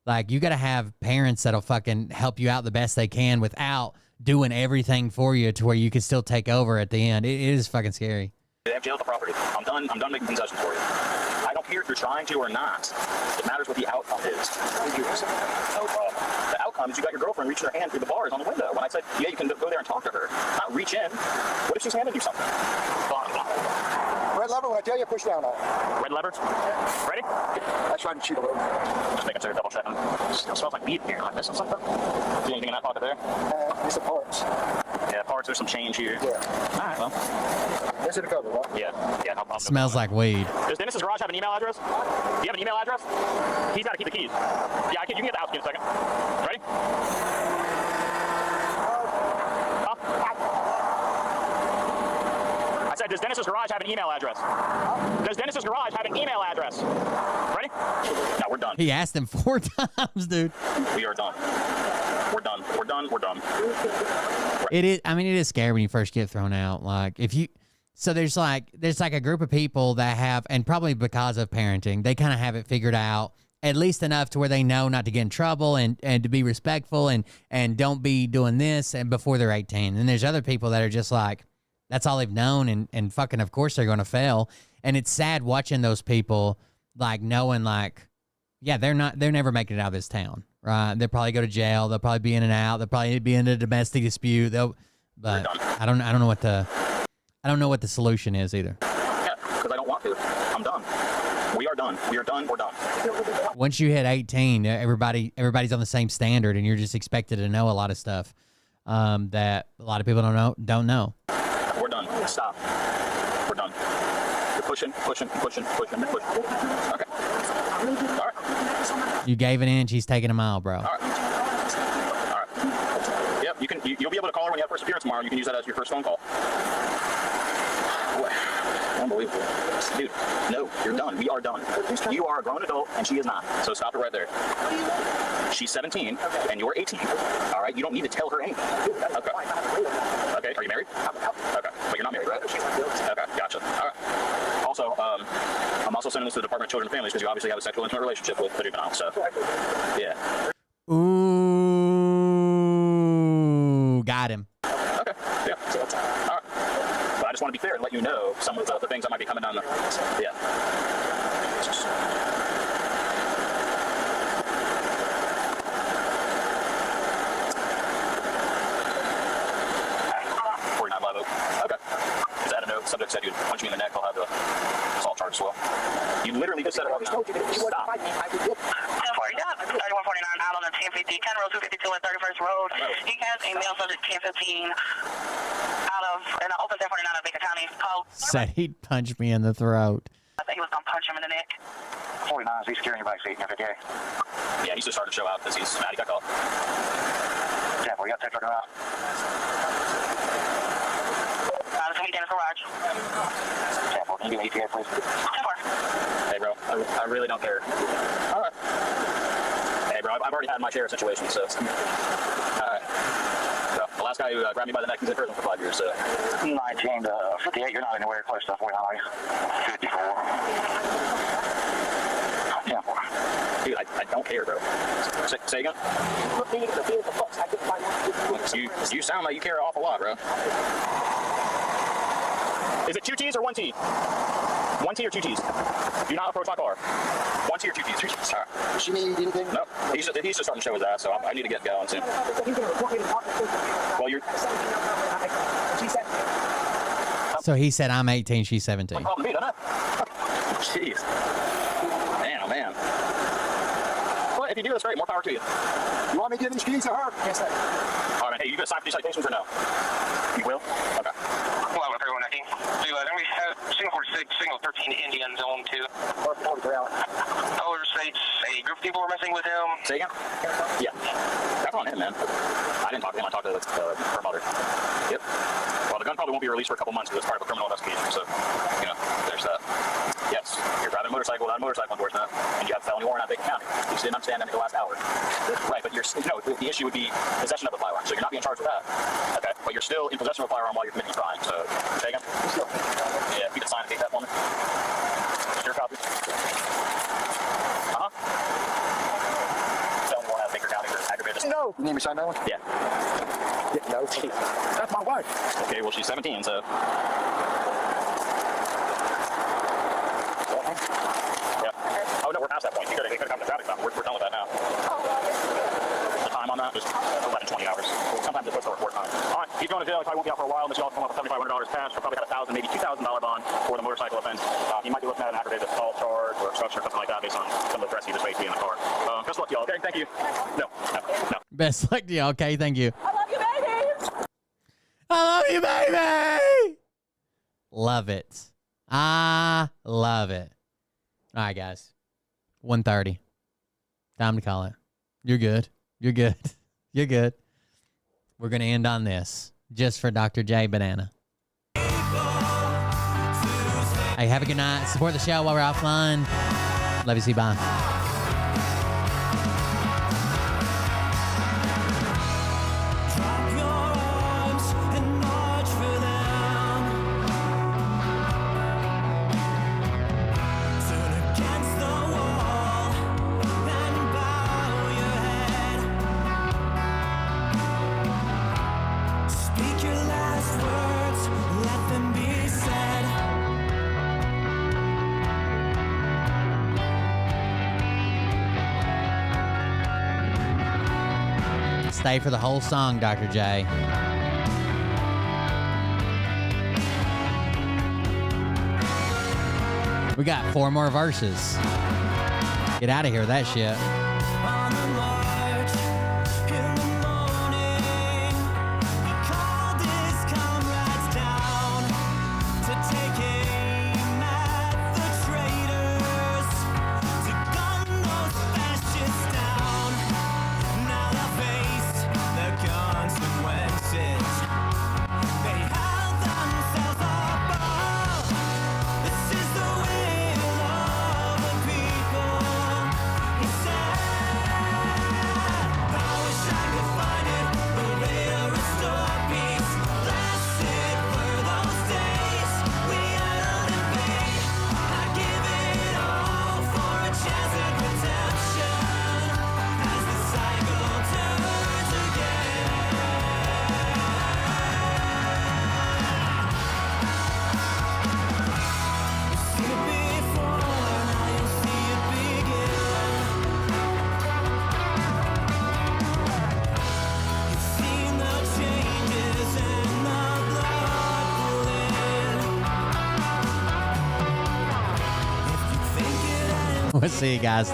Like, you got to have parents that'll fucking help you out the best they can without doing everything for you to where you can still take over at the end. It is fucking scary. They have jail at the property. I'm done making concessions for you. I don't care if you're trying to or not. It matters what the outcome is. The outcome is you got your girlfriend reaching her hand through the bars on the window. When I said, yeah, you can go there and talk to her, not reach in. What if she's handing you something? Red lever, when I tell you, push down on it. Red lever? Ready? I tried to cheat a little. Just making sure, double checking. It still smells like meat in here. Am I missing something? See anything in that pocket there? These are parts. Yeah, parts. There's some change here. Yeah. All right, well. This is the cover, right? Yeah. Smells like weed. Does Dennis's garage have an email address? Do you have an email address? He's got to keep the keys. Yeah, you can get the house key in a second. Ready? I said, does Dennis's garage have an email address? Does Dennis's garage have an email address? Ready? No, we're done. He asked him 4 times, dude. We are done. We're done. We're done. We're done. It is. I mean, it is scary when you first get thrown out. Like, if you, so there's like a group of people that have, and probably because of parenting, they kind of have it figured out at least enough to where they know not to get in trouble and to be respectful and don't be doing this and before they're 18. And there's other people that are just like, that's all they've known and fucking, of course they're going to fail. And it's sad watching those people, like, knowing like, yeah, they're never making it out of this town, right? They'll probably go to jail. They'll probably be in and out. They'll probably be in a domestic dispute. But I don't know what the solution is either. Yeah, because I don't want to. I'm done. We are done. We are done. We're done. Once you hit 18, everybody's on the same standard, and you're just expected to know a lot of stuff that a lot of people don't know. We're done. Stop. We're done. You're pushing. Okay. All right. You gave an inch. He's taking a mile, bro. All right. Yep. You'll be able to call her when you have first appearance tomorrow. You can use that as your first phone call. Unbelievable. Dude, no, you're done. We are done. You are a grown adult, and she is not. So stop it right there. She's 17, and you're 18. All right? You don't need to tell her anything. Okay. Okay, are you married? Okay, but you're not married, right? Okay, gotcha. All right. Also, I'm also sending this to the Department of Children and Families because you obviously have a sexual intimate relationship with the juvenile, so, yeah. Ooh, got him. Okay, yeah. All right. But I just want to be fair and let you know some of the things that might be coming down the... Yeah. 49 Live Oak. Okay. Is that a note? Subject said you'd punch me in the neck. I'll have the assault charge as well. You literally just said it. Stop. 3149 out on the 1050, 10 road 252 and 31st Road. He has a male subject 1015 out of an open 1049 of Baker County. Said he'd punch me in the throat. I think he was going to punch him in the neck. 49, he's securing your back seat in your 50A. Yeah, he's just starting to show out because he's mad he got caught. Yeah, we got that truck around. This will be Dennis Garage. Yeah, can you give me ETA, please? 10-4. Hey, bro, I really don't care. All right. Hey, bro, I've already had my share of situations, so. All right. So, the last guy who grabbed me by the neck, he's in prison for 5 years, so. 19 to 58, you're not anywhere close to 49, are you? 54. 10-4. Dude, I don't care, bro. Say again? You sound like you care an awful lot, bro. Is it 2 T's or 1 T? 1 T or 2 T's? Do not approach my car. 1 T or 2 T's? 2 T's. All right. Does she need anything? No. He's just starting to show his ass, so I need to get going soon. Well, you're... So he said, I'm 18, she's 17. No problem, doesn't it? Jeez. Man, oh man. Well, if you do this right, more power to you. You want me to give these keys to her? Yes, sir. All right, man. Hey, you gonna sign for these citations or no? You will? Okay. Well, with everyone, I think. Then we have Singapore 6, Single 13, Indian Zone 2. Color states a group of people were messing with him. Say again? Yeah. That's on him, man. I didn't talk to him. I talked to her mother. Yep. Well, the gun probably won't be released for a couple months because it's part of a criminal investigation, so, there's that. Yes. You're driving a motorcycle without a motorcycle endorsement, and you have a felony warrant out of Bacon County. You just didn't understand that in the last hour. Right, but the issue would be possession of a firearm, so you're not being charged with that. Okay, but you're still in possession of a firearm while you're committing a crime, so you take him? Yeah, if you could sign and take that for me. Just your copy. Felony warrant out of Baker County for aggravated. No. You need me to sign that one? Yeah. No. That's my wife. Okay, well, she's 17, so... Yeah. Oh, no, we're past that point. They could have come to traffic stop. We're done with that now. The time on that was 11, 20 hours. Sometimes it puts the report time. All right, keep going to jail. He probably won't be out for a while unless you all come up with $7,500 cash. He'll probably have $1,000, maybe $2,000 bond for the motorcycle offense. He might be looking at an aggravated assault charge or obstruction or something like that based on some of the threats he just made to be in the car. Best luck to y'all. Okay, thank you. No. Best luck to you. Okay, thank you. I love you, baby. I love you, baby. Love it. I love it. All right, guys. 1:30. Time to call it. You're good. You're good. You're good. We're going to end on this. Just for Dr. J Banana. Hey, have a good night. Support the show while we're offline. Love you. See you. Bye. Stay for the whole song, Dr. J. We got 4 more verses. Get out of here with that shit. We'll see you guys.